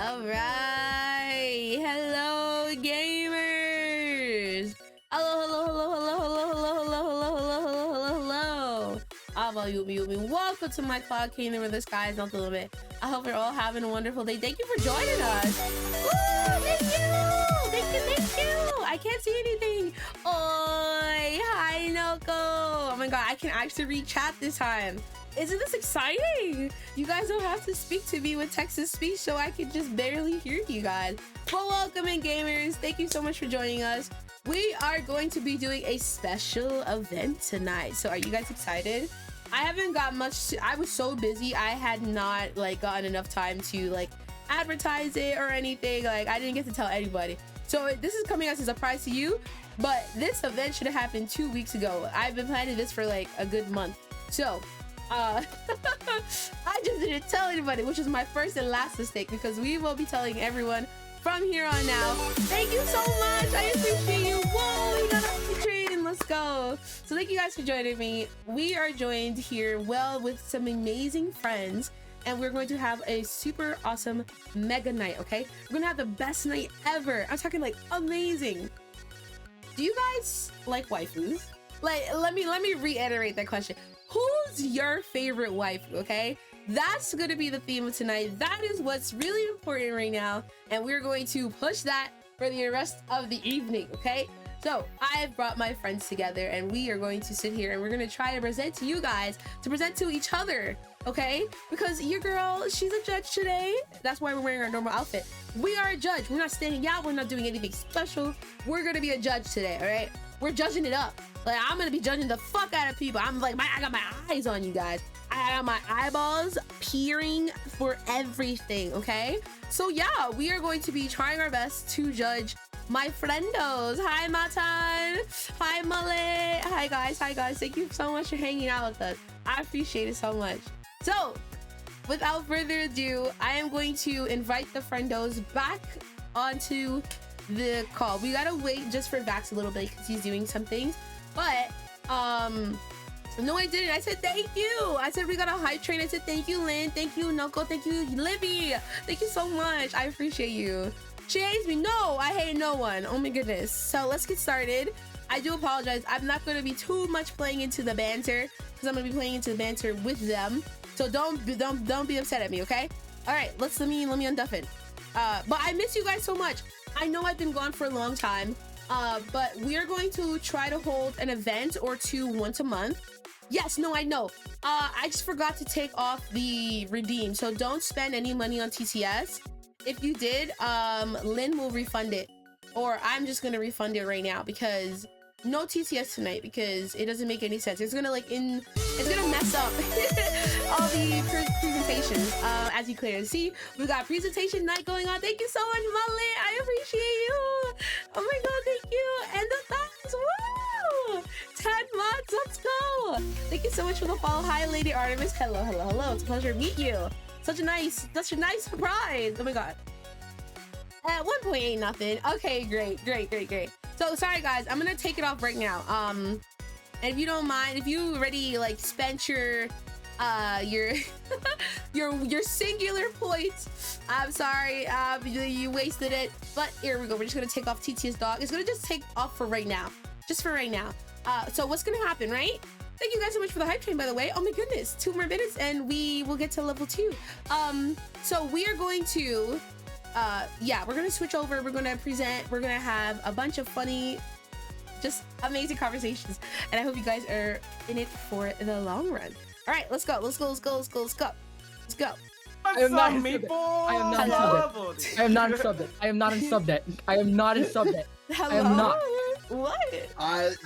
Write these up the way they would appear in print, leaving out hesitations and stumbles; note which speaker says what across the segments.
Speaker 1: All right. Hello, gamers. Hello. I'm Ayumii. Welcome to my cloud kingdom where the sky is not the limit. I hope you're all having a wonderful day. Thank you for joining us. Woo, thank you. I can't see anything. Oi, hi, Noko. Oh my god, I can actually read chat this time. Isn't this exciting? You guys don't have to speak to me with text-to-speech, so I can just barely hear you guys. Well, welcome in, gamers. Thank you so much for joining us. We are going to be doing a special event tonight. So are you guys excited? I haven't got much. I was so busy. I had not gotten enough time to advertise it or anything. I didn't get to tell anybody. So this is coming as a surprise to you, but this event should have happened 2 weeks ago. I've been planning this for a good month. So I just didn't tell anybody, which is my first and last mistake, because we will be telling everyone from here on now. Thank you so much. I appreciate you. Whoa, we got a train. Let's go. So thank you guys for joining me. We are joined here with some amazing friends, and we're going to have a super awesome mega night. Okay, we're gonna have the best night ever. I'm talking amazing. Do you guys like waifus? Let me reiterate that question. Who's your favorite waifu? Okay, that's gonna be the theme of tonight. That is what's really important right now, and we're going to push that for the rest of the evening. Okay, so I've brought my friends together, and we are going to sit here and we're gonna try to present to you guys, to present to each other. Okay, because your girl, she's a judge today. That's why we're wearing our normal outfit. We are a judge. We're not standing out. We're not doing anything special. We're gonna be a judge today. All right, we're judging it up. I'm gonna be judging the fuck out of people. I'm I got my eyes on you guys. I got my eyeballs peering for everything, okay? So yeah, we are going to be trying our best to judge my friendos. Hi, Matan. Hi, Male. Hi, guys. Thank you so much for hanging out with us. I appreciate it so much. So, without further ado, I am going to invite the friendos back onto the call. We gotta wait just for Vax a little bit because he's doing some things. But no, I didn't. I said thank you. I said we got a hype train. I said thank you, Lynn. Thank you, Noko. Thank you, Libby. Thank you so much. I appreciate you. She hates me. No, I hate no one. Oh my goodness. So let's get started. I do apologize. I'm not going to be too much playing into the banter because I'm going to be playing into the banter with them. So don't be upset at me, okay? All right, let me unduff it. But I miss you guys so much. I know I've been gone for a long time. But we are going to try to hold an event or two once a month. Yes, no, I know. I just forgot to take off the redeem. So don't spend any money on TCS. If you did, Lynn will refund it. Or I'm just going to refund it right now because no TCS tonight because it doesn't make any sense. It's going to it's going to mess up all the presentations. As you clearly see, we got presentation night going on. Thank you so much, Mullet. I appreciate you. Oh my god, thank you. And the thanks. Woo! 10 months. Let's go. Thank you so much for the follow. Hi, Lady Artemis. Hello. It's a pleasure to meet you. Such a nice surprise. Oh my god. At 1.8 nothing. Okay, great. So sorry guys, I'm gonna take it off right now. And if you don't mind, if you already spent your your singular points, I'm sorry, you wasted it. But here we go. We're just gonna take off TTS dog. It's gonna just take off for right now, just for right now. So what's gonna happen, right? Thank you guys so much for the hype train, by the way. Oh my goodness, 2 more minutes and we will get to level 2. So we are going to we're gonna switch over. We're gonna present. We're gonna have a bunch of funny, just amazing conversations, and I hope you guys are in it for the long run. All right, let's go.
Speaker 2: I am not in subnet. I am not in subnet.
Speaker 1: Hello?
Speaker 2: I am not.
Speaker 1: What?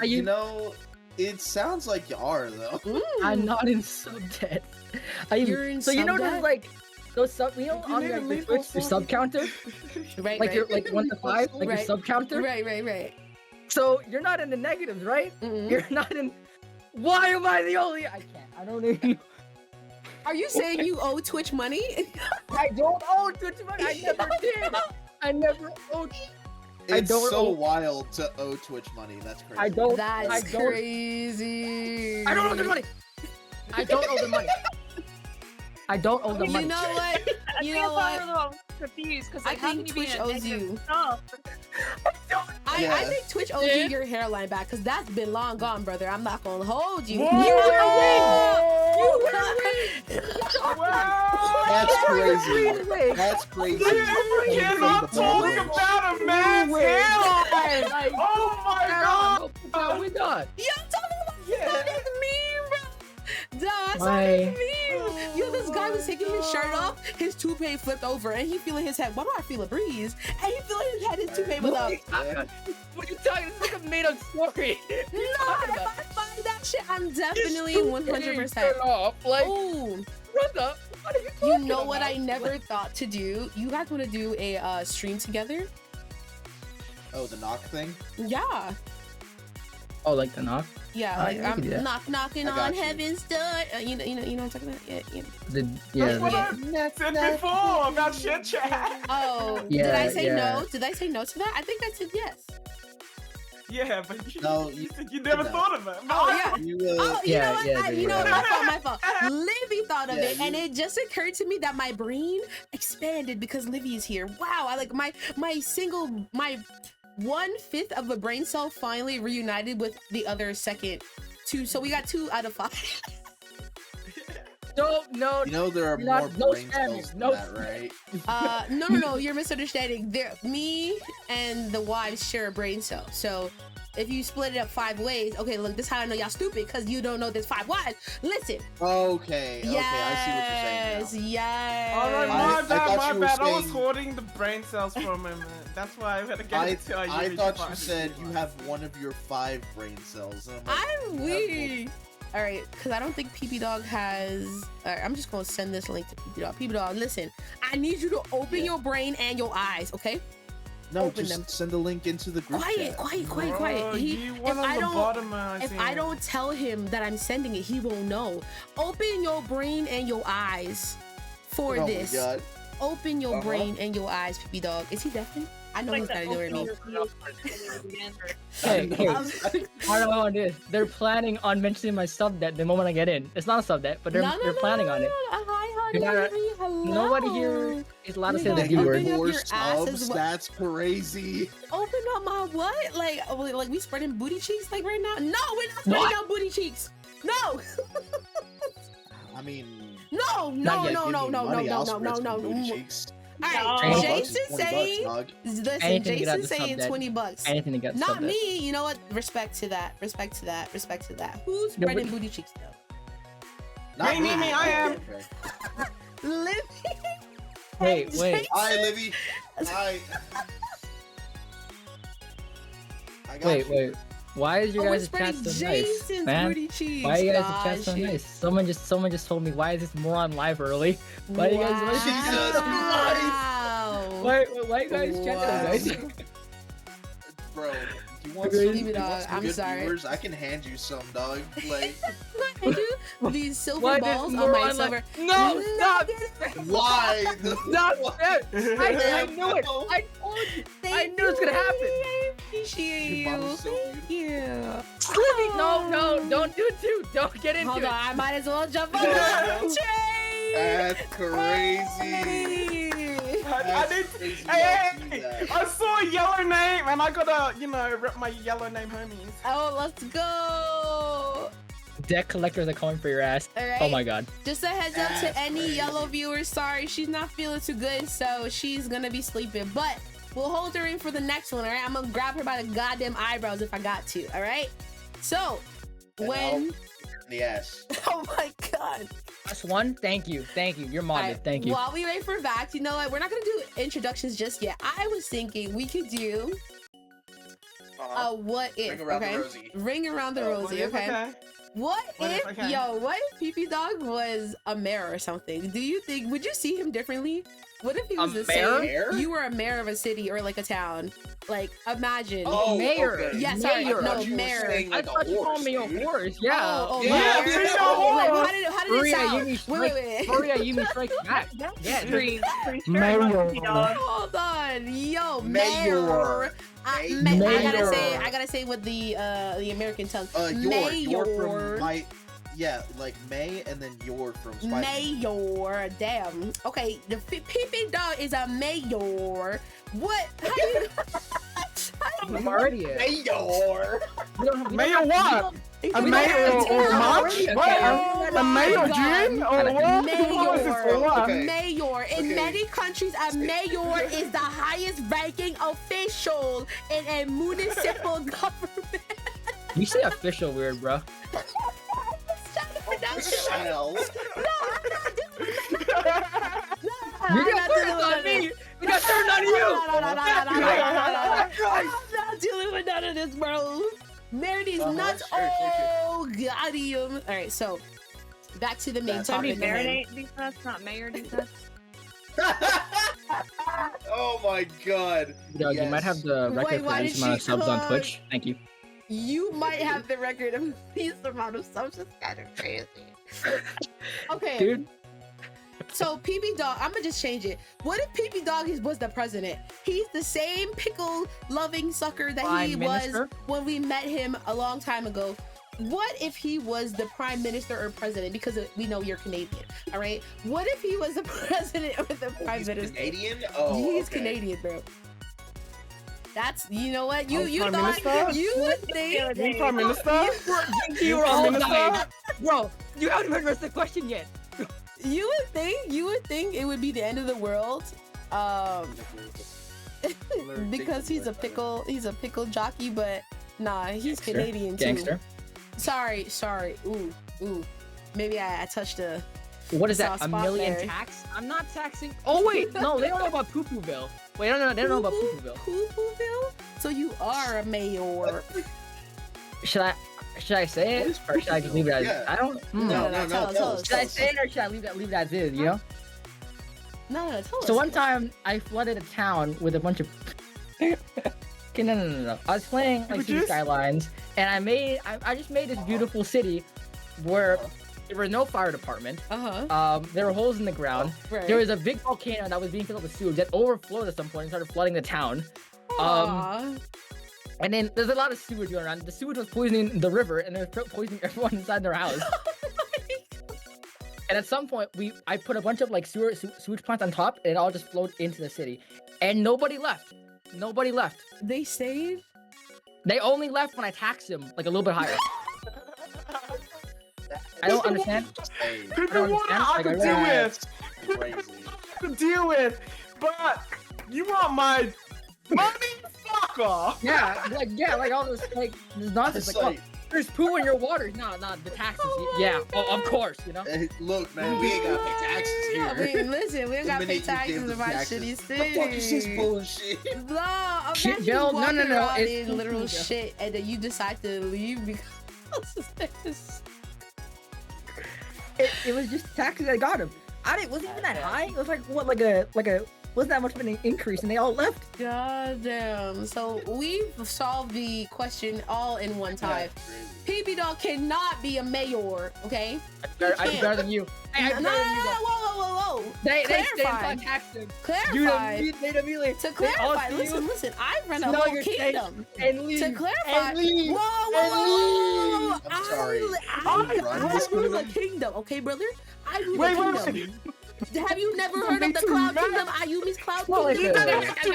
Speaker 3: You know, it sounds like you are though.
Speaker 2: I'm not in subnet.
Speaker 1: You're in
Speaker 2: so you know
Speaker 1: subnet?
Speaker 2: there's those sub, on the Twitch, your sub counter,
Speaker 1: Right.
Speaker 2: your 1 to 5, your sub counter.
Speaker 1: Right.
Speaker 2: So you're not in the negatives, right?
Speaker 1: Mm-mm.
Speaker 2: You're not in. Why am I the only? I can't. I don't even.
Speaker 1: Are you saying you owe Twitch money?
Speaker 2: I don't owe Twitch money. I never did. I never owed.
Speaker 3: It's so wild to owe Twitch money. That's crazy.
Speaker 2: I don't.
Speaker 1: Crazy.
Speaker 2: I don't owe them money. I don't owe them money. I don't owe the money.
Speaker 1: You know what? You know what?
Speaker 4: I'm confused because
Speaker 1: I think Twitch owes you.
Speaker 3: Yeah.
Speaker 1: I think Twitch owes you your hairline back because that's been long gone, brother. I'm not gonna hold you.
Speaker 2: Whoa!
Speaker 3: That's crazy. That's crazy.
Speaker 5: You cannot talk about a man's hairline! Oh my god!
Speaker 2: No, we're done.
Speaker 1: Yo, I'm talking about
Speaker 5: Yeah.
Speaker 1: this meme, bro. Duh, I saw
Speaker 2: Why?
Speaker 1: this meme. Yo, this guy was taking his shirt off, his toupee flipped over, and he feeling his head. Why do I feel a breeze? And he feeling his head, his toupee was up.
Speaker 2: What are you talking? It's like a made-up story.
Speaker 1: No, if I find that shit, I'm definitely 100%.
Speaker 2: Turn off. Like,
Speaker 1: Ooh,
Speaker 2: what the? What are you talking
Speaker 1: you know what I
Speaker 2: about?
Speaker 1: never thought to do? You guys want to do a stream together?
Speaker 3: Oh, the knock thing?
Speaker 1: Yeah.
Speaker 2: Oh, like the knock?
Speaker 1: Yeah,
Speaker 2: Oh,
Speaker 1: like
Speaker 2: yeah, we can do that.
Speaker 1: knocking
Speaker 3: I got
Speaker 1: on
Speaker 3: you.
Speaker 1: heaven's door. You know what I'm talking about? Yeah, yeah.
Speaker 2: Yeah.
Speaker 5: What I said before about shit chat.
Speaker 1: Oh, did
Speaker 2: Yeah,
Speaker 1: I say
Speaker 2: yeah.
Speaker 1: no? Did I say no to that? I think I said yes.
Speaker 5: Yeah, but you,
Speaker 3: No,
Speaker 5: you said you never thought of it.
Speaker 1: Oh yeah.
Speaker 3: You,
Speaker 1: Oh, you
Speaker 2: Yeah,
Speaker 1: know what?
Speaker 2: yeah,
Speaker 1: You know what? My fault. Livy thought of
Speaker 3: Yeah,
Speaker 1: it, and it just occurred to me that my brain expanded because Livy is here. Wow, I like my 1/5 of a brain cell finally reunited with the other second two. So we got 2 out of 5.
Speaker 2: No.
Speaker 3: you know there are
Speaker 2: Not-
Speaker 3: more
Speaker 2: no
Speaker 3: brain
Speaker 2: spamming,
Speaker 3: cells than
Speaker 2: no
Speaker 3: that, right?
Speaker 1: No, you're misunderstanding. Me and the wives share a brain cell. So if you split it up 5 ways, okay, look, this is how I know y'all stupid because you don't know there's 5 wives. Listen.
Speaker 3: Okay,
Speaker 1: Yes.
Speaker 3: I see what you're saying now.
Speaker 1: Yes.
Speaker 5: Alright,
Speaker 3: I
Speaker 5: my
Speaker 3: thought you were
Speaker 5: bad. I was
Speaker 3: saying-
Speaker 5: hoarding the brain cells for a moment. That's why I had to get it to
Speaker 3: I
Speaker 5: Ayumii
Speaker 3: thought
Speaker 5: to
Speaker 3: you
Speaker 5: find
Speaker 3: said
Speaker 5: it.
Speaker 3: you have one of your 5 brain cells. And I'm like,
Speaker 1: I'm weak. All right, because I don't think PP Dog has. All right, I'm just gonna send this link to PP Dog. PP Dog, listen, I need you to open your brain and your eyes, okay?
Speaker 3: no,
Speaker 1: open
Speaker 3: just
Speaker 1: them.
Speaker 3: send the link into the group chat.
Speaker 1: Quiet.
Speaker 5: Bro,
Speaker 1: He,
Speaker 5: you
Speaker 1: if
Speaker 5: went on
Speaker 1: I
Speaker 5: the
Speaker 1: don't,
Speaker 5: bottom,
Speaker 1: if I don't tell him that I'm sending it, he won't know. Open your brain and your eyes for
Speaker 3: Oh
Speaker 1: this.
Speaker 3: my god.
Speaker 1: Open your brain and your eyes, PP Dog. Is he deafened? I know he's gotta do it me.
Speaker 2: Hey, hey.
Speaker 3: I'm-
Speaker 2: I don't know how it is. They're planning on mentioning my sub debt the moment I get in. It's not a sub debt, but they're planning on it.
Speaker 1: Hi,
Speaker 2: You gotta-
Speaker 1: honey. Hello.
Speaker 2: Nobody here is allowed to say the
Speaker 1: Nigga,
Speaker 2: D
Speaker 1: open
Speaker 2: word.
Speaker 1: up
Speaker 3: More
Speaker 1: your ass
Speaker 3: subs,
Speaker 1: as well.
Speaker 3: that's crazy.
Speaker 1: Open up my what? Like we spreading booty cheeks like right now? No, we're not spreading out booty cheeks. No.
Speaker 3: I mean,
Speaker 1: No.
Speaker 2: Not yet.
Speaker 3: give me money, I'll spread some booty
Speaker 1: All
Speaker 3: cheeks.
Speaker 1: right,
Speaker 2: $20
Speaker 1: Jason's saying.
Speaker 3: dog.
Speaker 1: Listen,
Speaker 2: Anything to get out
Speaker 1: Jason's
Speaker 2: the
Speaker 1: saying
Speaker 2: sub debt.
Speaker 1: $20.
Speaker 2: Anything to get
Speaker 1: Not
Speaker 2: sub debt.
Speaker 1: me. You know what? Respect to that. Respect to that. Respect to that. Who's spreading booty cheeks though?
Speaker 3: Not
Speaker 5: Me, I am.
Speaker 3: Okay.
Speaker 1: Livy.
Speaker 2: Wait,
Speaker 1: and
Speaker 2: wait.
Speaker 1: Jason.
Speaker 3: Hi, Livy. Hi. I got
Speaker 2: Wait,
Speaker 3: you.
Speaker 2: wait. Why is your
Speaker 1: Oh, we're
Speaker 2: guys' chat
Speaker 1: spreading
Speaker 2: so nice,
Speaker 1: Jason's
Speaker 2: man?
Speaker 1: booty cheeks.
Speaker 2: Why are you guys'
Speaker 1: Nah,
Speaker 2: chat so
Speaker 1: shit.
Speaker 2: nice? Someone just told me, why is this moron live early? Why you guys?
Speaker 3: Jesus
Speaker 1: Wow.
Speaker 2: Why you guys chat so nice?
Speaker 3: Bro, do you want
Speaker 2: Agreed.
Speaker 3: some,
Speaker 1: Leave it,
Speaker 3: you want
Speaker 1: dog.
Speaker 3: some
Speaker 1: I'm
Speaker 3: good
Speaker 1: sorry.
Speaker 3: viewers? I can hand you some, dog. Like,
Speaker 1: I do these silver
Speaker 2: Why
Speaker 1: balls
Speaker 2: this
Speaker 1: on my
Speaker 2: moron
Speaker 1: silver.
Speaker 2: No, stop!
Speaker 3: why?
Speaker 2: Stop!
Speaker 3: What?
Speaker 2: I knew it! I told you! I knew it was gonna happen!
Speaker 1: I appreciate
Speaker 3: Your
Speaker 1: you.
Speaker 3: mom's so
Speaker 1: Thank you.
Speaker 2: No, don't do it too! Don't get into
Speaker 1: Hold
Speaker 2: it!
Speaker 1: on, I might as well jump on the train.
Speaker 3: That's crazy.
Speaker 5: I did.
Speaker 3: Crazy
Speaker 5: Hey,
Speaker 3: y'all do that.
Speaker 5: I saw a yellow name and I gotta, rep my yellow name homies.
Speaker 1: Oh, let's go.
Speaker 2: Debt collectors are coming for your ass.
Speaker 1: All right.
Speaker 2: Oh my god.
Speaker 1: Just a heads up to
Speaker 3: That's
Speaker 1: any
Speaker 3: crazy.
Speaker 1: yellow viewers. Sorry, she's not feeling too good, so she's gonna be sleeping. But we'll hold her in for the next one. All right. I'm gonna grab her by the goddamn eyebrows if I got to. All right. So
Speaker 3: And
Speaker 1: when.
Speaker 3: The ass.
Speaker 1: Oh my god.
Speaker 2: Last one? Thank you. You're modded.
Speaker 1: Alright,
Speaker 2: Thank you.
Speaker 1: While we wait for Vax, you know what? We're not gonna do introductions just yet. I was thinking we could do what if,
Speaker 3: Ring around the
Speaker 1: okay?
Speaker 3: rosy.
Speaker 1: Ring around the rosy, okay? What if,
Speaker 5: okay.
Speaker 1: what if PP Dog was a mayor or something? Do you think, would you see him differently? What if he was the
Speaker 2: mayor?
Speaker 1: same? You were a mayor of a city or like a town. Like, imagine.
Speaker 3: Oh,
Speaker 2: Mayor.
Speaker 3: okay.
Speaker 1: Yeah, sorry,
Speaker 2: mayor.
Speaker 1: no,
Speaker 3: I thought you were
Speaker 1: mayor.
Speaker 3: saying
Speaker 2: I
Speaker 3: like
Speaker 2: thought
Speaker 3: a
Speaker 2: you
Speaker 3: horse,
Speaker 2: called me a
Speaker 3: dude.
Speaker 2: horse. Yeah.
Speaker 1: Oh,
Speaker 3: Yeah,
Speaker 1: mayor.
Speaker 5: you're a
Speaker 1: Wait,
Speaker 5: horse.
Speaker 1: how did
Speaker 2: Hurry,
Speaker 1: it sound?
Speaker 2: Ayumii,
Speaker 1: Wait.
Speaker 2: Hurry, Ayumii strikes back. Yeah.
Speaker 4: Pretty sure
Speaker 2: Mayor.
Speaker 4: monkey dog.
Speaker 1: Hold on, yo,
Speaker 3: Mayor.
Speaker 1: I
Speaker 2: Mayor.
Speaker 1: gotta say with the American tongue.
Speaker 3: You're from Yeah, like May and then your from Spider-Man.
Speaker 1: Mayor. Damn. Okay, the PP dog is a mayor. What? How do you?
Speaker 2: I'm already it.
Speaker 3: Mayor.
Speaker 5: Mayor what? A mayor or March? What? A mayor June? Or what? What is this for what?
Speaker 3: Okay.
Speaker 1: Mayor. In many countries, a mayor is the highest ranking official in a municipal government.
Speaker 2: You say official weird, bro.
Speaker 3: Socialz.
Speaker 2: You got turned on me. We got turned on you.
Speaker 1: I'm not dealing with none of this, bro. Marry these nuts.
Speaker 3: Sure.
Speaker 1: Oh, got him. All right, so back to the main
Speaker 3: That's
Speaker 1: topic.
Speaker 4: Marinate these nuts, not mayor these nuts.
Speaker 3: Oh my god.
Speaker 2: Dog, you might have the
Speaker 1: Wait,
Speaker 2: record for
Speaker 1: why
Speaker 2: the
Speaker 1: did
Speaker 2: least amount of
Speaker 1: she
Speaker 2: subs on
Speaker 1: cook?
Speaker 2: Twitch. Thank you.
Speaker 1: You might have the record of least amount of subs. It's kind of crazy. Okay,
Speaker 2: Dude,
Speaker 1: so PB Dog, I'm gonna just change it. What if PB Dog was the president? He's the same pickle-loving sucker that he
Speaker 2: Prime
Speaker 1: was
Speaker 2: Minister?
Speaker 1: when we met him a long time ago. What if he was the prime minister or president? Because we know you're Canadian, all right? What if he was the president or the prime
Speaker 3: He's
Speaker 1: minister?
Speaker 3: Canadian? Oh,
Speaker 1: He's
Speaker 3: okay.
Speaker 1: Canadian, bro. That's, you know what? You
Speaker 5: Prime
Speaker 1: thought
Speaker 5: Minister?
Speaker 1: you would think.
Speaker 5: You Prime Minister?
Speaker 2: you were
Speaker 5: Prime
Speaker 2: all
Speaker 5: Minister?
Speaker 2: dying. Bro, you haven't even addressed the question yet.
Speaker 1: You would think it would be the end of the world. Because he's a pickle jockey, but nah, he's
Speaker 2: Gangster.
Speaker 1: Canadian too.
Speaker 2: Gangster.
Speaker 1: Sorry. Ooh. Maybe I touched a
Speaker 2: What is that?
Speaker 1: Soft
Speaker 2: A
Speaker 1: spot
Speaker 2: million
Speaker 1: there.
Speaker 2: tax? I'm not taxing. Oh wait, no, they don't know about Poo-Pooville. Wait, no, they don't know about Poo-Pooville.
Speaker 1: Poo-Pooville? So you are a mayor.
Speaker 2: Should I say it or should I just leave it as?
Speaker 3: Yeah.
Speaker 2: I don't.
Speaker 1: No, tell us.
Speaker 2: Should I say it or should I leave it as is? You know.
Speaker 1: No, tell us.
Speaker 2: So one time I flooded a town with a bunch of. Okay, no. I was playing like City Skylines, and I just made this beautiful city where there was no fire department. There were holes in the ground.
Speaker 1: Right.
Speaker 2: There was a big volcano that was being filled with sewage that overflowed at some point and started flooding the town.
Speaker 1: Aw.
Speaker 2: And then there's a lot of sewage going around. The sewage was poisoning the river, and it was poisoning everyone inside their house. And at some point, I put a bunch of like sewage plants on top, and it all just flowed into the city. And nobody left.
Speaker 1: They stayed?
Speaker 2: They only left when I taxed them like a little bit higher. I don't understand.
Speaker 5: People want I could deal with.
Speaker 3: Crazy.
Speaker 5: I could deal with, but you want my money? Fuck off.
Speaker 2: Yeah, like all this this nonsense.
Speaker 3: It's
Speaker 2: Like,
Speaker 3: like-
Speaker 2: oh, there's poo in your waters. No, the taxes. Yeah, of course, you know.
Speaker 3: Hey, look, man, we ain't gotta pay taxes here.
Speaker 1: I mean, listen, we don't gotta pay
Speaker 3: The minute you
Speaker 1: taxes
Speaker 3: give
Speaker 1: in
Speaker 3: the
Speaker 1: my
Speaker 3: taxes,
Speaker 1: shitty
Speaker 3: the
Speaker 1: city.
Speaker 3: fuck is this bullshit?
Speaker 1: No,
Speaker 2: Shit,
Speaker 1: imagine
Speaker 2: Jill, no,
Speaker 1: walking around
Speaker 2: it's
Speaker 1: in literal
Speaker 2: Jill.
Speaker 1: shit and then you decide to leave because this.
Speaker 2: It was just taxes I got him. It wasn't even that high. It was like what, like a wasn't that much of an increase, and they all left.
Speaker 1: God damn. So we've solved the question all in one time. PB Dog cannot be a mayor, okay?
Speaker 2: I'd be better than you. Hey, I'd be
Speaker 1: No,
Speaker 2: better than you.
Speaker 1: whoa.
Speaker 2: They stayed
Speaker 1: Clarify.
Speaker 2: on taxes.
Speaker 1: Clarify.
Speaker 2: They immediately.
Speaker 1: To
Speaker 2: they all
Speaker 1: clarify,
Speaker 2: see you,
Speaker 1: listen, I run a
Speaker 2: smell
Speaker 1: whole
Speaker 2: your stench,
Speaker 1: kingdom.
Speaker 2: and leave.
Speaker 1: To clarify,
Speaker 2: And leave.
Speaker 1: whoa.
Speaker 3: I'm sorry.
Speaker 1: I
Speaker 3: run this
Speaker 1: rule a
Speaker 3: kingdom?
Speaker 1: kingdom, okay, brother? I rule
Speaker 5: Wait,
Speaker 1: a kingdom. Have you never heard of the
Speaker 5: too
Speaker 1: Cloud
Speaker 5: mad.
Speaker 1: Kingdom? Ayumii's Cloud
Speaker 2: Well, like
Speaker 1: Kingdom?
Speaker 5: Settle in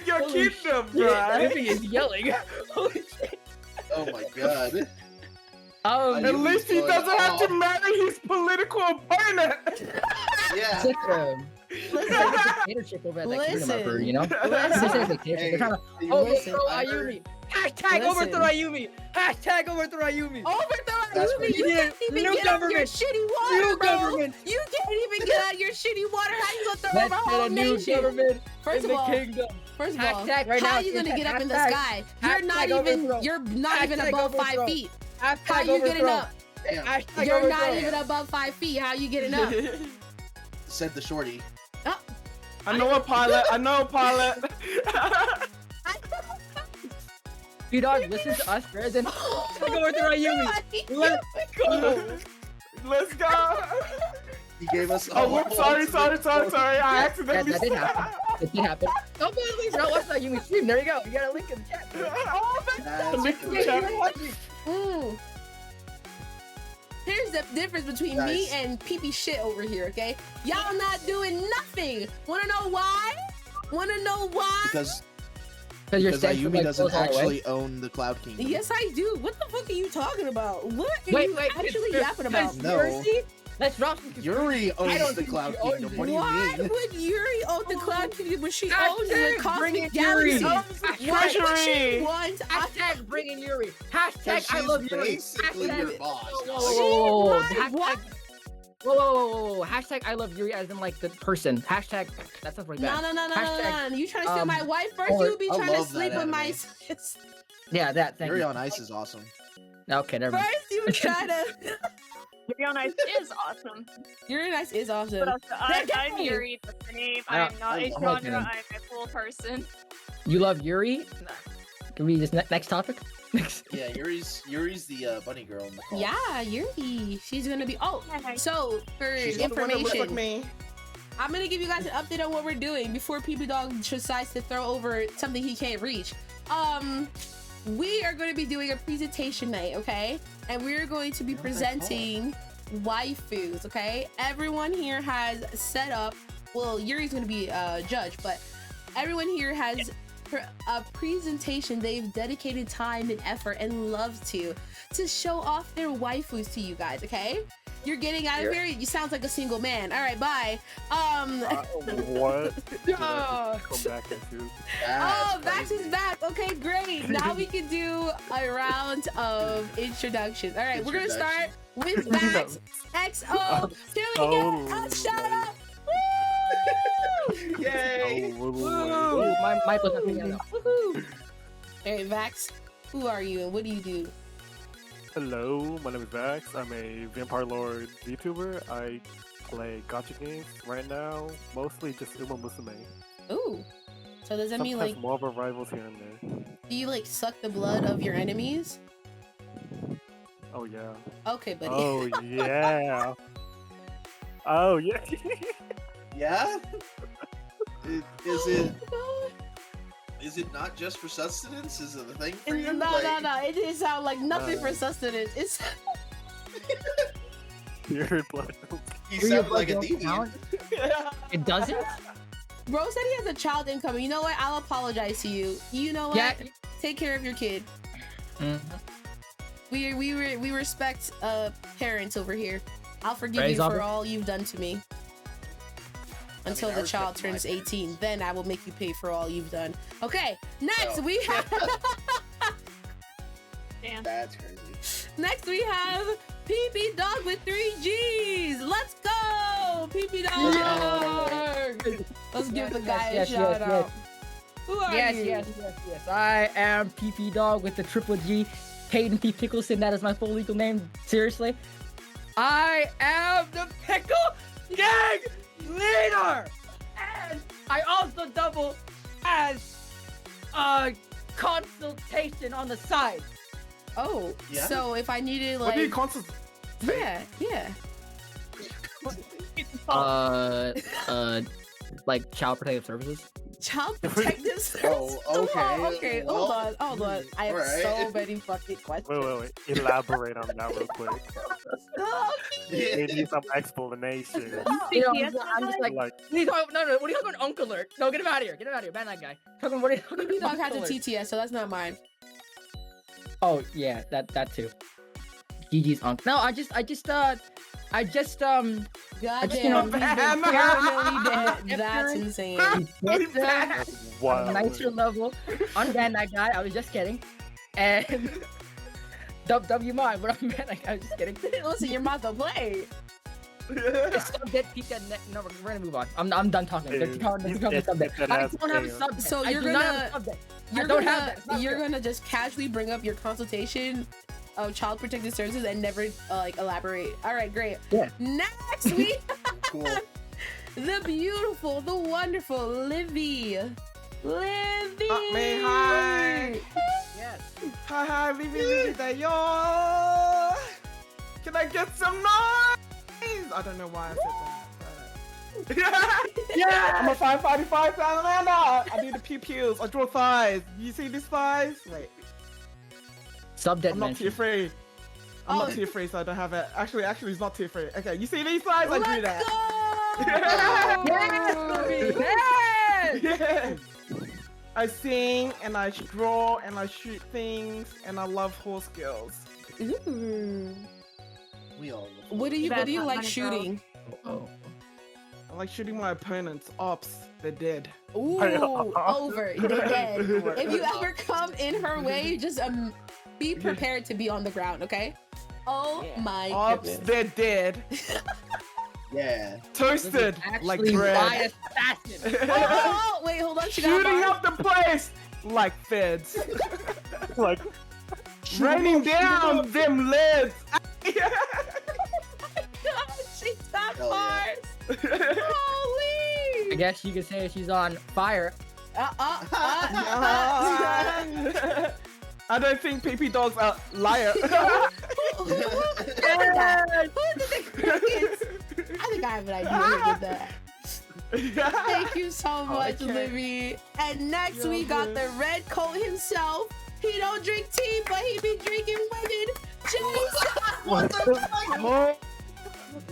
Speaker 5: your
Speaker 2: Holy
Speaker 5: kingdom,
Speaker 2: Yeah,
Speaker 5: right?
Speaker 2: everything is yelling. Holy shit.
Speaker 3: Oh my god.
Speaker 5: At least he doesn't have to marry his political opponent.
Speaker 3: Yeah.
Speaker 2: It's like a dictatorship over at that kingdom, I've heard, you know? It's just a dictatorship. They're trying to overthrow Ayumii. Hashtag overthrow Ayumii. Hashtag overthrow Ayumii.
Speaker 1: Overthrow
Speaker 3: That's
Speaker 1: Ayumii.
Speaker 3: what
Speaker 1: You
Speaker 2: you
Speaker 1: can't
Speaker 2: did.
Speaker 1: even
Speaker 2: New
Speaker 1: get out your
Speaker 2: government.
Speaker 1: shitty water,
Speaker 2: New
Speaker 1: bro.
Speaker 2: government.
Speaker 1: You can't even get out your shitty water. How you gonna throw
Speaker 2: Let's
Speaker 1: over a
Speaker 2: get
Speaker 1: whole
Speaker 2: a new
Speaker 1: nation?
Speaker 2: government
Speaker 1: First
Speaker 2: in
Speaker 1: of
Speaker 2: the
Speaker 1: all,
Speaker 2: kingdom.
Speaker 1: First of all,
Speaker 2: Hashtag right
Speaker 1: how
Speaker 2: now,
Speaker 1: are you gonna get up in the
Speaker 2: hashtag-
Speaker 1: sky? You're not
Speaker 2: hashtag
Speaker 1: even.
Speaker 2: overthrow.
Speaker 1: You're not even
Speaker 2: Hashtag
Speaker 1: above
Speaker 2: overthrow.
Speaker 1: 5 feet.
Speaker 2: Hashtag
Speaker 1: How you getting
Speaker 2: overthrow.
Speaker 1: up?
Speaker 3: Damn.
Speaker 2: Hashtag
Speaker 1: You're
Speaker 2: overthrow.
Speaker 1: not even above 5 feet. How you getting up?
Speaker 3: Said the shorty.
Speaker 5: I know a pilot.
Speaker 2: P-Dog, listen to us rather than overthrow Ayumii. Let's go.
Speaker 5: Let's go.
Speaker 3: He gave us.
Speaker 5: Oh, whoops, sorry. I accidentally.
Speaker 2: That did happen. It did happen.
Speaker 1: Don't believe
Speaker 2: you're not watching that Ayumii stream, there you go. You got a link in the chat.
Speaker 3: That's
Speaker 5: Link in the
Speaker 3: great.
Speaker 5: chat.
Speaker 1: Mm. Here's the difference between me and pee-pee shit over here, okay? Y'all not doing nothing. Wanna know why? Wanna know why?
Speaker 3: Because
Speaker 2: Because
Speaker 3: Ayumii doesn't actually own the Cloud Kingdom.
Speaker 1: Yes, I do. What the fuck are you talking about? What are
Speaker 2: Wait,
Speaker 1: you
Speaker 2: wait,
Speaker 1: actually
Speaker 2: it's-
Speaker 1: yapping about?
Speaker 3: No.
Speaker 2: Let's drop some
Speaker 3: Yuri
Speaker 2: I
Speaker 3: owns
Speaker 2: don't
Speaker 3: the
Speaker 2: think
Speaker 3: Cloud
Speaker 2: she owns
Speaker 3: Kingdom.
Speaker 2: it.
Speaker 3: What do you
Speaker 1: Why
Speaker 3: mean?
Speaker 1: would Yuri own the Cloud Kingdom when she
Speaker 2: Hashtag
Speaker 1: owns the
Speaker 2: bring
Speaker 1: Cosmic
Speaker 2: in Yuri.
Speaker 1: Galaxy?
Speaker 5: Treasury.
Speaker 1: Why would she want?
Speaker 2: Hashtag bring in Yuri. Hashtag
Speaker 3: She's
Speaker 2: I love Yuri.
Speaker 3: basically
Speaker 2: Hashtag-
Speaker 3: your boss.
Speaker 2: Whoa.
Speaker 1: She
Speaker 2: Hashtag-
Speaker 1: what?
Speaker 2: Whoa. Hashtag I love Yuri as in like the person. Hashtag that sounds pretty
Speaker 1: No,
Speaker 2: bad.
Speaker 1: no.
Speaker 2: Hashtag-
Speaker 1: You trying to steal my wife first?
Speaker 2: or-
Speaker 1: You would be
Speaker 3: I
Speaker 1: trying to
Speaker 3: love that
Speaker 1: sleep with my
Speaker 3: anime.
Speaker 1: sis.
Speaker 2: Yeah, that. Thank
Speaker 3: Yuri
Speaker 2: you.
Speaker 3: on Ice is awesome.
Speaker 2: Okay, never mind.
Speaker 1: First, you were trying to.
Speaker 4: Yuri on Ice is awesome.
Speaker 1: Yuri Nice is awesome.
Speaker 4: But also, I'm
Speaker 1: Definitely.
Speaker 4: Yuri, that's the name.
Speaker 2: I
Speaker 4: I'm not a
Speaker 3: love
Speaker 4: genre,
Speaker 2: him.
Speaker 4: I'm a full person.
Speaker 2: You love Yuri? Can we just next topic? Next.
Speaker 3: Yeah, Yuri's the bunny girl in the call.
Speaker 1: Yeah, Yuri. She's gonna be. Oh, so for
Speaker 3: She's
Speaker 5: The one that looks like
Speaker 1: information,
Speaker 5: me.
Speaker 1: I'm gonna give you guys an update on what we're doing before PP Dog decides to throw over something he can't reach. We are going to be doing a presentation night, okay? And we're going to be presenting waifus, okay? Everyone here has set up. Well, Yuri's going to be a judge, but everyone here has a presentation they've dedicated time and effort and love to show off their waifus to you guys, okay? You're getting out of here. You sound like a single man. All right, bye.
Speaker 6: What?
Speaker 1: Yeah.
Speaker 6: Come back into.
Speaker 1: Oh, Vax is back. Okay, great. Now we can do a round of introductions. All right, we're gonna start with Vax. XO. Can we get a shout out? Woo!
Speaker 3: Yay!
Speaker 2: Ooh, my mic was not picking it up.
Speaker 1: Woohoo! All right, Vax. Who are you and what do you do?
Speaker 6: Hello, my name is Vax. I'm a Vampire Lord VTuber. I play gacha games right now, mostly just Uma Musume.
Speaker 1: Ooh. So does that mean
Speaker 6: Sometimes
Speaker 1: like
Speaker 6: Marvel rivals here and there.
Speaker 1: do you like suck the blood of your enemies?
Speaker 6: Oh yeah.
Speaker 1: Okay, buddy.
Speaker 6: Oh yeah. Oh yeah.
Speaker 3: Yeah? Is it not just for sustenance? Is it a thing for you?
Speaker 1: No. It didn't sound like nothing for sustenance. It's
Speaker 6: Your blood.
Speaker 3: You sound like a deviant.
Speaker 2: It doesn't?
Speaker 1: Bro said he has a child incoming. You know what? I'll apologize to you. You know what?
Speaker 2: Yeah.
Speaker 1: Take care of your kid.
Speaker 2: Mhm.
Speaker 1: We respect parents over here. I'll forgive
Speaker 2: Raise
Speaker 1: you
Speaker 2: up.
Speaker 1: for all you've done to me. Until
Speaker 3: I
Speaker 1: the child
Speaker 3: respect my
Speaker 1: turns
Speaker 3: parents.
Speaker 1: 18, then I will make you pay for all you've done. Okay, next
Speaker 3: Oh.
Speaker 1: we have
Speaker 4: Damn.
Speaker 3: That's crazy.
Speaker 1: next we have PP Dog with 3 G's. Let's go, PP Dog. Let's give the guy
Speaker 2: yes,
Speaker 1: a shout
Speaker 2: yes.
Speaker 1: out. Who are
Speaker 2: Yes,
Speaker 1: you?
Speaker 2: yes. I am PP Dog with the triple G. Hayden P. Pickleson, that is my full legal name. Seriously. I am the Pickle Gang Leader! And I also double as a consultation on the side.
Speaker 1: Oh,
Speaker 3: Yeah?
Speaker 1: so if I needed
Speaker 5: What do you
Speaker 1: like,
Speaker 5: consult?
Speaker 1: yeah.
Speaker 2: Like child protective services.
Speaker 1: Child protective services.
Speaker 3: Oh, okay.
Speaker 1: Okay,
Speaker 3: Well,
Speaker 1: hold on. I have
Speaker 3: alright.
Speaker 1: so many fucking questions.
Speaker 6: Wait. Elaborate on that real quick. We need some explanation.
Speaker 2: You know,
Speaker 4: Yes,
Speaker 2: I'm just like,
Speaker 6: Like,
Speaker 2: what are you talking, no, what are you talking about, Uncle Alert? No, get him out of here, ban that guy. Talking, what are you talking
Speaker 1: PP
Speaker 2: about,
Speaker 1: Dog has a
Speaker 2: Uncle Alert?
Speaker 1: TTS, so that's not mine.
Speaker 2: Oh yeah, that too. GG's Uncle. No, I just
Speaker 1: Goddamn,
Speaker 2: you know,
Speaker 1: he's been
Speaker 5: bam,
Speaker 1: permanently
Speaker 5: bam.
Speaker 1: dead. That's insane.
Speaker 2: get that
Speaker 6: wow.
Speaker 2: nicer level. Unban that guy. I was just kidding. And W mine, but I'm ban that guy. I was just kidding.
Speaker 1: Listen, your mouth don't play.
Speaker 2: Stop dead peek that no, we're gonna move on. I'm done talking.
Speaker 6: Dude,
Speaker 2: Let's become
Speaker 6: you
Speaker 2: a
Speaker 6: get
Speaker 2: subject.
Speaker 6: that
Speaker 2: I
Speaker 6: ass
Speaker 2: don't have a
Speaker 6: down.
Speaker 2: subject.
Speaker 1: So
Speaker 2: I
Speaker 1: you're
Speaker 2: do not have
Speaker 1: gonna-
Speaker 2: a subject.
Speaker 1: You're
Speaker 2: I don't
Speaker 1: gonna,
Speaker 2: have that. It's not
Speaker 1: you're
Speaker 2: real.
Speaker 1: gonna just casually bring up your consultation of child protective services and never like elaborate. All right, great.
Speaker 2: Yeah.
Speaker 1: Next we
Speaker 3: Cool.
Speaker 1: the beautiful, the wonderful Livy. Livy.
Speaker 5: Me, hi.
Speaker 2: Yes.
Speaker 5: Hi, Livy there, yo. Can I get some noise? I don't know why I said that. But... Yeah, I'm a 545 Atlanta. I need the pew-pews. I draw thighs. You see these thighs? Wait.
Speaker 2: Sub-dead
Speaker 5: I'm not
Speaker 2: mention.
Speaker 5: tier free. I'm not tier free, so I don't have it. Actually, it's not tier free. Okay, you see these thighs? I do that.
Speaker 2: Yes!
Speaker 5: Yes! I sing and I draw and I shoot things and I love horse girls.
Speaker 1: Ooh.
Speaker 3: We all.
Speaker 1: What do you like shooting?
Speaker 2: Oh.
Speaker 5: I like shooting my opponents. Ops, they're dead.
Speaker 1: Ooh, over. They're dead. If you ever come in her way, just be prepared to be on the ground, okay? Oh my
Speaker 5: Ops,
Speaker 1: goodness.
Speaker 5: they're dead.
Speaker 3: Yeah.
Speaker 5: Toasted like
Speaker 2: Actually,
Speaker 5: bread.
Speaker 2: fly assassin.
Speaker 1: Oh, wait, hold on. She got
Speaker 5: Shooting
Speaker 1: a bar.
Speaker 5: up the place like feds.
Speaker 6: Like,
Speaker 5: Raining down them lids.
Speaker 1: She's got
Speaker 3: Hell
Speaker 1: bars.
Speaker 3: yeah.
Speaker 1: Holy.
Speaker 2: I guess you could say she's on fire.
Speaker 5: I don't think PP dogs are liar.
Speaker 1: Who did that? Who did the crickets? I think I have an idea who did that. Thank you so much,
Speaker 5: Okay.
Speaker 1: Livy. And next
Speaker 5: You're
Speaker 1: we got
Speaker 5: good.
Speaker 1: the red coat himself. He don't drink tea, but he be drinking women. Jason.
Speaker 3: What the fuck?
Speaker 5: Oh,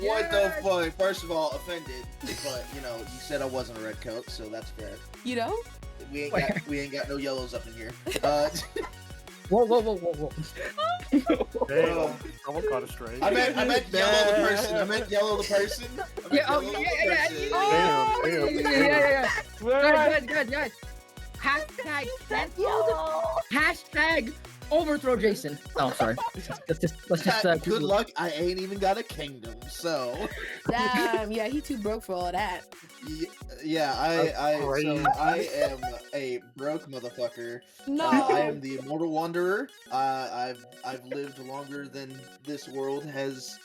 Speaker 3: What the fuck? First of all, offended, but you know, you said I wasn't a red coat, so that's fair.
Speaker 1: You know?
Speaker 3: We ain't got no yellows up in here.
Speaker 2: Whoa.
Speaker 6: damn, someone caught a stray.
Speaker 3: I meant yellow the person. I meant yellow the person. I meant
Speaker 2: Yeah, oh,
Speaker 3: yellow the
Speaker 2: yeah.
Speaker 3: person.
Speaker 6: Damn.
Speaker 2: Guys. Hashtag Hashtag overthrow Jason. Oh, sorry. Let's just
Speaker 3: Good luck. I ain't even got a kingdom, so.
Speaker 1: Damn, yeah, he too broke for all that.
Speaker 3: Yeah, I am a broke motherfucker.
Speaker 1: No.
Speaker 3: I am the immortal wanderer. I've lived longer than this world has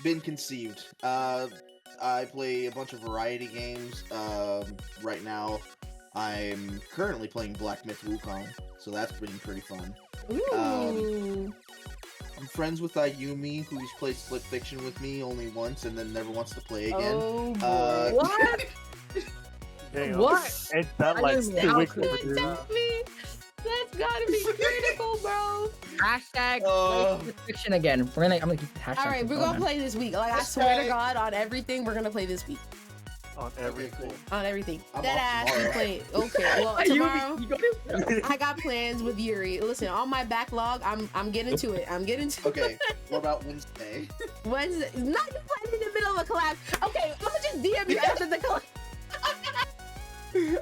Speaker 3: been conceived. I play a bunch of variety games. Right now, I'm currently playing Black Myth Wukong, so that's been pretty fun.
Speaker 1: Ooh.
Speaker 3: I'm friends with Ayumii, who's played Split Fiction with me only once and then never wants to play again.
Speaker 1: Oh boy.
Speaker 2: What?
Speaker 6: Damn.
Speaker 2: What?
Speaker 6: Ain't that
Speaker 2: I
Speaker 6: like
Speaker 2: don't even
Speaker 6: 2
Speaker 2: know
Speaker 6: weeks
Speaker 2: how
Speaker 6: overdue?
Speaker 1: Me. That's gotta be critical, bro.
Speaker 2: Hashtag play fiction again. I'm gonna keep the hashtag.
Speaker 1: All right, we're gonna play this week. Like, I swear to God, on everything, we're gonna play this week.
Speaker 6: On everything.
Speaker 3: cool.
Speaker 1: On everything.
Speaker 3: I'm
Speaker 1: That
Speaker 3: off
Speaker 1: ass we
Speaker 3: tomorrow.
Speaker 1: play. Okay, well, tomorrow I got plans with Yuri. Listen, on my backlog, I'm getting to it.
Speaker 3: Okay, what about Wednesday?
Speaker 1: Wednesday. Not you playing in the middle of a collab. Okay, I'm gonna just DM you after the collab.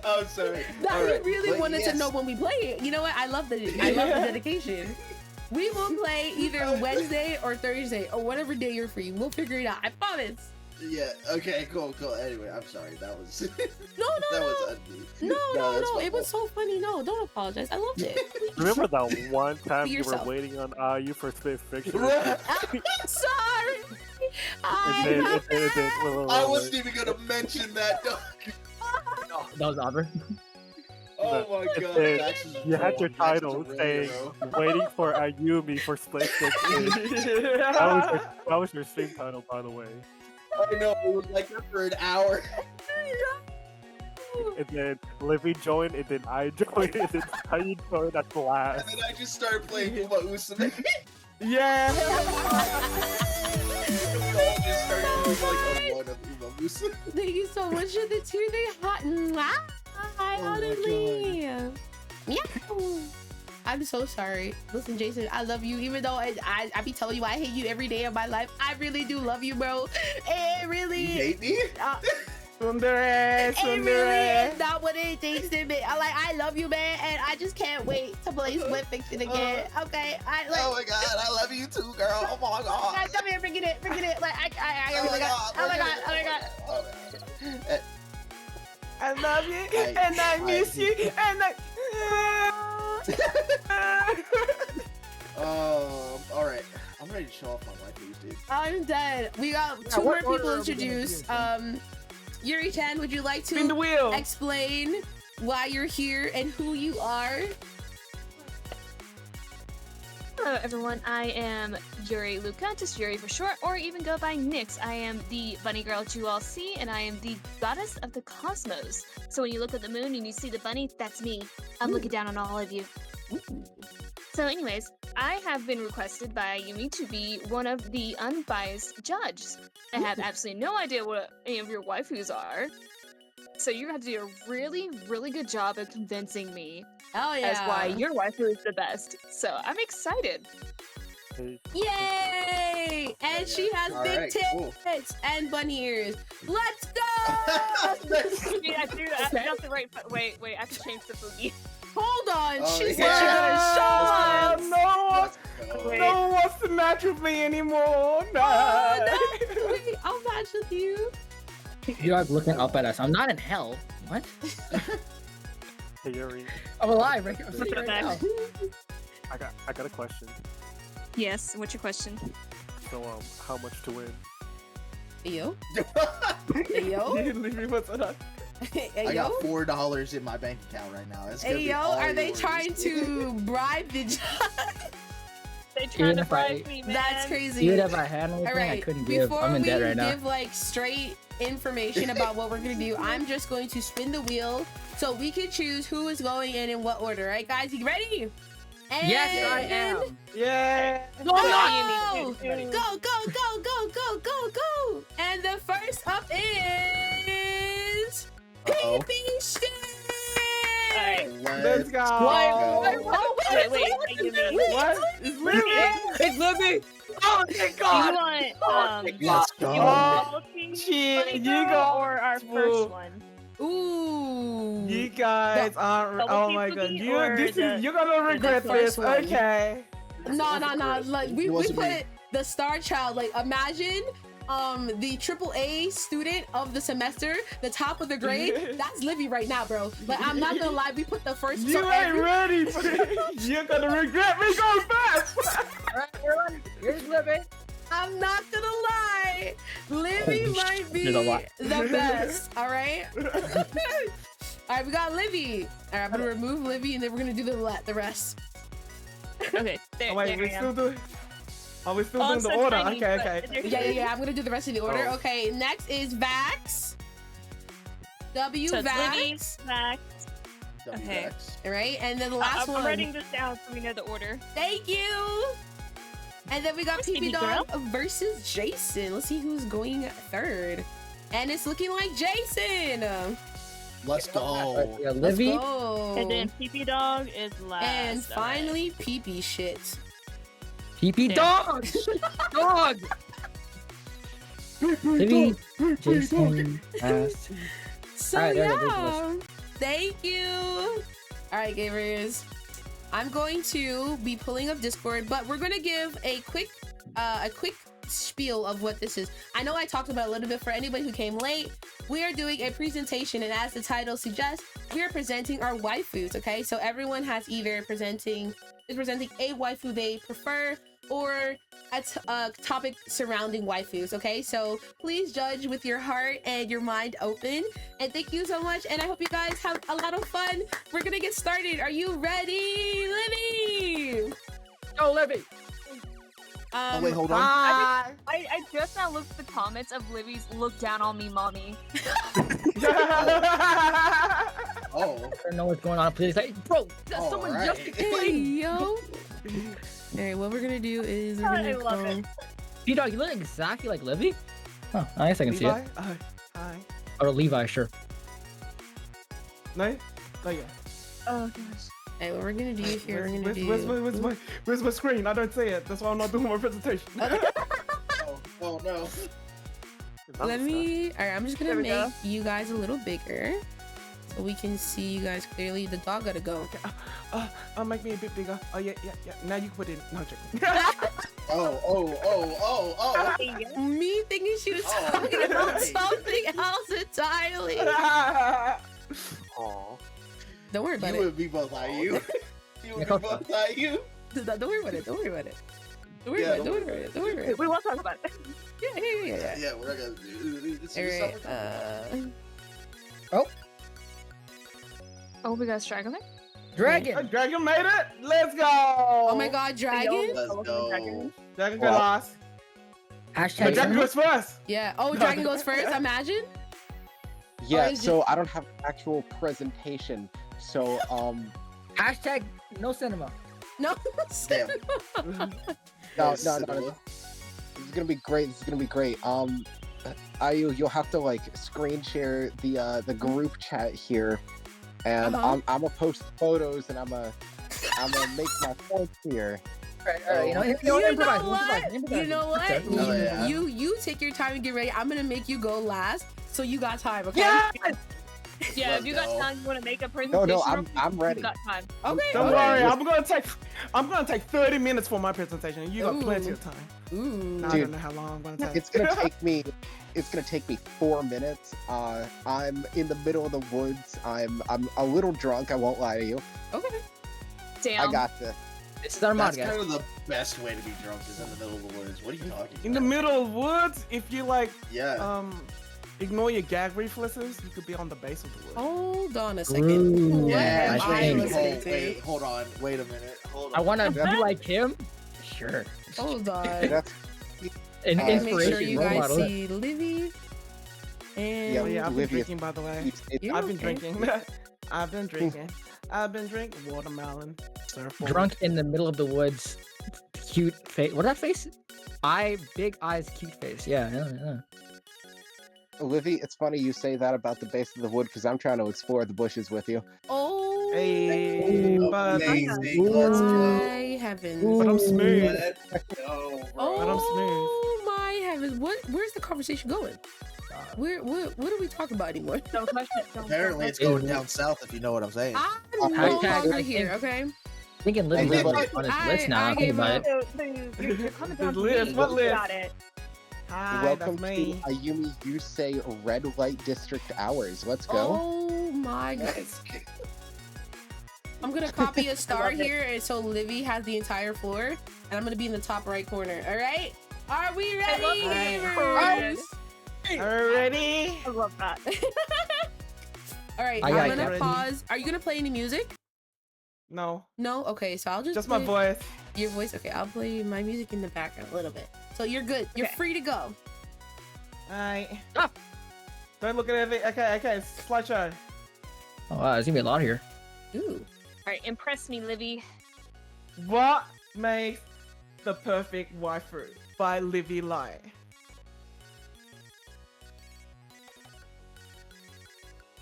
Speaker 3: Oh, sorry.
Speaker 1: Nah,
Speaker 3: All right,
Speaker 1: he really
Speaker 3: but
Speaker 1: wanted
Speaker 3: yes.
Speaker 1: to know when we play it. You know what? I love the dedication. We will play either Wednesday or Thursday or whatever day you're free. We'll figure it out. I promise.
Speaker 3: Yeah, okay, cool. Anyway, I'm sorry. That was
Speaker 1: No.
Speaker 3: that was ugly.
Speaker 1: No,
Speaker 3: that's my
Speaker 1: it was
Speaker 3: fault.
Speaker 1: so funny. No, don't apologize. I loved it.
Speaker 6: Remember that one time
Speaker 1: Be
Speaker 6: you were
Speaker 1: yourself.
Speaker 6: waiting on you for Split Fiction?
Speaker 1: Sorry.
Speaker 6: And then,
Speaker 3: I wasn't even gonna mention that. Dog.
Speaker 2: That was Auburn.
Speaker 3: Oh my
Speaker 6: And
Speaker 3: god.
Speaker 6: then
Speaker 3: Dax is
Speaker 6: you had
Speaker 3: wrong.
Speaker 6: your
Speaker 3: Dax is
Speaker 6: title
Speaker 3: a real
Speaker 6: saying
Speaker 3: hero.
Speaker 6: "Waiting for Ayumii for Split Fiction." That was your stream title, by the way.
Speaker 3: I know, it was like that for an hour.
Speaker 6: And then Livy joined, and then I joined, and then I joined at the last.
Speaker 3: And then I just started playing Uma Usame.
Speaker 5: yeah.
Speaker 3: We all just started doing like a one of Uma Usame.
Speaker 1: Thank you so much for the tier. They hot. Hi,
Speaker 3: Oh my
Speaker 1: honestly. Meow. I'm so sorry. Listen, Jason, I love you. Even though I be telling you I hate you every day of my life, I really do love you, bro. It really.
Speaker 3: You hate me?
Speaker 5: Sundere,
Speaker 1: It really
Speaker 5: Sundere.
Speaker 1: is not what it takes to be. I love you, man, and I just can't wait to play Split Fiction again. Okay,
Speaker 3: Oh my god, I love you too, girl. Oh my god.
Speaker 1: Come here, forget it. Like I
Speaker 3: Oh
Speaker 1: really
Speaker 3: my
Speaker 1: got.
Speaker 3: god.
Speaker 1: Oh my god.
Speaker 3: Oh my god.
Speaker 5: I love you, and I miss you, and I.
Speaker 3: Alright. I'm ready to show off my waifus, dude.
Speaker 1: I'm dead. We got two more people introduced. Yuri-chan, would you like
Speaker 5: Spin the
Speaker 1: to
Speaker 5: wheel.
Speaker 1: explain why you're here and who you are?
Speaker 4: Hello everyone, I am Yuri Luca, just Yuri for short, or even go by Nyx. I am the bunny girl that you all see, and I am the goddess of the cosmos. So when you look at the moon and you see the bunny, that's me. I'm looking down on all of you. So anyways, I have been requested by Ayumii to be one of the unbiased judges. I have absolutely no idea what any of your waifus are. So you're going to have to do a really, really good job of convincing me
Speaker 1: Oh yeah.
Speaker 4: as why your waifu is the best. So I'm excited.
Speaker 6: Hey,
Speaker 1: Yay! And she has
Speaker 3: All
Speaker 1: big
Speaker 3: right,
Speaker 1: tits
Speaker 3: cool.
Speaker 1: and bunny ears. Let's go!
Speaker 4: I got the right. Wait, I have to change the boogie.
Speaker 1: Hold on,
Speaker 3: Oh,
Speaker 1: she said
Speaker 3: yeah.
Speaker 1: she gonna show us.
Speaker 5: No
Speaker 3: Let's go.
Speaker 4: Wait.
Speaker 5: one, no one wants to match with me anymore. No.
Speaker 1: Oh, no. Wait, I'll match with you.
Speaker 2: You're like looking up at us. I'm not in hell. What?
Speaker 6: hey Yuri,
Speaker 2: I'm alive right, I'm sitting right now.
Speaker 6: I got a question.
Speaker 4: Yes. What's your question?
Speaker 6: So how much to win?
Speaker 1: Hey, yo. Hey, yo.
Speaker 5: Leave me what's on.
Speaker 1: Hey,
Speaker 3: I
Speaker 1: yo.
Speaker 3: got $4 in my bank account right now. That's gonna
Speaker 1: Hey,
Speaker 3: be
Speaker 1: yo.
Speaker 3: all
Speaker 1: Are they
Speaker 3: yours.
Speaker 1: trying to bribe the judge?
Speaker 4: They
Speaker 2: Even
Speaker 4: trying to
Speaker 2: if I-
Speaker 4: bribe me, man.
Speaker 1: That's crazy.
Speaker 2: Even if I had anything,
Speaker 1: All
Speaker 2: I
Speaker 1: right,
Speaker 2: couldn't give.
Speaker 1: before
Speaker 2: I'm in
Speaker 1: we
Speaker 2: debt right now.
Speaker 1: give like straight information about what we're gonna do, I'm just going to spin the wheel so we can choose who is going in what order. Right, guys? You ready? And
Speaker 2: Yes, I am.
Speaker 5: Yeah.
Speaker 1: Go!
Speaker 4: Ayumii.
Speaker 1: Go, go! Go! And the first up is
Speaker 3: Uh-oh.
Speaker 1: PP Shit!
Speaker 4: Alright.
Speaker 5: Let's go.
Speaker 1: Oh,
Speaker 4: Wait, Ayumii.
Speaker 5: What? It's Libby.
Speaker 2: It's Libby!
Speaker 5: Oh my
Speaker 4: You
Speaker 5: god.
Speaker 4: want
Speaker 3: Let's go.
Speaker 4: you want Loki,
Speaker 5: Shit,
Speaker 4: Bunny
Speaker 5: you
Speaker 4: Girl,
Speaker 5: got
Speaker 4: or our
Speaker 5: fool.
Speaker 4: first one?
Speaker 1: Ooh.
Speaker 5: You guys aren't.
Speaker 4: Double
Speaker 5: Oh
Speaker 4: T
Speaker 5: my god.
Speaker 4: Boogie
Speaker 5: You
Speaker 4: or
Speaker 5: this
Speaker 4: the-
Speaker 5: is you're gonna regret
Speaker 1: first
Speaker 5: this.
Speaker 1: one?
Speaker 5: Okay.
Speaker 1: No. Like we
Speaker 3: wasn't
Speaker 1: put
Speaker 3: me.
Speaker 1: the star child. Like imagine the AAA student of the semester, the top of the grade. That's Livy right now, bro. Like I'm not gonna lie, we put the first.
Speaker 5: You
Speaker 1: so
Speaker 5: ain't
Speaker 1: every-
Speaker 5: ready. You're gonna regret me going fast.
Speaker 2: Alright, everyone. Here's Libby.
Speaker 1: I'm not gonna lie, Livy
Speaker 2: Holy
Speaker 1: might
Speaker 2: shit,
Speaker 1: be
Speaker 2: there's a lot.
Speaker 1: the best. All right. All right, we got Livy. All right, I'm gonna remove Livy, and then we're gonna do the rest.
Speaker 4: Okay, there,
Speaker 5: Oh, wait,
Speaker 4: there
Speaker 5: we
Speaker 4: I am.
Speaker 5: still doing. Are we still
Speaker 4: Oh,
Speaker 5: doing the
Speaker 4: so
Speaker 5: order?
Speaker 4: tiny,
Speaker 5: Okay,
Speaker 4: but
Speaker 5: okay.
Speaker 4: they're-
Speaker 1: Yeah. I'm gonna do the rest in the order.
Speaker 6: Oh.
Speaker 1: Okay, next is Vax. W
Speaker 4: So it's Libby,
Speaker 1: Vax.
Speaker 4: Max.
Speaker 1: Okay.
Speaker 3: WX.
Speaker 1: All right, and then the last
Speaker 4: I'm
Speaker 1: one.
Speaker 4: writing this down so we know the order.
Speaker 1: Thank you. And then we got
Speaker 4: Where's
Speaker 1: PP
Speaker 4: Baby
Speaker 1: Dog versus Jason. Let's see who's going third. And it's looking like Jason.
Speaker 3: Let's go.
Speaker 2: Yeah,
Speaker 1: Let's
Speaker 2: Libby.
Speaker 1: go.
Speaker 4: And then PP Dog is last.
Speaker 1: And
Speaker 4: alright.
Speaker 1: finally, PP Shit.
Speaker 2: PP
Speaker 4: Yeah.
Speaker 2: Dog! Dog! Libby, Jason, last.
Speaker 1: So
Speaker 2: All right, there it is.
Speaker 1: yeah, thank you. All right, gamers. I'm going to be pulling up Discord, but we're gonna give a quick spiel of what this is. I know I talked about it a little bit for anybody who came late. We are doing a presentation, and as the title suggests, we are presenting our waifus. Okay, so everyone has either presenting a waifu they prefer or a topic surrounding waifus. Okay, so please judge with your heart and your mind open. And thank you so much. And I hope you guys have a lot of fun. We're gonna get started. Are you ready, Libby?
Speaker 2: Go, Libby!
Speaker 3: Oh wait, hold on.
Speaker 5: Bye.
Speaker 4: I just now looked at the comments of Libby's "Look down on me, mommy."
Speaker 3: Oh.
Speaker 2: I don't know what's going on. Please, like, bro, that's
Speaker 3: All
Speaker 2: someone
Speaker 3: right.
Speaker 2: just
Speaker 1: Hey,
Speaker 2: explained.
Speaker 1: yo. All right, what we're gonna do is we're
Speaker 4: I
Speaker 1: gonna
Speaker 4: love it.
Speaker 2: P Dog, you look exactly like Libby. Oh, I guess I can see
Speaker 5: Levi?
Speaker 2: it.
Speaker 5: Hi.
Speaker 2: Or Levi, sure.
Speaker 5: No? Not yet.
Speaker 4: Oh gosh.
Speaker 1: Hey, what we're gonna do here? We're gonna do.
Speaker 5: Where's my screen? I don't see it. That's why I'm not doing my presentation.
Speaker 3: Oh no.
Speaker 1: Let me. All right, I'm just gonna
Speaker 4: There we
Speaker 1: make
Speaker 4: go.
Speaker 1: you guys a little bigger so we can see you guys clearly. The dog gotta go.
Speaker 5: I'll make me a bit bigger. Oh yeah. Now you can put it. No, joking.
Speaker 3: Oh.
Speaker 1: Me thinking she was
Speaker 3: Oh,
Speaker 1: talking about
Speaker 3: right.
Speaker 1: something else entirely.
Speaker 6: Aw.
Speaker 1: Don't worry about
Speaker 3: You
Speaker 1: it.
Speaker 3: and me both, are you? You and me both, are you?
Speaker 1: Don't worry about it. Don't worry about it. Don't worry
Speaker 3: Yeah,
Speaker 1: about it. Don't worry about it. Don't worry about it.
Speaker 4: We won't talk about it.
Speaker 1: Yeah.
Speaker 3: Yeah, we're not gonna do this.
Speaker 1: All right.
Speaker 4: Oh, we got a straggler.
Speaker 2: Dragon.
Speaker 5: Dragon made it. Let's go.
Speaker 1: Oh my God, dragon.
Speaker 3: Let's go.
Speaker 5: Dragon got lost. But
Speaker 2: Hashtag.
Speaker 5: Dragon goes first.
Speaker 1: Yeah. Oh, dragon goes first. Imagine.
Speaker 7: Yeah,
Speaker 1: is
Speaker 7: so I don't have an actual presentation. So
Speaker 2: Hashtag no cinema.
Speaker 1: No.
Speaker 3: Damn.
Speaker 7: no. This is gonna be great. This is gonna be great. You'll have to like screen share the group chat here, and I'm gonna post photos and I'm gonna make my points here.
Speaker 2: All right, improvise.
Speaker 1: You know what?
Speaker 3: Oh, yeah.
Speaker 1: You take your time and get ready. I'm gonna make you go last, so you got time. Okay.
Speaker 2: Yeah.
Speaker 4: Yeah,
Speaker 3: Let's
Speaker 4: if you got
Speaker 3: go.
Speaker 4: time, you want to make a presentation.
Speaker 7: No,
Speaker 4: real quick,
Speaker 7: I'm ready.
Speaker 4: You got time.
Speaker 1: Okay.
Speaker 5: Don't
Speaker 1: okay.
Speaker 5: worry, I'm gonna take 30 minutes for my presentation. You got
Speaker 1: Ooh.
Speaker 5: plenty of time.
Speaker 1: Ooh.
Speaker 5: Now I don't know how long I'm gonna take.
Speaker 7: It's gonna take me 4 minutes. I'm in the middle of the woods. I'm a little drunk. I won't lie to you.
Speaker 1: Okay.
Speaker 4: Damn.
Speaker 7: I got this.
Speaker 2: This is our mod,
Speaker 3: That's
Speaker 2: guys.
Speaker 3: kind of the best way to be drunk is in the middle of the woods. What are you talking
Speaker 5: In the
Speaker 3: about?
Speaker 5: middle of woods, if you like,
Speaker 3: Yeah.
Speaker 5: ignore your gag reflexes, you could be on the base of the woods.
Speaker 1: Hold on a second.
Speaker 2: Ooh,
Speaker 1: What
Speaker 3: Yeah.
Speaker 1: am I listening to?
Speaker 3: Wait, hold on. Wait a minute. Hold on.
Speaker 2: I want to be like him. Sure.
Speaker 1: Hold on.
Speaker 7: That's
Speaker 2: An
Speaker 1: Make
Speaker 2: inspiration
Speaker 1: sure you
Speaker 2: role
Speaker 1: guys
Speaker 2: model.
Speaker 1: see Livy. And
Speaker 5: Oh yeah, I've been
Speaker 7: Olivia.
Speaker 5: drinking, by the way.
Speaker 1: You're
Speaker 5: I've been
Speaker 1: okay.
Speaker 5: drinking. I've been drinking. I've been drinking watermelon. Surfboard.
Speaker 2: Drunk in the middle of the woods. Cute face. What's that face? Big eyes, cute face. Yeah.
Speaker 7: Olivia, it's funny you say that about the base of the wood because I'm trying to explore the bushes with you.
Speaker 1: oh
Speaker 5: Hey, but
Speaker 3: Amazing. Let's go.
Speaker 1: my heavens.
Speaker 5: But I'm smooth.
Speaker 3: Let's go, bro.
Speaker 5: But I'm smooth.
Speaker 1: Oh my heavens. Where's the conversation going? What are we talking about anymore?
Speaker 4: Don't question it. Don't
Speaker 3: Apparently, it's going down south, if you know what I'm saying.
Speaker 1: I'm no
Speaker 2: Hashtag,
Speaker 1: longer
Speaker 2: I
Speaker 1: here,
Speaker 2: think-
Speaker 1: okay?
Speaker 2: Thinking Livy
Speaker 3: Hey,
Speaker 2: was on his list now.
Speaker 1: I
Speaker 2: Thinking
Speaker 1: gave
Speaker 2: about
Speaker 1: up.
Speaker 2: it.
Speaker 4: You're coming
Speaker 5: The
Speaker 4: down to
Speaker 5: list,
Speaker 4: me.
Speaker 5: what
Speaker 4: You
Speaker 5: list?
Speaker 4: got it.
Speaker 5: Hi,
Speaker 7: Welcome
Speaker 5: that's
Speaker 7: to
Speaker 5: me.
Speaker 7: Ayumii Yusei Red Light District Hours. Let's go.
Speaker 1: Oh my god.
Speaker 3: Let's go.
Speaker 1: I'm gonna copy a star
Speaker 4: love it.
Speaker 1: here and so Livy has the entire floor and I'm gonna be in the top right corner. Alright? Are we ready,
Speaker 4: love
Speaker 1: gamers?
Speaker 5: Already?
Speaker 4: I love that.
Speaker 1: Alright,
Speaker 2: I got
Speaker 1: I'm
Speaker 2: you.
Speaker 1: gonna
Speaker 5: Ready.
Speaker 1: pause. Are you gonna play any music?
Speaker 5: No,
Speaker 1: No? Okay, so I'll
Speaker 5: just my
Speaker 1: play
Speaker 5: voice.
Speaker 1: your voice. Okay, I'll play my music in the background a little bit. So you're good. You're
Speaker 4: Okay.
Speaker 1: free to go.
Speaker 5: Alright.
Speaker 2: Ah.
Speaker 5: Don't look at everything. Okay, slideshow.
Speaker 2: Oh, wow, there's gonna be a lot here.
Speaker 1: Ooh.
Speaker 4: Alright, impress me, Livy.
Speaker 5: What makes the perfect waifu by Livy Lai?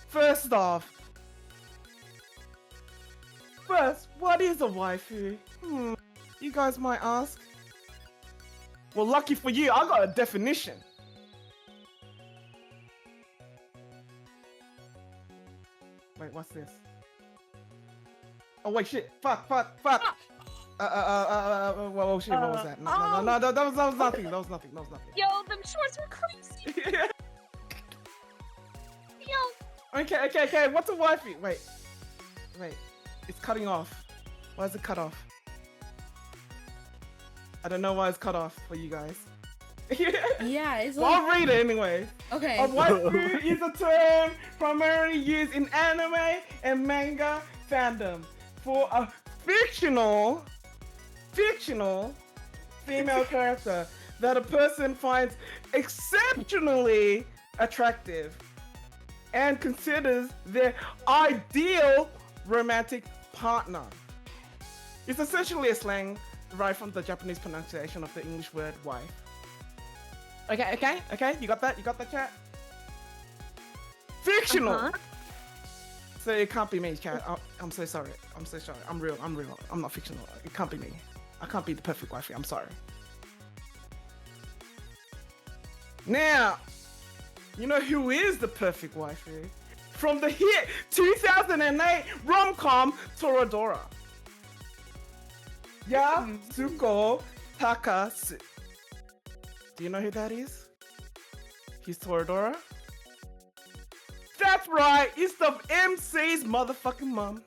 Speaker 5: First off, what is a waifu? You guys might ask. Well, lucky for you, I got a definition. Wait, what's this? Oh wait, shit! Fuck! Well, shit! What was that? No, that was nothing. That was nothing.
Speaker 4: Yo, them shorts were crazy. Yo.
Speaker 5: Okay. What's a waifu? Wait. It's cutting off. Why is it cut off? I don't know why it's cut off for you guys.
Speaker 1: Yeah, it's
Speaker 5: Well,
Speaker 1: like
Speaker 5: I'll read it anyway.
Speaker 1: okay.
Speaker 5: A waifu is a term primarily used in anime and manga fandom for a fictional female character that a person finds exceptionally attractive and considers their ideal romantic partner. It's essentially a slang derived from the Japanese pronunciation of the English word wife. Okay. You got that, chat? Fictional.
Speaker 4: Uh-huh.
Speaker 5: So it can't be me, chat. I'm so sorry. I'm real. I'm not fictional. It can't be me. I can't be the perfect wifey. I'm sorry. Now, you know who is the perfect waifu? From the hit 2008 rom-com Toradora. Yasuko Takasu. Do you know who that is? He's Toradora. That's right, it's the MC's motherfucking mom.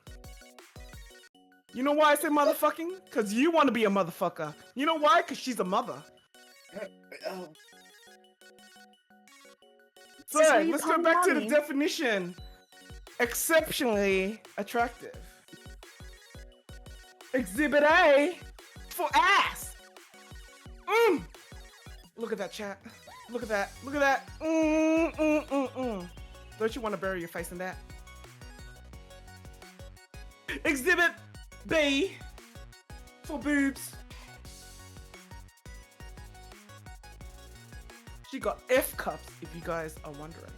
Speaker 5: You know why I say motherfucking? Cause you want to be a motherfucker. You know why? Cause she's a mother. So
Speaker 4: This is why you
Speaker 5: let's
Speaker 4: call
Speaker 5: go back to the
Speaker 4: mommy.
Speaker 5: definition. Exceptionally attractive. Exhibit A for ass. Look at that, chat. Look at that. Look at that. Don't you want to bury your face in that? Exhibit B for boobs. She got F cups, if you guys are wondering.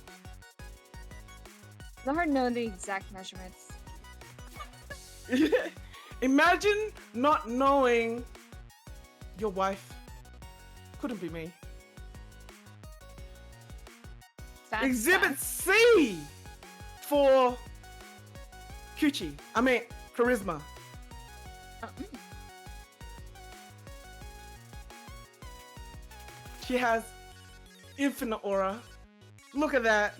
Speaker 4: Never know the exact measurements.
Speaker 5: Imagine not knowing your wife. Couldn't be me.
Speaker 4: Facts,
Speaker 5: Exhibit
Speaker 4: facts.
Speaker 5: C for coochie. I mean, charisma. She has infinite aura. Look at that.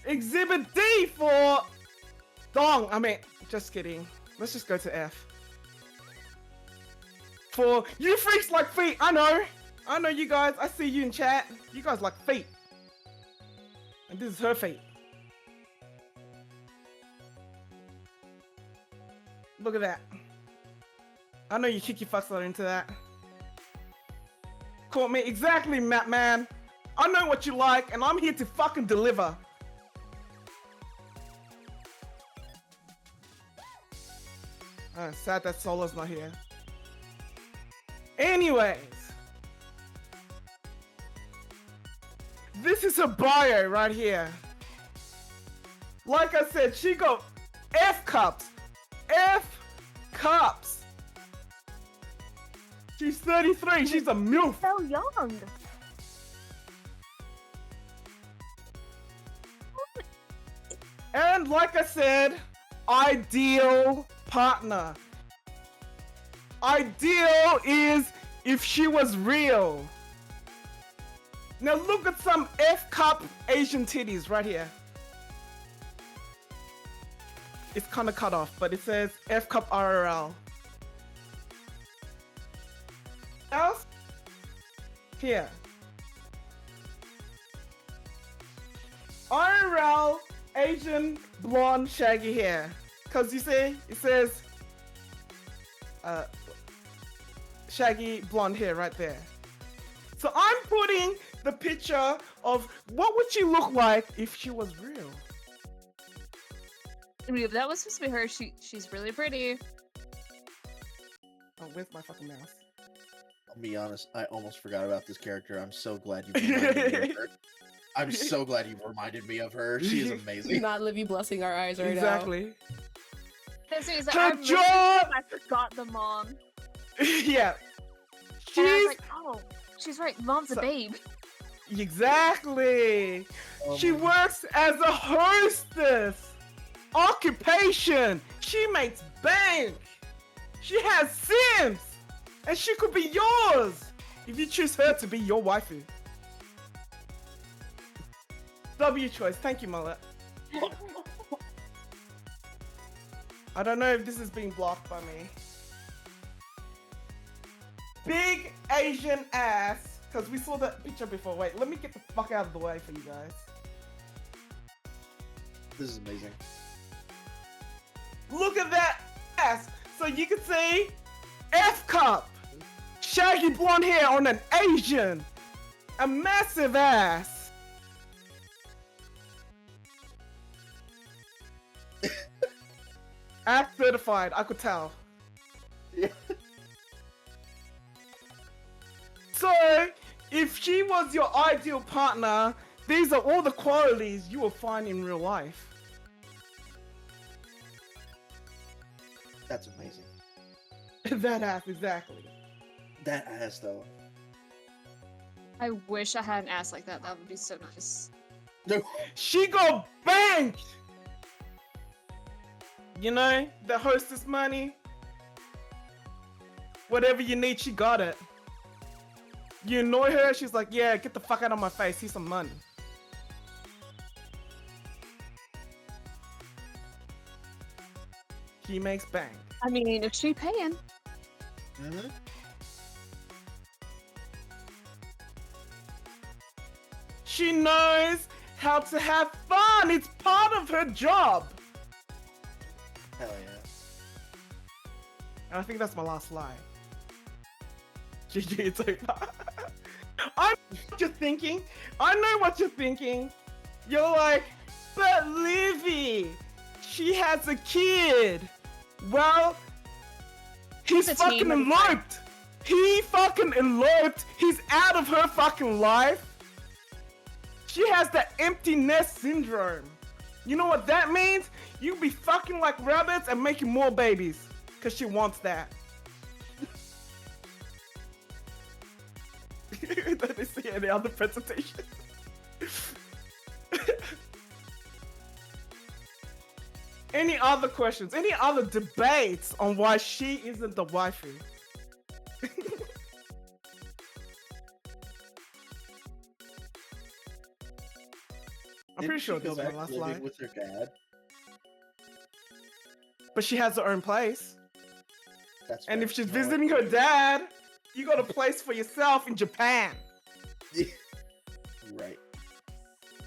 Speaker 5: Exhibit D for dong. I mean, just kidding. Let's just go to F. For you freaks like feet. I know you guys. I see you in chat. You guys like feet. And this is her feet. Look at that. I know you kicky fucks are into that. Caught me exactly, Matt man. I know what you like, and I'm here to fucking deliver. Sad that Solo's not here. Anyways, this is her bio right here. Like I said, she got F cups. F cups. She's 33. She's a MILF.
Speaker 4: So young.
Speaker 5: And like I said, ideal partner. Ideal is if she was real. Now look at some F cup Asian titties right here. It's kind of cut off, but it says F cup RRL. Else? Here. RRL Asian blonde shaggy hair. Cause you see, it says shaggy blonde hair right there. So I'm putting the picture of what would she look like if she was real.
Speaker 4: I mean, if that was supposed to be her, she's really pretty.
Speaker 5: Oh, where's my fucking mouse?
Speaker 3: I'll be honest, I almost forgot about this character. I'm so glad you reminded me of her. I'm so glad you reminded me of her. She is amazing.
Speaker 1: Not Livy blessing our eyes right
Speaker 5: Exactly.
Speaker 4: Seriously,
Speaker 5: Her
Speaker 4: I really
Speaker 5: jaw!
Speaker 4: I forgot the mom.
Speaker 5: Yeah.
Speaker 4: And I was
Speaker 5: She's
Speaker 4: like, oh, she's right. Mom's a babe.
Speaker 5: exactly. She works as a hostess. Occupation. She makes bank. She has Sims. And she could be yours if you choose her to be your waifu. W choice. Thank you, Mullet. I don't know if this is being blocked by me. Big Asian ass. Because we saw that picture before. Wait, let me get the fuck out of the way for you guys.
Speaker 3: This is amazing.
Speaker 5: Look at that ass. So you can see F cup. Shaggy blonde hair on an Asian. A massive ass. Ass certified, I could tell.
Speaker 3: Yeah.
Speaker 5: So, if she was your ideal partner, these are all the qualities you will find in real life.
Speaker 3: That's amazing.
Speaker 5: That ass, exactly.
Speaker 3: That ass, though.
Speaker 4: I wish I had an ass like that. That would be so nice.
Speaker 3: No.
Speaker 5: She got banked! You know, the hostess money. Whatever you need, she got it. You annoy her, she's like, yeah, get the fuck out of my face, here's some money. He makes bank.
Speaker 4: I mean, if she paying.
Speaker 3: Mm-hmm.
Speaker 5: She knows how to have fun. It's part of her job.
Speaker 3: Hell yeah.
Speaker 5: And I think that's my last line. GG, it's over. I know what you're thinking. I know what you're thinking. You're like, but Livy, she has a kid. Well, he's
Speaker 4: It's
Speaker 5: fucking
Speaker 4: me,
Speaker 5: eloped. He fucking eloped. He's out of her fucking life. She has the empty nest syndrome. You know what that means? You be fucking like rabbits and making more babies. Cause she wants that. Let me see any other presentation. Any other questions? Any other debates on why she isn't the waifu? I'm pretty sure this is my last
Speaker 3: living
Speaker 5: line.
Speaker 3: with her dad.
Speaker 5: But she has her own place.
Speaker 3: That's
Speaker 5: And
Speaker 3: right.
Speaker 5: if she's
Speaker 3: You know what?
Speaker 5: visiting her dad, you got a place for yourself in Japan.
Speaker 3: Right.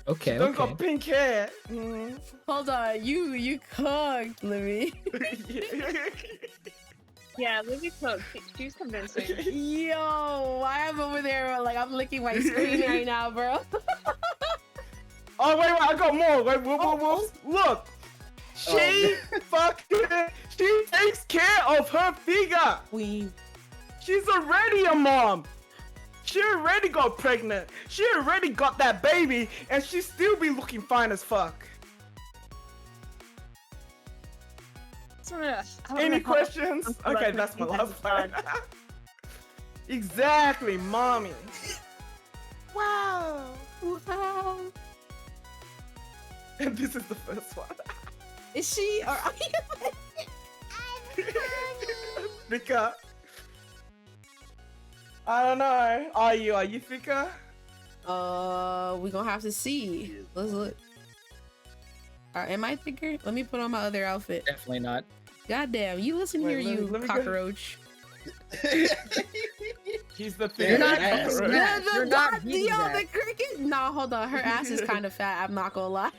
Speaker 2: Okay,
Speaker 5: She don't
Speaker 2: okay.
Speaker 5: got pink hair. Mhm.
Speaker 1: Hold on, you cooked, Livy.
Speaker 4: Yeah, Livy cooked. She's convincing.
Speaker 1: Yo, why I'm over there like I'm licking my screen right now, bro?
Speaker 5: Oh wait, I got more. Wait, look. She she takes care of her figure.
Speaker 1: Queen.
Speaker 5: She's already a mom. She already got pregnant. She already got that baby, and she still be looking fine as fuck. Any questions? Okay, that's my last one. Exactly, mommy. Wow.
Speaker 1: Wow.
Speaker 5: And this is the first one.
Speaker 1: Is she or are you?
Speaker 5: Fika. I don't know. Are you Fika?
Speaker 1: We gonna have to see. Let's look. Am I thicker? Let me put on my other outfit.
Speaker 2: Definitely not.
Speaker 1: Goddamn, you listen
Speaker 5: Wait,
Speaker 1: here, you
Speaker 5: let me go-
Speaker 1: cockroach.
Speaker 5: He's the thing.
Speaker 2: You're not-
Speaker 5: Right.
Speaker 2: You're not
Speaker 1: the,
Speaker 2: beating that.
Speaker 1: the cricket. Nah, hold on. Her ass is kind of fat. I'm not gonna lie.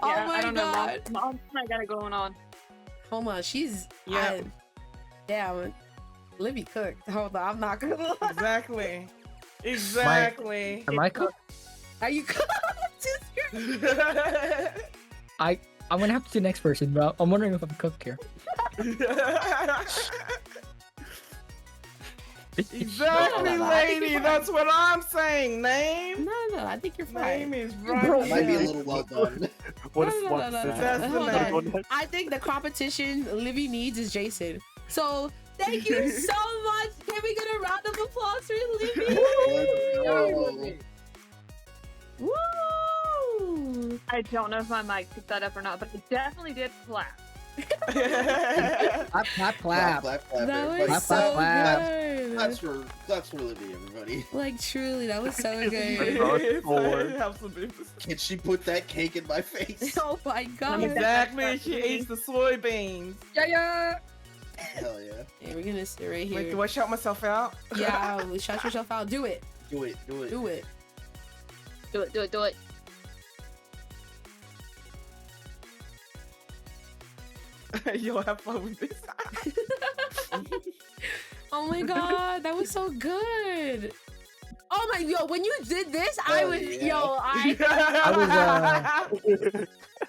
Speaker 1: Oh
Speaker 4: Yeah,
Speaker 1: my
Speaker 4: I don't know.
Speaker 1: god.
Speaker 4: Mom, I got it going on.
Speaker 1: Hold on, she's
Speaker 5: Yeah.
Speaker 1: damn. Libby cooked. Hold on, I'm not gonna lie.
Speaker 5: Exactly. Exactly.
Speaker 2: Am I cooked?
Speaker 1: Are you cooked?
Speaker 2: I'm gonna have to see the next person, bro. I'm wondering if I'm cooked here.
Speaker 5: Exactly,
Speaker 1: No, I think
Speaker 5: lady.
Speaker 1: you're
Speaker 5: That's what I'm saying. Name.
Speaker 1: No, I think you're fine.
Speaker 5: Name is
Speaker 2: Bro,
Speaker 5: right.
Speaker 3: Might be a
Speaker 5: here.
Speaker 3: little well done.
Speaker 6: What
Speaker 1: No,
Speaker 6: is
Speaker 1: no,
Speaker 6: what
Speaker 1: no, no,
Speaker 6: decision?
Speaker 5: That's the
Speaker 1: Hold
Speaker 5: name.
Speaker 1: on. I think the competition Livy needs is Jason. So thank you so much. Can we get a round of applause for Livy? Woo!
Speaker 4: I don't know if my mic picked that up or not, but it definitely did clap.
Speaker 2: Clap, clap, clap.
Speaker 3: Clap.
Speaker 1: That
Speaker 3: Everybody.
Speaker 1: was
Speaker 2: Clap,
Speaker 1: so
Speaker 2: clap.
Speaker 1: good.
Speaker 3: That's for Livy, everybody.
Speaker 1: Like truly, that was so good.
Speaker 5: Have some beef.
Speaker 3: Can she put that cake in my face?
Speaker 1: Oh my god.
Speaker 5: Exactly. She eats the soybeans.
Speaker 2: Yeah.
Speaker 3: Hell yeah.
Speaker 1: Yeah, we're gonna sit right here.
Speaker 5: Wait, do I shout myself out?
Speaker 1: Yeah, shout yourself out. Do it.
Speaker 3: Do it.
Speaker 1: Do it.
Speaker 4: Do it, do it, do it.
Speaker 5: You'll have fun with this.
Speaker 1: Oh my god, that was so good. Oh my, yo, when you did this, I
Speaker 3: Hell
Speaker 1: was,
Speaker 3: yeah.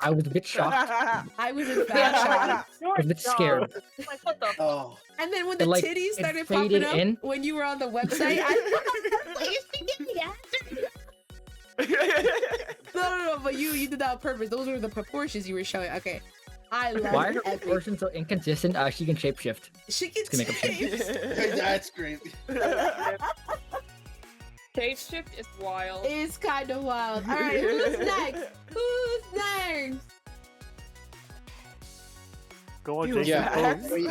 Speaker 2: I was a bit shocked.
Speaker 1: I was in bad shock.
Speaker 2: I was a bit scared.
Speaker 4: Like, what the?
Speaker 3: Oh.
Speaker 1: And then when the
Speaker 2: Like,
Speaker 1: titties
Speaker 2: it
Speaker 1: started
Speaker 2: faded
Speaker 1: popping up
Speaker 2: in.
Speaker 1: when you were on the website, I no, but you did that on purpose. Those were the proportions you were showing. Okay, I love
Speaker 2: Why are her
Speaker 1: epic.
Speaker 2: proportions so inconsistent? She can shapeshift.
Speaker 1: She can
Speaker 2: Let's make up
Speaker 1: change.
Speaker 3: That's crazy.
Speaker 4: Shape shift is wild.
Speaker 1: It's kind of wild. All right, who's next? Who's next?
Speaker 6: Go on,
Speaker 5: You
Speaker 6: Jason.
Speaker 7: Yeah.
Speaker 6: go.
Speaker 7: Wait.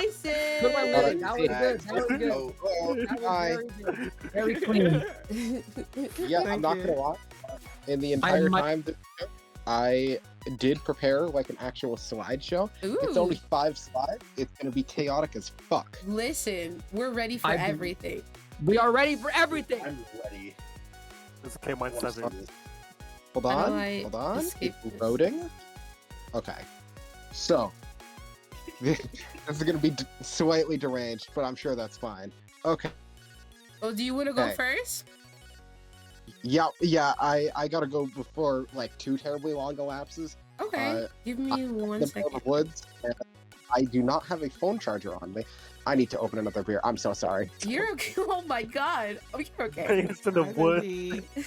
Speaker 1: Jason.
Speaker 2: Good one, Lily. That was good. That was good.
Speaker 3: Oh,
Speaker 2: That
Speaker 7: Hi.
Speaker 2: was very good. Very clean.
Speaker 7: Yeah, I'm
Speaker 5: Thank
Speaker 7: not
Speaker 5: you.
Speaker 7: gonna lie. In the entire
Speaker 2: might-
Speaker 7: time, that I did prepare like an actual slideshow. It's only 5 slides. It's gonna be chaotic as fuck.
Speaker 1: Listen, we're ready for everything.
Speaker 2: We are ready for everything.
Speaker 3: I'm ready.
Speaker 6: It's okay, mine's 7.
Speaker 7: Hold on. It's loading. Okay. So, this is gonna be slightly deranged, but I'm sure that's fine. Okay.
Speaker 1: Oh, do you want to go first?
Speaker 7: Yeah. I gotta go before like 2 terribly long elapses.
Speaker 1: Okay. Give me 1 second.
Speaker 7: The woods. I do not have a phone charger on me. I need to open another beer. I'm so sorry.
Speaker 1: You're okay. Oh my god. Oh, you're okay.
Speaker 6: Into the woods.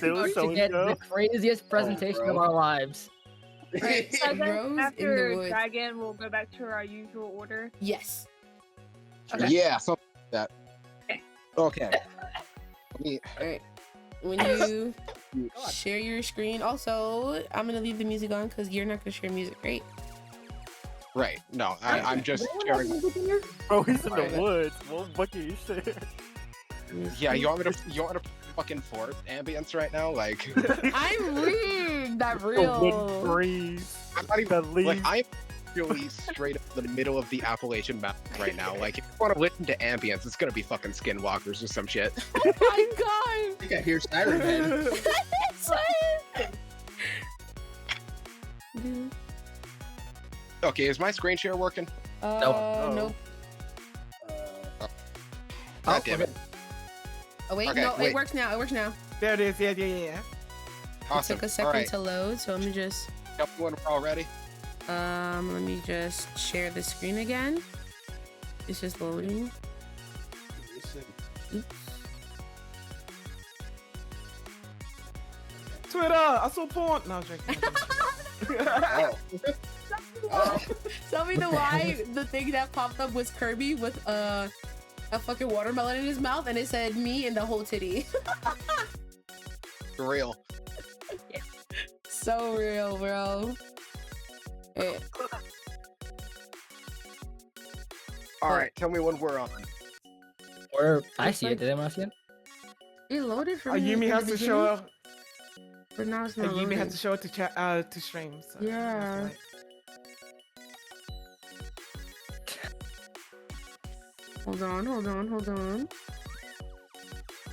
Speaker 2: To get the craziest presentation of our lives.
Speaker 4: Alright, so then
Speaker 1: Rose in the
Speaker 4: after
Speaker 1: woods.
Speaker 4: Dragon, we'll go back to our usual order.
Speaker 1: Yes.
Speaker 4: Okay.
Speaker 7: Yeah, something like that. Okay.
Speaker 1: Alright. When you share your screen, also, I'm gonna leave the music on because you're not gonna share music, right?
Speaker 7: Right. No, I'm just sharing.
Speaker 6: Bro, he's in the woods. What bucket you share?
Speaker 7: Yeah, you want me to fucking fort ambience right now? Like,
Speaker 1: I'm rude. Not
Speaker 6: The
Speaker 1: real.
Speaker 6: wind breeze.
Speaker 7: I'm not even
Speaker 6: The leaves.
Speaker 7: like I'm really straight up in the middle of the Appalachian Mountains right now. Like, if you want to listen to ambience, it's gonna be fucking Skinwalkers or some shit.
Speaker 1: Oh my god.
Speaker 3: I think I hear Siren Head.
Speaker 7: Okay, is my screen share working?
Speaker 1: Nope.
Speaker 7: God damn it.
Speaker 1: Oh wait,
Speaker 7: Okay,
Speaker 1: no,
Speaker 7: wait.
Speaker 1: it works now. It works now.
Speaker 5: There it is. Yeah.
Speaker 7: Awesome.
Speaker 1: It took a second
Speaker 7: Alright.
Speaker 1: to load, so let me just
Speaker 7: When we're all ready.
Speaker 1: let me just share the screen again. It's just loading. Oops.
Speaker 5: Twitter. I saw porn. No, I'm joking.
Speaker 3: Oh.
Speaker 1: Tell me why the thing that popped up was Kirby with a fucking watermelon in his mouth, and it said me and the whole titty.
Speaker 7: For real.
Speaker 1: So real, bro. Eh.
Speaker 7: All right, tell me when we're on.
Speaker 2: Or I see it. Did anyone see it?
Speaker 1: It loaded for me.
Speaker 5: Ayumii
Speaker 1: in
Speaker 5: has
Speaker 1: the
Speaker 5: to show
Speaker 1: beginning,
Speaker 5: up.
Speaker 1: but now it's not.
Speaker 5: Ayumii
Speaker 1: loading.
Speaker 5: has to show it to chat to stream. So
Speaker 1: Yeah.
Speaker 5: that's
Speaker 1: Hold on.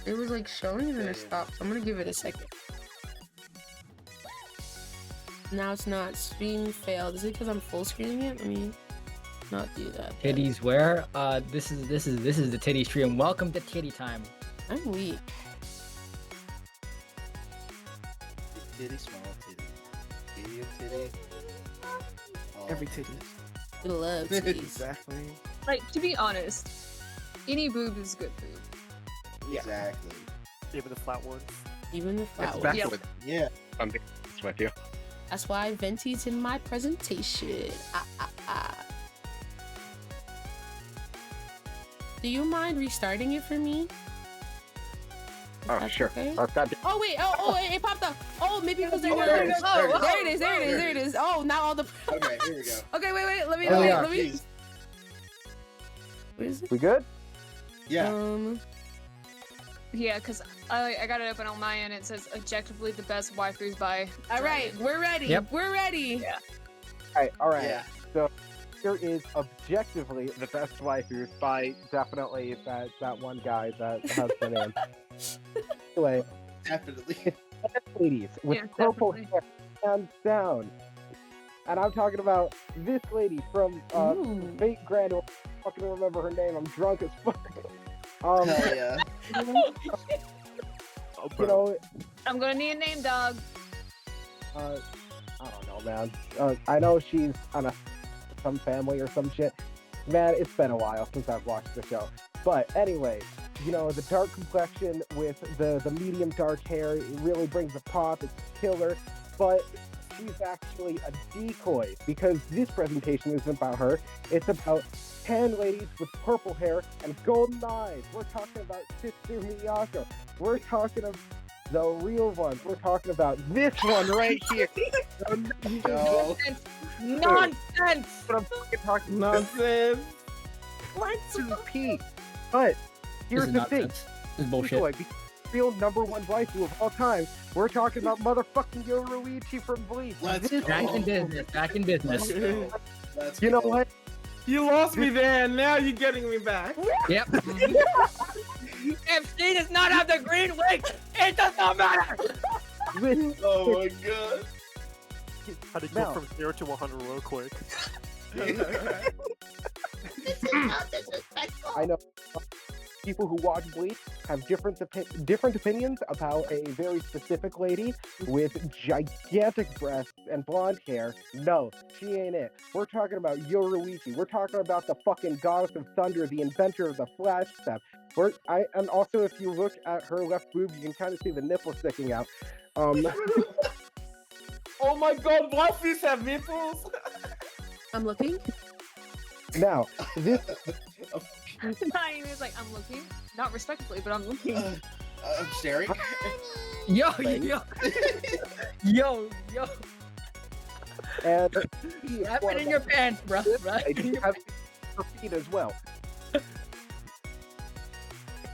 Speaker 1: It was like showing and then it stopped. So I'm gonna give it a second. Now it's not. Stream failed. Is it because I'm full screening it? Let me not do that.
Speaker 2: Titties where? This is the titty stream. Welcome to titty time.
Speaker 1: I'm weak.
Speaker 3: Titty, small titty. Medium titty.
Speaker 5: Every titty.
Speaker 1: I love titties.
Speaker 5: Exactly.
Speaker 4: Like, to be honest, any boob is good boob.
Speaker 3: Exactly.
Speaker 6: Even the flat ones.
Speaker 1: Even the flat
Speaker 7: Especially
Speaker 1: ones.
Speaker 7: with
Speaker 3: Yeah.
Speaker 7: I'm being honest with you.
Speaker 1: That's why Venti's in my presentation. Do you mind restarting it for me?
Speaker 7: Oh,
Speaker 1: That's
Speaker 7: sure.
Speaker 1: okay?
Speaker 7: God
Speaker 1: Oh wait, it popped up. Oh, maybe because they're
Speaker 3: there it is,
Speaker 1: there it is. Oh, now all the.
Speaker 3: Okay, here we go.
Speaker 1: Okay, wait. Let me.
Speaker 3: Jeez.
Speaker 1: What is it?
Speaker 7: We good?
Speaker 3: Yeah.
Speaker 4: Yeah, because I got it open on my end. It says objectively the best waifus by.
Speaker 1: All right, we're ready.
Speaker 2: Yep.
Speaker 1: We're ready.
Speaker 4: Yeah.
Speaker 7: All right.
Speaker 3: Yeah.
Speaker 7: So here is objectively the best waifus by definitely that one guy that has the name. Anyway,
Speaker 3: Definitely.
Speaker 7: ladies with
Speaker 4: Yeah,
Speaker 7: purple
Speaker 4: definitely.
Speaker 7: hair, hands down. And I'm talking about this lady from
Speaker 1: Ooh.
Speaker 7: Fate Grand. I fucking remember her name. I'm drunk as fuck.
Speaker 3: Hell yeah.
Speaker 6: Oh,
Speaker 7: You
Speaker 6: bro.
Speaker 7: know,
Speaker 4: I'm gonna need a name, dog.
Speaker 7: I don't know, man. I know she's on some family or some shit. Man, it's been a while since I've watched the show. But anyway, you know, the dark complexion with the medium dark hair, it really brings a pop. It's killer. But she's actually a decoy because this presentation isn't about her. It's about 10 ladies with purple hair and golden eyes. We're talking about Sister Miyako. We're talking about the real ones. We're talking about this one right here.
Speaker 3: No.
Speaker 2: Nonsense!
Speaker 7: But I'm fucking talking
Speaker 5: Nonsense.
Speaker 7: to Pete. But here's
Speaker 2: This is
Speaker 7: the thing.
Speaker 2: nonsense. This is bullshit.
Speaker 7: Decoy, real #1 waifu of all time. We're talking about motherfucking Yoruichi from Bleach.
Speaker 3: Let's
Speaker 2: Back in
Speaker 3: go.
Speaker 2: business. Back in business.
Speaker 3: Let's go. Let's
Speaker 7: You know
Speaker 3: go.
Speaker 7: what?
Speaker 5: You lost me there, and now you're getting me back.
Speaker 2: Yep. If she does not have the green wing, it does not matter.
Speaker 7: With
Speaker 3: Oh my god.
Speaker 6: How to go
Speaker 7: Now-
Speaker 6: from 0 to 100 real quick.
Speaker 7: I know people who watch Bleach have different opinions about a very specific lady with gigantic breasts and blonde hair. No, she ain't it. We're talking about Yoruichi. We're talking about the fucking goddess of thunder, the inventor of the flash step. And also, if you look at her left boob, you can kind of see the nipple sticking out.
Speaker 5: Oh my god, waifus have nipples.
Speaker 1: I'm looking.
Speaker 7: Now, this
Speaker 4: He was like, I'm looking. Not respectfully, but I'm looking.
Speaker 3: I'm staring.
Speaker 2: Yo.
Speaker 7: and
Speaker 2: Wrap it in your pants, bro.
Speaker 7: I do have her feet as well.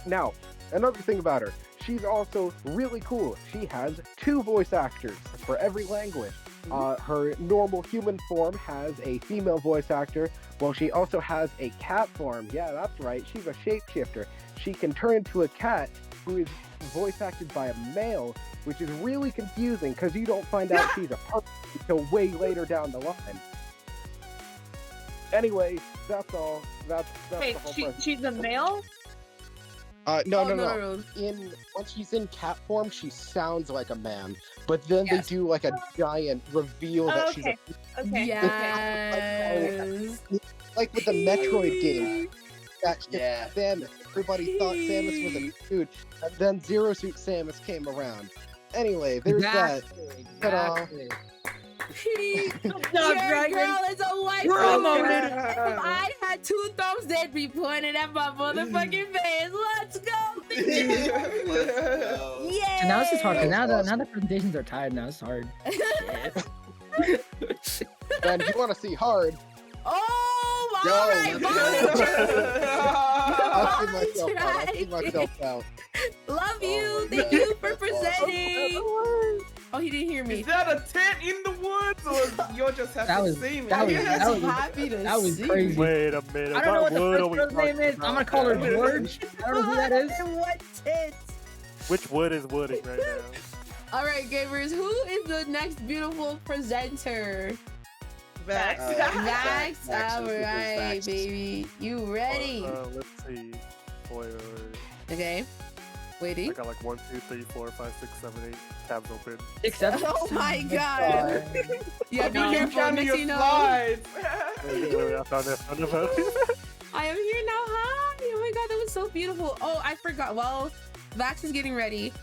Speaker 7: Now, another thing about her, she's also really cool. She has 2 voice actors for every language. Her normal human form has a female voice actor, while she also has a cat form. Yeah, that's right, she's a shapeshifter. She can turn into a cat who is voice acted by a male, which is really confusing because you don't find out she's a person until way later down the line. Anyway, that's all. That's
Speaker 4: Wait,
Speaker 7: the whole
Speaker 4: she's a male?
Speaker 7: No.
Speaker 1: no.
Speaker 7: Once she's in cat form, she sounds like a man. But then
Speaker 1: Yes.
Speaker 7: they do like a giant reveal that she's
Speaker 4: Okay. Okay.
Speaker 1: Yes.
Speaker 7: like with the Metroid game. That
Speaker 3: Yeah.
Speaker 7: Samus. Everybody thought Samus was a dude, and then Zero Suit Samus came around. Anyway, there's that. Ta-da.
Speaker 2: Exactly.
Speaker 1: Your
Speaker 2: Dragon.
Speaker 1: girl is a white
Speaker 2: Promoted.
Speaker 1: If I had 2 thumbs, they'd be pointed at my motherfucking face. Let's go.
Speaker 3: Let's go.
Speaker 1: Yeah.
Speaker 2: And now this is hard. 'cause
Speaker 3: That
Speaker 2: Now
Speaker 3: was
Speaker 2: the presentations are tired. Now it's hard.
Speaker 7: And you want to see hard?
Speaker 1: Oh,
Speaker 3: Yo,
Speaker 1: all right.
Speaker 3: let's
Speaker 7: I'll see
Speaker 1: Bye,
Speaker 7: myself out. I'll see
Speaker 1: Dragon.
Speaker 7: myself out.
Speaker 1: Love you.
Speaker 3: Oh my
Speaker 1: Thank
Speaker 3: God.
Speaker 1: you for
Speaker 3: That's
Speaker 1: presenting. Oh, he didn't hear me.
Speaker 5: Is that a tent in the woods, or you're just happy
Speaker 2: That
Speaker 5: to
Speaker 2: was-
Speaker 5: see me?
Speaker 2: that was-
Speaker 1: You're
Speaker 2: that
Speaker 1: just
Speaker 2: was-
Speaker 1: happy to
Speaker 2: that was
Speaker 1: see
Speaker 2: crazy.
Speaker 6: Wait a minute.
Speaker 2: I don't know what the
Speaker 6: wood are we
Speaker 2: first girl's name
Speaker 6: talking
Speaker 2: is. I'm gonna
Speaker 6: about
Speaker 2: call her
Speaker 6: now?
Speaker 2: George. I don't know who that is.
Speaker 1: What tits?
Speaker 6: Which wood is wooding right now?
Speaker 1: All right, gamers. Who is the next beautiful presenter?
Speaker 5: Vax.
Speaker 1: Vax.
Speaker 3: Vax
Speaker 1: All
Speaker 3: is
Speaker 1: right,
Speaker 3: Vax.
Speaker 1: baby. You ready?
Speaker 6: Let's see. Wait.
Speaker 1: Okay.
Speaker 6: I
Speaker 1: Waiting.
Speaker 6: got like 1, 2, 3, 4, 5, 6, 7, 8 tabs open.
Speaker 2: Except.
Speaker 1: Oh my god. Yeah, be
Speaker 5: Keep
Speaker 1: careful.
Speaker 5: counting
Speaker 1: Next
Speaker 5: your
Speaker 1: thing you know,
Speaker 5: slides.
Speaker 6: Wait, I found it.
Speaker 1: I am here now. Hi. Oh my god, that was so beautiful. Oh, I forgot. Well, Vax is getting ready.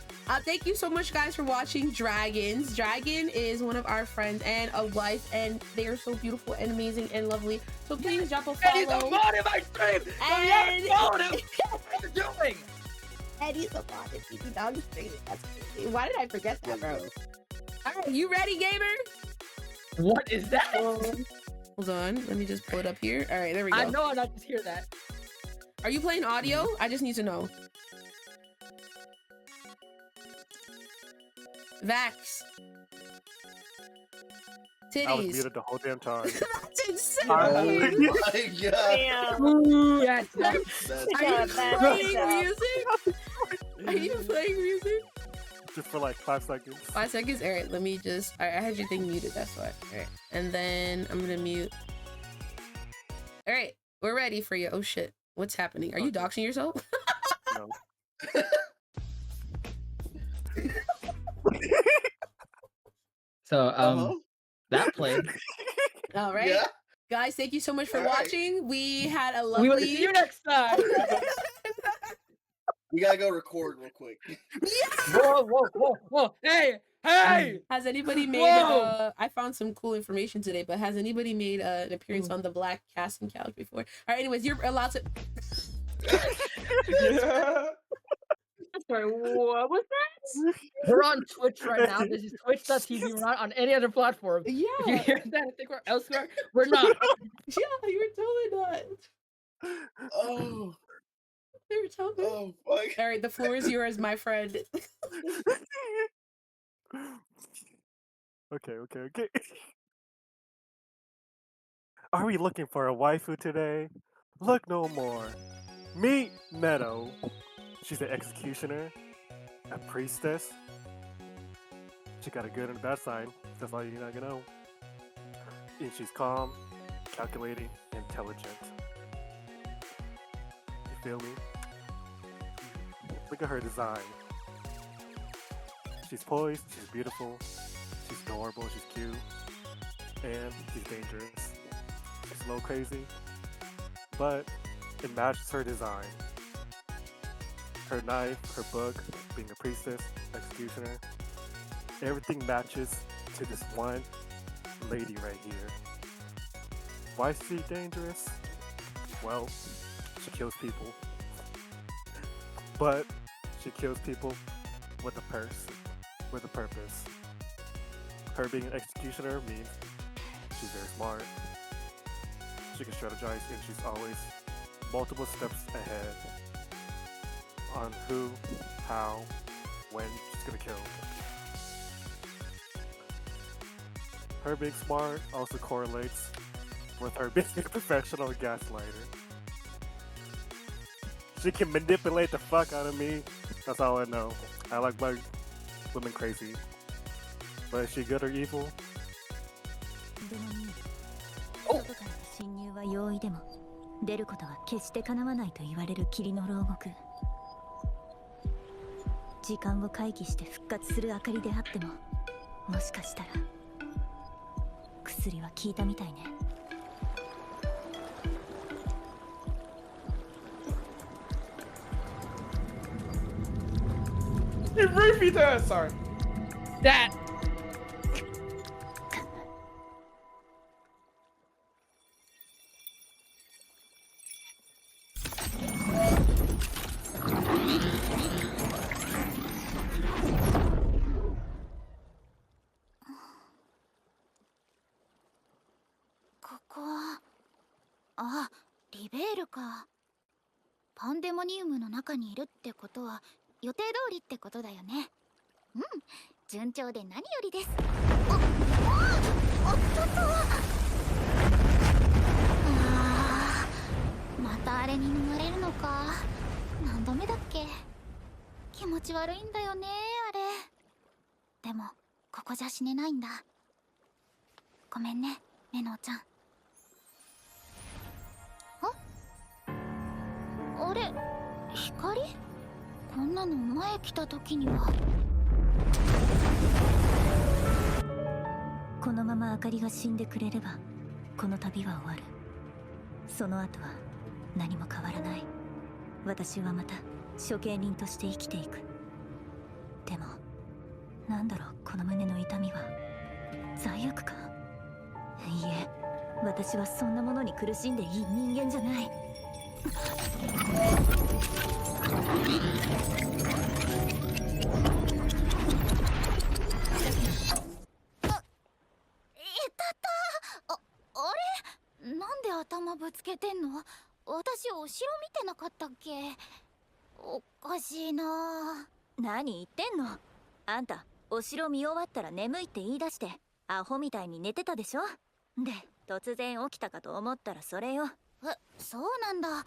Speaker 1: Thank you so much, guys, for watching Dragons. Dragon is one of our friends and a wife, and they are so beautiful and amazing and lovely. So please drop a
Speaker 2: Eddie's a
Speaker 1: follow.
Speaker 2: mod in my stream.
Speaker 1: And
Speaker 2: What are you doing?
Speaker 1: Eddie's a mod if you do not stream. That's crazy. Why did I forget that, bro? All right, you ready, gamer?
Speaker 2: What is that?
Speaker 1: Hold on, let me just pull it up here. All right, there we go.
Speaker 2: I know I not just hear that.
Speaker 1: Are you playing audio? I just need to know. Vax.
Speaker 6: I was
Speaker 1: Titties.
Speaker 6: muted the whole damn time.
Speaker 1: That's insane.
Speaker 3: Oh my god.
Speaker 4: Damn.
Speaker 2: Ooh, that's
Speaker 3: That's
Speaker 1: Are you
Speaker 4: That's
Speaker 1: playing
Speaker 4: good.
Speaker 1: music? Are you playing music?
Speaker 6: Just for like 5 seconds.
Speaker 1: 5 seconds. All right, let me just. All right, I had your thing muted. That's why. All right, and then I'm gonna mute. All right, we're ready for you. Oh shit, what's happening? Are you doxing yourself?
Speaker 6: No.
Speaker 2: So
Speaker 3: Uh-huh.
Speaker 2: that played.
Speaker 1: All right,
Speaker 3: Yeah.
Speaker 1: guys, thank you so much for
Speaker 3: All right.
Speaker 1: watching. We had a
Speaker 2: We will
Speaker 1: lovely.
Speaker 2: see you next time.
Speaker 3: We gotta go record real quick.
Speaker 2: Whoa. Hey.
Speaker 1: Has anybody made?
Speaker 2: Whoa!
Speaker 1: I found some cool information today, but has anybody made an appearance on the Black Casting Couch before? All right, anyways, you're allowed to.
Speaker 5: Yeah.
Speaker 4: Sorry, what was that?
Speaker 2: We're on Twitch right now. This is twitch.tv. We're not on any other platform.
Speaker 1: Yeah,
Speaker 2: If you hear that, I think we're elsewhere. We're not.
Speaker 1: yeah, you're totally not.
Speaker 3: Oh. Oh fuck.
Speaker 1: All right, the floor is yours, my friend.
Speaker 6: Okay. Are we looking for a waifu today? Look no more. Meet Meadow. She's an executioner, a priestess. She got a good and a bad side. That's all you're not gonna know. And she's calm, calculating, intelligent. You feel me? Look at her design. She's poised, she's beautiful, she's adorable, she's cute, and she's dangerous. She's a little crazy, but it matches her design. Her knife, her book, being a priestess, executioner, everything matches to this one lady right here. Why is she dangerous? Well, she kills people. But she kills people with a purpose. Her being an executioner means she's very smart. She can strategize, and she's always multiple steps ahead on who, how, when she's gonna kill. Her being smart also correlates with her being a professional gaslighter. She can manipulate the fuck out of me. That's all I know. I like my women crazy. But is she good or evil?
Speaker 8: 外からの侵入は容易でも出ることは決して叶わないと言われる霧の牢獄。時間を回帰して復活する明かりであっても、もしかしたら薬は効いたみたいね。
Speaker 5: You roofied her! Sorry.
Speaker 2: That.
Speaker 8: Ah, リベールか。パンデモニウムの中にいるってことは予定通りってことだよね。うん、順調で何よりです。おっとっと。またあれに飲まれるのか。何度目だっけ。気持ち悪いんだよねあれ。でもここじゃ死ねないんだ。ごめんねメノウちゃん。あれ、光？こんなの前来た時には。このまま明かりが死んでくれればこの旅は終わる。その後は何も変わらない。私はまた処刑人として生きていく。でもなんだろう、この胸の痛みは罪悪感？いいえ、私はそんなものに苦しんでいい人間じゃない。あれ？なんで頭ぶつけてんの？私お城見てなかったっけ？おかしいな。何言ってんの？あんたお城見終わったら眠いって言い出してアホみたいに寝てたでしょ。で突然起きたかと思ったらそれよ。そうなんだ。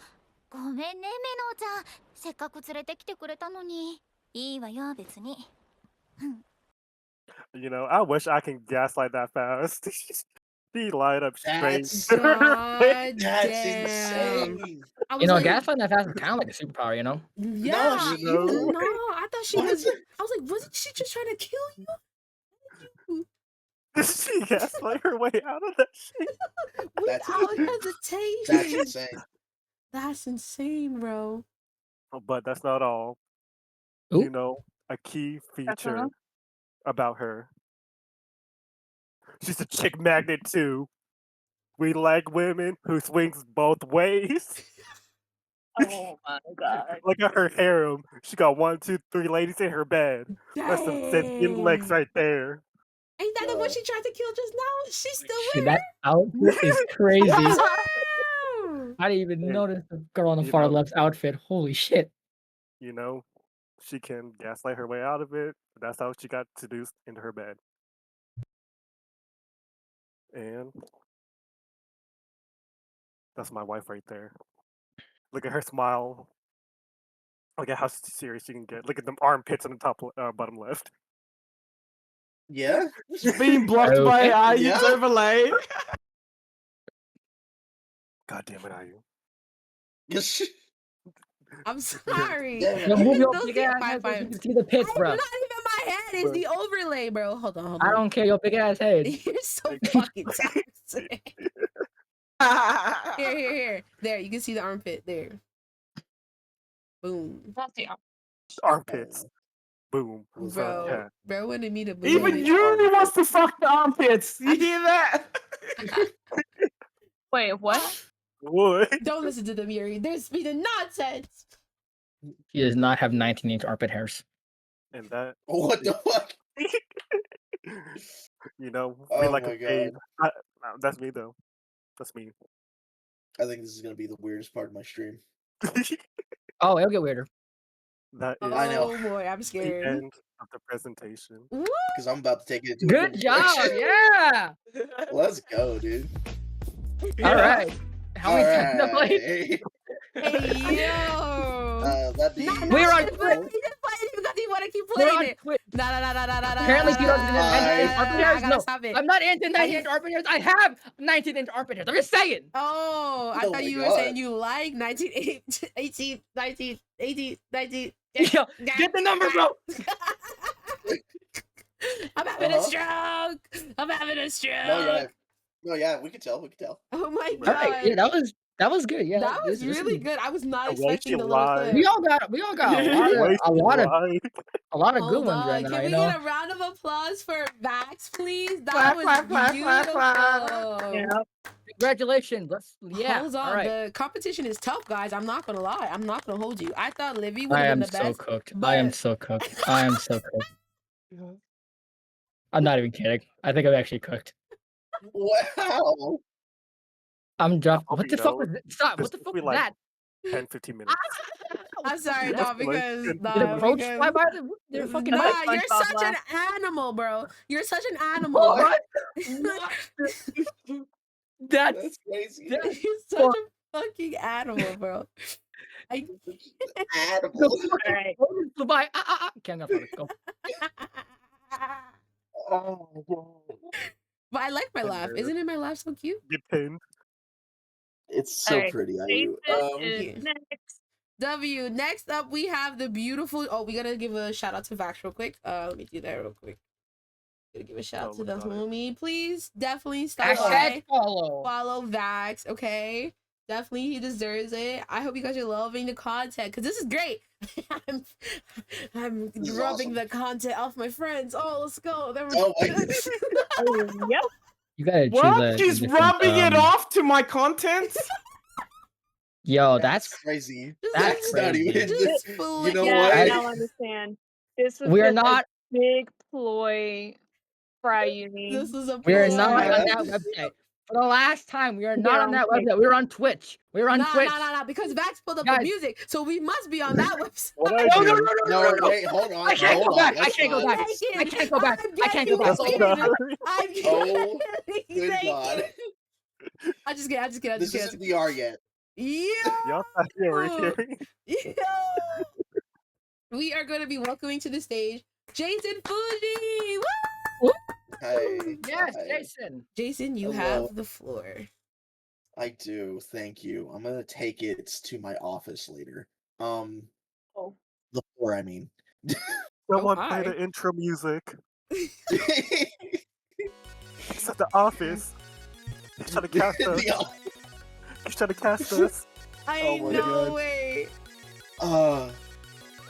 Speaker 8: ごめんねメノウちゃん、せっかく連れてきてくれたのに。いいわよ別に。
Speaker 6: You know, I wish I can gaslight that fast. She lied up straight.
Speaker 3: That's insane.
Speaker 2: You know, gaslighting that fast is kind of like a superpower, you know?
Speaker 1: Yeah,
Speaker 3: she
Speaker 1: no,
Speaker 3: knows.
Speaker 1: I thought she was. I was like, wasn't she just trying to kill you?
Speaker 6: She gaslight her way out of that shit.
Speaker 1: Without hesitation.
Speaker 3: That's insane.
Speaker 1: That's insane, bro.
Speaker 6: But that's not all.
Speaker 2: Ooh.
Speaker 6: You know, a key feature about her. She's a chick magnet too. We like women who swings both ways.
Speaker 4: Oh my god.
Speaker 6: Look at her harem. She got 1, 2, 3 ladies in her bed. That's some thin legs right there.
Speaker 1: Ain't that the one she tried to kill just now? She's still with
Speaker 2: That outfit is crazy.
Speaker 1: her.
Speaker 2: I didn't even
Speaker 6: And,
Speaker 2: notice the girl on the
Speaker 6: you
Speaker 2: far
Speaker 6: know,
Speaker 2: left's outfit. Holy shit.
Speaker 6: you know, she can gaslight her way out of it. That's how she got seduced into her bed. And that's my wife right there. Look at her smile. Look at how serious she can get. Look at them armpits on the bottom left.
Speaker 3: Yeah.
Speaker 5: Being blocked by
Speaker 2: Okay.
Speaker 5: Ayu's
Speaker 3: Yeah.
Speaker 5: overlay.
Speaker 6: God damn it, Ayu.
Speaker 3: Yes.
Speaker 1: I'm sorry.
Speaker 3: Damn
Speaker 2: Yo,
Speaker 3: it,
Speaker 2: move
Speaker 3: Ayu.
Speaker 2: your
Speaker 1: Those
Speaker 2: big
Speaker 1: are
Speaker 2: ass
Speaker 1: fine,
Speaker 2: head so you
Speaker 1: fine.
Speaker 2: can see the pits,
Speaker 1: It's
Speaker 2: bro.
Speaker 1: not even my head. It's
Speaker 6: Bro.
Speaker 1: the overlay, bro. Hold on, hold on.
Speaker 2: I don't care your big ass head.
Speaker 1: You're so fucking toxic. Here. There, you can see the armpit there. Boom.
Speaker 4: That's the
Speaker 6: Armpits. Boom.
Speaker 1: Bro,
Speaker 6: Yeah.
Speaker 1: bro wanted me to boom
Speaker 5: Even
Speaker 1: it.
Speaker 5: Yuri wants to fuck the armpits. You hear that?
Speaker 4: Wait, what?
Speaker 6: What?
Speaker 1: Don't listen to them, Yuri. They're speaking nonsense.
Speaker 2: He does not have 19-inch armpit hairs.
Speaker 6: And that,
Speaker 3: What the fuck?
Speaker 6: you know, we
Speaker 3: Oh
Speaker 6: like
Speaker 3: my
Speaker 6: a babe.
Speaker 3: God.
Speaker 6: That's me though. That's me.
Speaker 3: I think this is gonna be the weirdest part of my stream.
Speaker 2: Oh, it'll get weirder.
Speaker 6: That is
Speaker 3: I know.
Speaker 1: Oh boy, I'm
Speaker 6: the
Speaker 1: scared.
Speaker 6: end of the presentation.
Speaker 1: Woo!
Speaker 3: Because I'm about to take it into a
Speaker 2: Good
Speaker 3: different
Speaker 2: job.
Speaker 3: direction.
Speaker 2: Yeah.
Speaker 3: Let's go, dude.
Speaker 2: All right. How many times have I played?
Speaker 3: Alright.
Speaker 1: Hey, yo.
Speaker 3: That the
Speaker 2: We're on
Speaker 1: He just played it because he want to keep
Speaker 2: We're
Speaker 1: playing
Speaker 2: on
Speaker 1: it.
Speaker 2: Twitch.
Speaker 1: Nah.
Speaker 2: Apparently, you don't have 19-inch armpit
Speaker 1: I
Speaker 2: hairs.
Speaker 1: gotta
Speaker 2: No,
Speaker 1: stop it.
Speaker 2: I'm not into 19-inch armpit hairs. I have 19-inch armpit hairs. I'm just saying.
Speaker 1: Oh, I
Speaker 3: Oh
Speaker 1: thought
Speaker 3: my
Speaker 1: you were
Speaker 3: God.
Speaker 1: saying you like 1918, 19, 19.
Speaker 2: Yo, get the number, bro.
Speaker 1: I'm having a stroke. I'm having a stroke.
Speaker 3: No, yeah, we can tell.
Speaker 1: Oh my
Speaker 2: All
Speaker 1: god.
Speaker 2: right. Yeah, that was good. Yeah,
Speaker 1: that was
Speaker 2: this
Speaker 1: really
Speaker 2: is-
Speaker 1: good. I was not
Speaker 6: The way
Speaker 1: expecting
Speaker 6: she
Speaker 1: the little
Speaker 6: lied.
Speaker 1: clip.
Speaker 2: We all got a lot of good
Speaker 1: Hold
Speaker 2: ones right
Speaker 1: on.
Speaker 2: now.
Speaker 1: Can
Speaker 2: You
Speaker 1: we
Speaker 2: know.
Speaker 1: get a round of applause for Vax, please? That
Speaker 5: Clap,
Speaker 1: was
Speaker 5: clap, clap, clap,
Speaker 1: beautiful.
Speaker 5: clap.
Speaker 2: Yeah. Congratulations. Yeah.
Speaker 1: Hold on.
Speaker 2: All right.
Speaker 1: The competition is tough, guys. I'm not gonna lie. I'm not gonna hold you. I thought Livy would
Speaker 2: I
Speaker 1: have been
Speaker 2: am
Speaker 1: the
Speaker 2: so
Speaker 1: best.
Speaker 2: cooked.
Speaker 1: but-
Speaker 2: I am so cooked. I am so cooked. I'm not even kidding. I think I'm actually cooked.
Speaker 3: Wow.
Speaker 2: I'm dropped.
Speaker 6: Hope
Speaker 2: What
Speaker 6: you
Speaker 2: the fuck
Speaker 6: know,
Speaker 2: was that? Stop.
Speaker 6: this
Speaker 2: What the
Speaker 6: will
Speaker 2: fuck
Speaker 6: be
Speaker 2: was
Speaker 6: like
Speaker 2: that?
Speaker 6: 10-15 minutes.
Speaker 1: I'm sorry,
Speaker 2: That's
Speaker 1: no, because
Speaker 6: Did
Speaker 2: Did a roach fly by their fucking
Speaker 1: nah,
Speaker 2: house?
Speaker 4: Like
Speaker 1: you're
Speaker 4: SpongeBob
Speaker 1: such an
Speaker 4: laugh.
Speaker 1: animal, bro. You're such an animal.
Speaker 2: What?
Speaker 3: That's crazy.
Speaker 2: that-
Speaker 1: You're such a fucking animal, bro. I
Speaker 3: Animal.
Speaker 2: the fucking
Speaker 4: Alright.
Speaker 2: roach flew by. Can't go.
Speaker 3: Oh my God.
Speaker 1: But I like my laugh. Isn't it my laugh so cute?
Speaker 6: Get pinned.
Speaker 3: It's so
Speaker 4: Alright,
Speaker 3: pretty, Ayu.
Speaker 4: Jason is
Speaker 1: Here.
Speaker 4: next.
Speaker 1: W. Next up, we have the beautiful. Oh, we gotta give a shout out to Vax real quick. Let me do that real quick. Gotta give a shout out to the
Speaker 6: got it.
Speaker 1: homie. Please, definitely stop
Speaker 2: Hashtag
Speaker 1: by.
Speaker 2: follow.
Speaker 1: Follow Vax, okay? Definitely, he deserves it. I hope you guys are loving the content because this is great. I'm
Speaker 3: This is
Speaker 1: rubbing
Speaker 3: awesome.
Speaker 1: the content off my friends. Oh, let's go. That was
Speaker 3: Oh my
Speaker 1: good.
Speaker 4: Yep.
Speaker 2: You gotta choose
Speaker 5: What? She's
Speaker 2: different,
Speaker 5: rubbing it off to my content?
Speaker 2: Yo,
Speaker 3: That's
Speaker 2: that's
Speaker 3: crazy.
Speaker 2: That's
Speaker 3: not
Speaker 2: crazy.
Speaker 3: even.
Speaker 1: Just
Speaker 3: You
Speaker 1: flick
Speaker 3: know
Speaker 1: it
Speaker 4: Yeah,
Speaker 3: what?
Speaker 4: I
Speaker 1: out.
Speaker 4: don't understand. This was
Speaker 2: we're
Speaker 4: just a
Speaker 2: not
Speaker 4: big ploy for Ayumii.
Speaker 1: This is a
Speaker 2: we're
Speaker 1: ploy.
Speaker 2: not
Speaker 3: Yeah.
Speaker 2: on that website. For the last time, we are not on that
Speaker 4: okay.
Speaker 2: website. We're on Twitch. We're on Twitch.
Speaker 1: Nah, because Vax pulled up
Speaker 2: Guys.
Speaker 1: the music, so we must be on that website.
Speaker 6: What I
Speaker 2: No,
Speaker 6: do?
Speaker 3: No, wait, hold on.
Speaker 2: I can't
Speaker 3: hold
Speaker 2: go
Speaker 3: on.
Speaker 2: back. I
Speaker 3: Let's
Speaker 2: can't go
Speaker 3: not-
Speaker 2: back.
Speaker 1: Naked.
Speaker 2: I can't go back.
Speaker 1: I'm
Speaker 2: I can't go
Speaker 1: getting
Speaker 2: back.
Speaker 6: That's
Speaker 1: naked.
Speaker 6: not-
Speaker 1: I'm
Speaker 3: Oh,
Speaker 1: getting
Speaker 3: Good
Speaker 1: naked.
Speaker 3: God.
Speaker 1: I just kidding.
Speaker 3: This isn't VR yet.
Speaker 6: Y'all not here right here.
Speaker 1: Yeah. We are going to be welcoming to the stage Jason Fuji. Woo!
Speaker 3: Hey.
Speaker 2: Yes,
Speaker 3: hi.
Speaker 2: Jason.
Speaker 1: Jason, you
Speaker 3: Hello.
Speaker 1: have the floor.
Speaker 3: I do. Thank you. I'm gonna take it to my office later.
Speaker 4: Oh.
Speaker 3: The floor, I mean.
Speaker 6: Someone
Speaker 1: Oh,
Speaker 6: play
Speaker 1: hi.
Speaker 6: the intro music. It's at the office. He's trying to cast us. He's trying to cast us.
Speaker 1: I
Speaker 3: Oh my
Speaker 1: know
Speaker 3: God.
Speaker 1: way.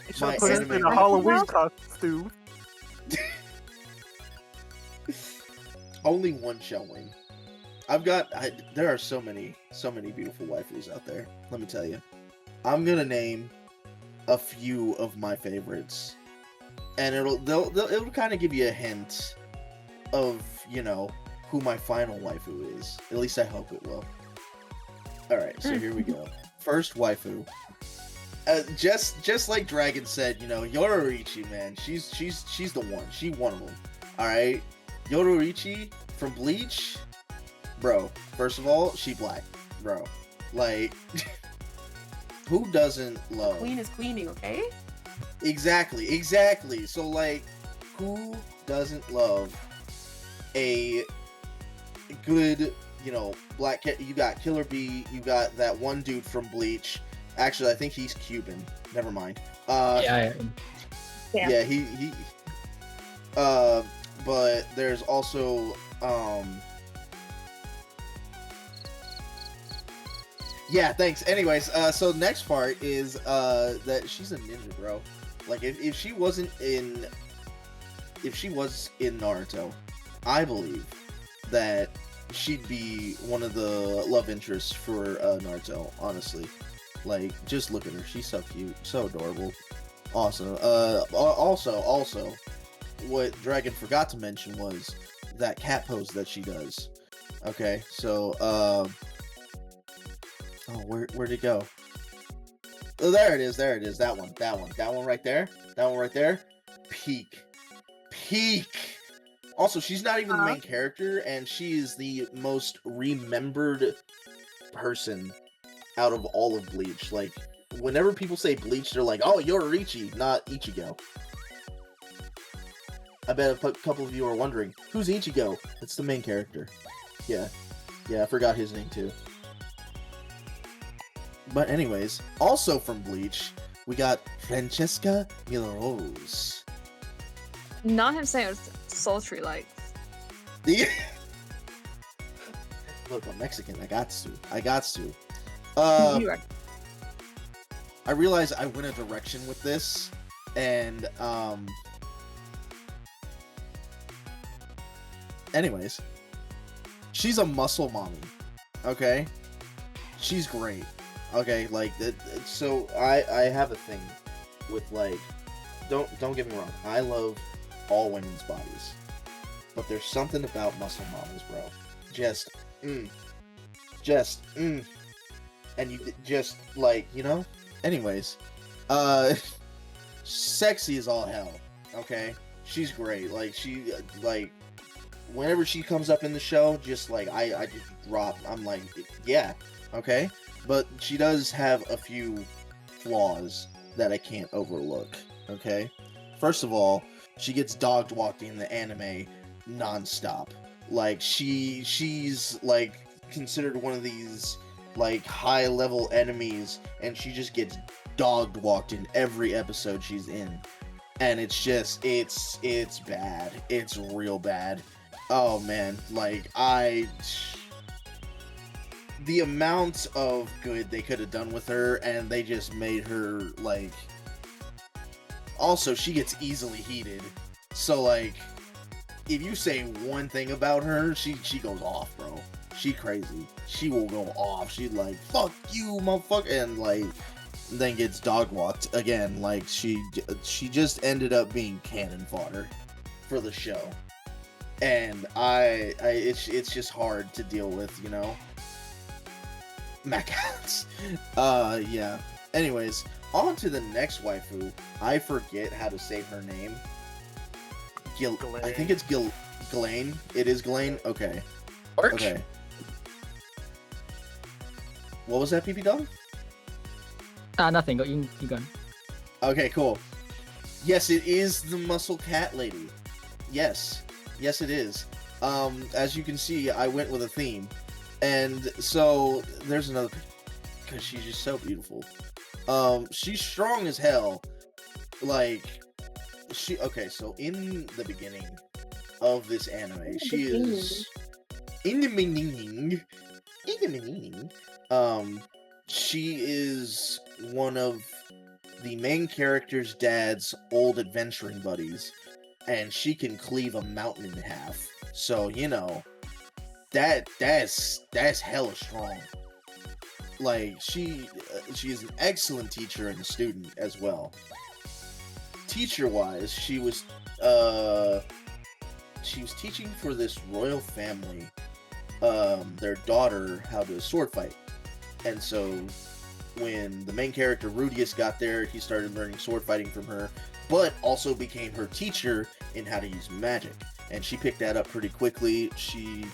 Speaker 6: He's trying
Speaker 3: My
Speaker 6: to put us
Speaker 3: anime
Speaker 6: in a
Speaker 3: girl.
Speaker 6: Halloween costume.
Speaker 3: Only one shall win. There are so many beautiful waifus out there. Let me tell you. I'm gonna name a few of my favorites, and it'll kind of give you a hint of who my final waifu is. At least I hope it will. All right, so here we go. First waifu. Just like Dragon said, you know, Yoruichi, man, she's the one. She one of them. All right, Yoruichi from Bleach, bro. First of all, she black, bro. Like, who doesn't love?
Speaker 1: Queen is queening, okay?
Speaker 3: Exactly. So like, who doesn't love a good, you know, black cat? You got Killer Bee. You got that one dude from Bleach. Actually, I think he's Cuban. Never mind.
Speaker 2: Yeah.
Speaker 3: Yeah, he. But there's also Yeah, thanks. Anyways, so next part is that she's a ninja, bro. Like if she was in Naruto, I believe that she'd be one of the love interests for Naruto, honestly. Like, just look at her. She's so cute. So adorable. Awesome. Also, what Dragon forgot to mention was that cat pose that she does. Okay, so, oh, where'd it go? Oh, there it is. That one right there. Peak. Also, she's not even the main character, and she is the most remembered person out of all of Bleach. Like, whenever people say Bleach, they're like, oh, Yoruichi, not Ichigo. I bet a couple of you are wondering, who's Ichigo? It's the main character. Yeah, I forgot his name too. But anyways, also from Bleach, we got Francesca Milrose.
Speaker 4: Not him saying it was sultry like.
Speaker 3: Look, I'm Mexican. I got to.
Speaker 4: You are.
Speaker 3: I realized I went a direction with this, and anyways, she's a muscle mommy. Okay, she's great. Okay, like so I have a thing with, like, don't get me wrong. I love all women's bodies, but there's something about muscle mommies, bro. And you just, like, you know? Anyways, sexy as all hell, okay? She's great. Like, she, like, whenever she comes up in the show, just, like, I just drop. I'm like, yeah, okay? But she does have a few flaws that I can't overlook, okay? First of all, she gets dog-walked in the anime non-stop. Like, she's, like, considered one of these, like, high-level enemies, and she just gets dog-walked in every episode she's in. And it's just, it's bad. It's real bad. Oh, man. Like, the amount of good they could have done with her, and they just made her, like... Also, she gets easily heated. So, like, if you say one thing about her, she goes off, bro. She crazy. She will go off. She's like, fuck you, motherfucker, and, like, then gets dog-walked again. Like, she just ended up being cannon fodder for the show. And it's just hard to deal with, you know? Macats. Yeah. Anyways, on to the next waifu. I forget how to say her name. I think it's Ghislaine. It is Ghislaine? Okay.
Speaker 2: Arch?
Speaker 3: Okay. What was that, PP Dog?
Speaker 2: Nothing. Go. You go.
Speaker 3: Okay, cool. Yes, it is the muscle cat lady. Yes, it is. As you can see, I went with a theme. And so, there's another picture, because she's just so beautiful. She's strong as hell. Like, okay, so in the beginning of this anime, she is... she is one of the main character's dad's old adventuring buddies, and she can cleave a mountain in half. So, you know, that's hella strong. Like, she is an excellent teacher and a student as well. Teacher-wise, she was teaching for this royal family, their daughter, how to sword fight. And so when the main character Rudius got there, he started learning sword fighting from her, but also became her teacher in how to use magic. And she picked that up pretty quickly. She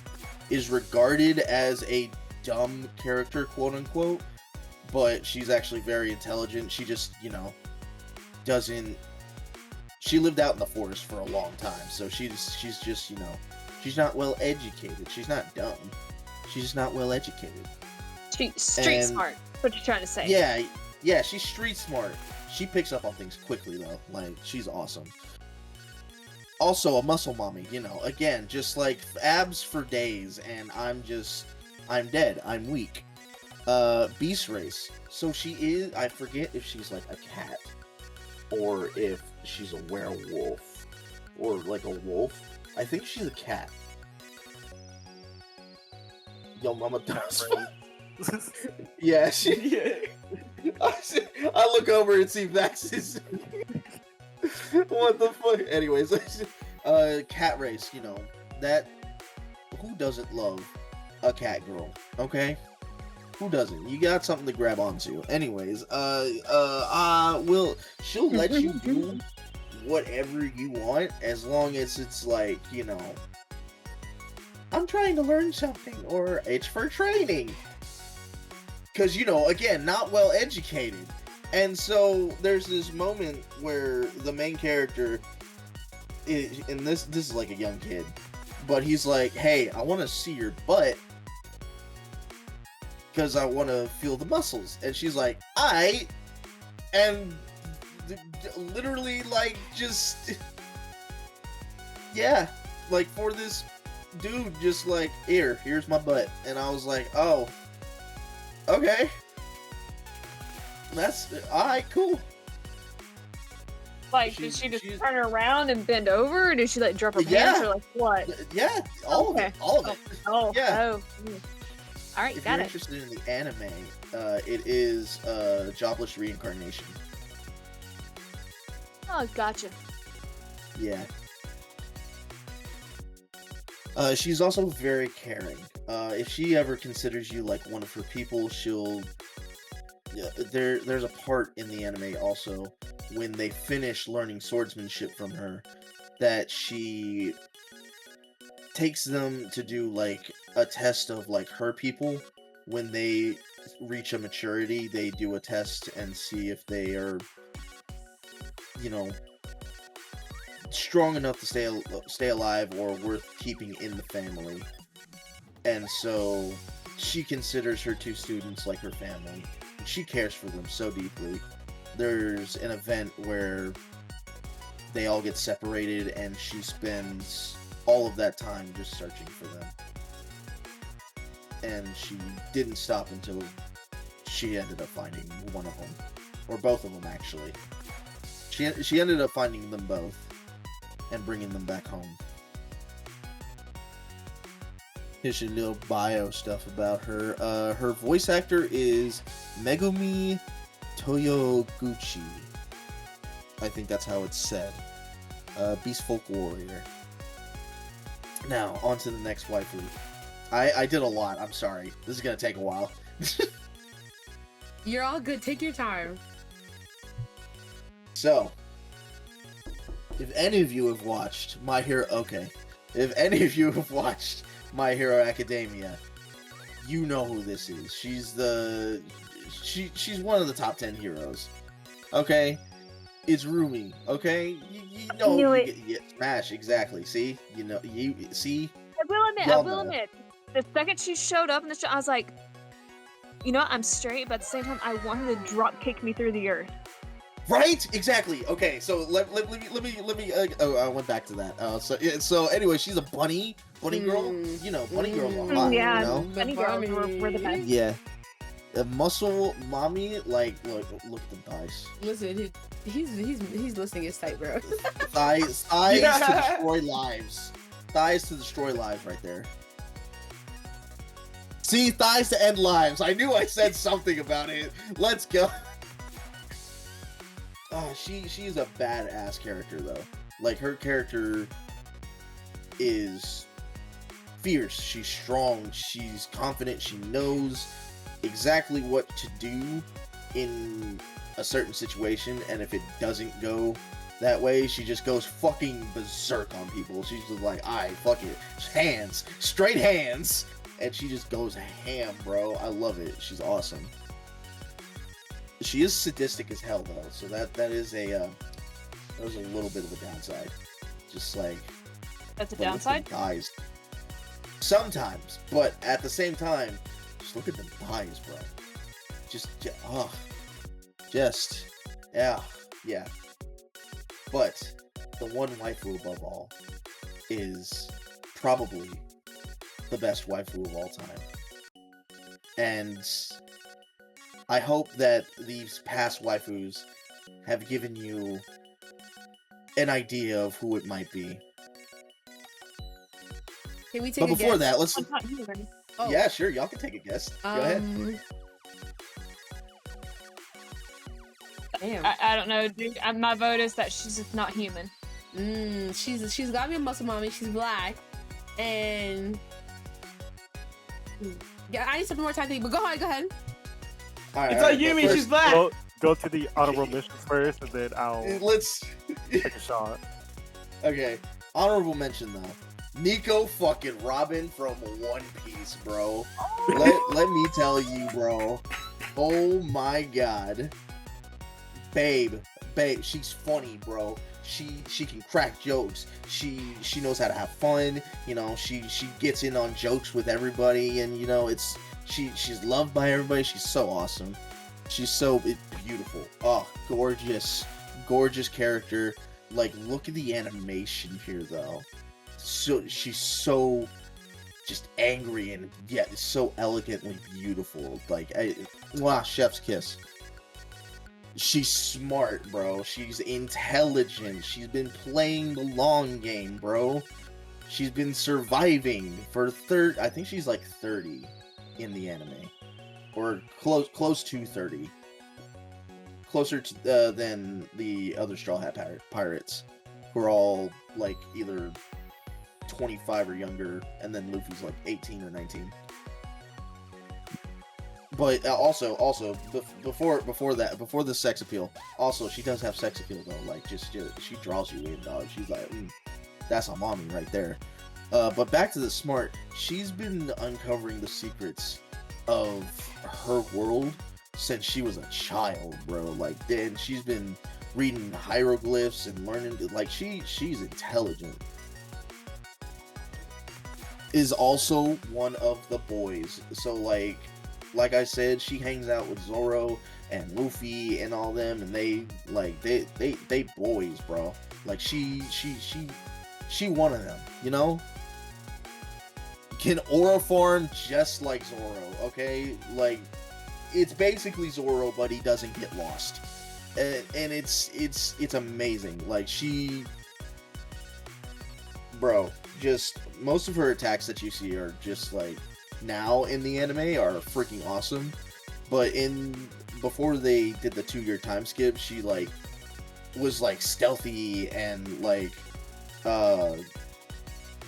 Speaker 3: is regarded as a dumb character, quote unquote, but she's actually very intelligent. She just, doesn't. She lived out in the forest for a long time, so she's just, she's not well educated. She's not dumb. She's just not well educated.
Speaker 4: Street smart. What you trying to say?
Speaker 3: Yeah, she's street smart. She picks up on things quickly though. Like, she's awesome. Also a muscle mommy, again, just like abs for days, and I'm dead. I'm weak. Beast race. So she is, I forget if she's like a cat or if she's a werewolf or like a wolf. I think she's a cat. Yo, mama does. Yeah, I look over and see Vax is. What the fuck? Anyways, cat race. That. Who doesn't love a cat girl? Okay, who doesn't? You got something to grab onto. Anyways, she'll let you do whatever you want as long as it's like, I'm trying to learn something, or it's for training. Because, again, not well educated. And so there's this moment where the main character is, and this is like a young kid, but he's like, hey, I want to see your butt because I want to feel the muscles. And she's like, and literally, like, just, yeah, like, for this dude, just like, here's my butt. And I was like, oh, okay. That's alright, cool.
Speaker 4: Like, did she just turn around and bend over, or did she like drop her pants, or like what?
Speaker 3: Yeah, all of it.
Speaker 4: Oh,
Speaker 3: yeah.
Speaker 4: Oh. All right,
Speaker 3: if
Speaker 4: got
Speaker 3: you're
Speaker 4: it.
Speaker 3: interested in the anime, it is Jobless Reincarnation.
Speaker 4: Oh, gotcha.
Speaker 3: Yeah. She's also very caring. If she ever considers you like one of her people, she'll. Yeah, there's a part in the anime also when they finish learning swordsmanship from her that she takes them to do like a test of like her people. When they reach a maturity, they do a test and see if they are, strong enough to stay alive or worth keeping in the family. And so she considers her two students like her family. She cares for them so deeply. There's an event where they all get separated and she spends all of that time just searching for them. And she didn't stop until she ended up finding one of them. Or both of them, actually. She ended up finding them both and bringing them back home. Here's your little bio stuff about her. Her voice actor is Megumi Toyoguchi. I think that's how it's said. Beast Folk Warrior. Now, on to the next waifu. I did a lot, I'm sorry. This is gonna take a while.
Speaker 1: You're all good, take your time.
Speaker 3: So, if any of you have watched if any of you have watched My Hero Academia, you know who this is. She's one of the top 10 heroes. Okay? It's Rumi, okay? You know,
Speaker 4: knew it.
Speaker 3: Smash, exactly. See? See?
Speaker 4: I will admit, the second she showed up in the show, I was like, I'm straight, but at the same time, I want her to drop kick me through the earth.
Speaker 3: Right? Exactly. Okay, so let me. I went back to that. So anyway, she's a bunny girl. Bunny girls are hot.
Speaker 4: Yeah,
Speaker 1: bunny
Speaker 4: girls were the best.
Speaker 3: Yeah. A muscle mommy, like look at the thighs.
Speaker 1: Listen, he's listening his tight, bro.
Speaker 3: Thighs to destroy lives. Thighs to destroy lives, right there. See, thighs to end lives. I knew I said something about it. Let's go. She's a badass character though. Like, her character is fierce. She's strong. She's confident. She knows exactly what to do in a certain situation, and if it doesn't go that way, she just goes fucking berserk on people. She's just like, "Alright, fuck it, hands, straight hands," and she just goes ham, bro. I love it. She's awesome. She is sadistic as hell though, so that is a there's a little bit of a downside. Just like
Speaker 4: That's a downside?
Speaker 3: Thighs. Sometimes, but at the same time, just look at the thighs, bro. Yeah. But the one waifu above all is probably the best waifu of all time. And I hope that these past waifus have given you an idea of who it might be.
Speaker 1: Can we take
Speaker 3: But
Speaker 1: a
Speaker 3: before
Speaker 1: guess?
Speaker 3: that, let's...
Speaker 1: Oh.
Speaker 3: Yeah, sure, y'all can take a guess. Go ahead.
Speaker 1: Damn.
Speaker 4: I don't know, dude. My vote is that she's just not human.
Speaker 1: She's gotta be a muscle mommy. She's black, and yeah, I need some more time to think. But go ahead.
Speaker 3: Alright,
Speaker 5: It's Ayumii,
Speaker 3: first-
Speaker 5: she's black.
Speaker 6: Go to the honorable missions first, and then I'll
Speaker 3: Let's...
Speaker 6: take a shot.
Speaker 3: Okay, honorable mention though. Nico fucking Robin from One Piece, bro. Let me tell you, bro. Oh my god. Babe, she's funny, bro. She can crack jokes. She knows how to have fun. You know, she gets in on jokes with everybody, and you know, she's loved by everybody. She's so awesome. She's so beautiful. Oh, gorgeous character. Like, look at the animation here, though. So she's so just angry and yet so elegantly beautiful. Like, chef's kiss. She's smart, bro. She's intelligent. She's been playing the long game, bro. She's been surviving for I think she's like 30 in the anime, or close to 30. Closer to than the other Straw Hat Pirates, who are all like either 25 or younger, and then Luffy's like 18 or 19. But also before the sex appeal, also she does have sex appeal though. Like just she draws you in, dog. She's like, that's a mommy right there. But back to the smart. She's been uncovering the secrets of her world since she was a child, bro. Like, then she's been reading hieroglyphs and learning. Like, she's intelligent. Is also one of the boys. So like I said, she hangs out with Zoro and Luffy and all them, and they boys, bro. Like she one of them, you know? Can aura farm just like Zoro, okay? Like, it's basically Zoro, but he doesn't get lost. And it's amazing. Like, bro, just most of her attacks that you see are just like now in the anime are freaking awesome. But before they did the 2-year time skip, she like was like stealthy and like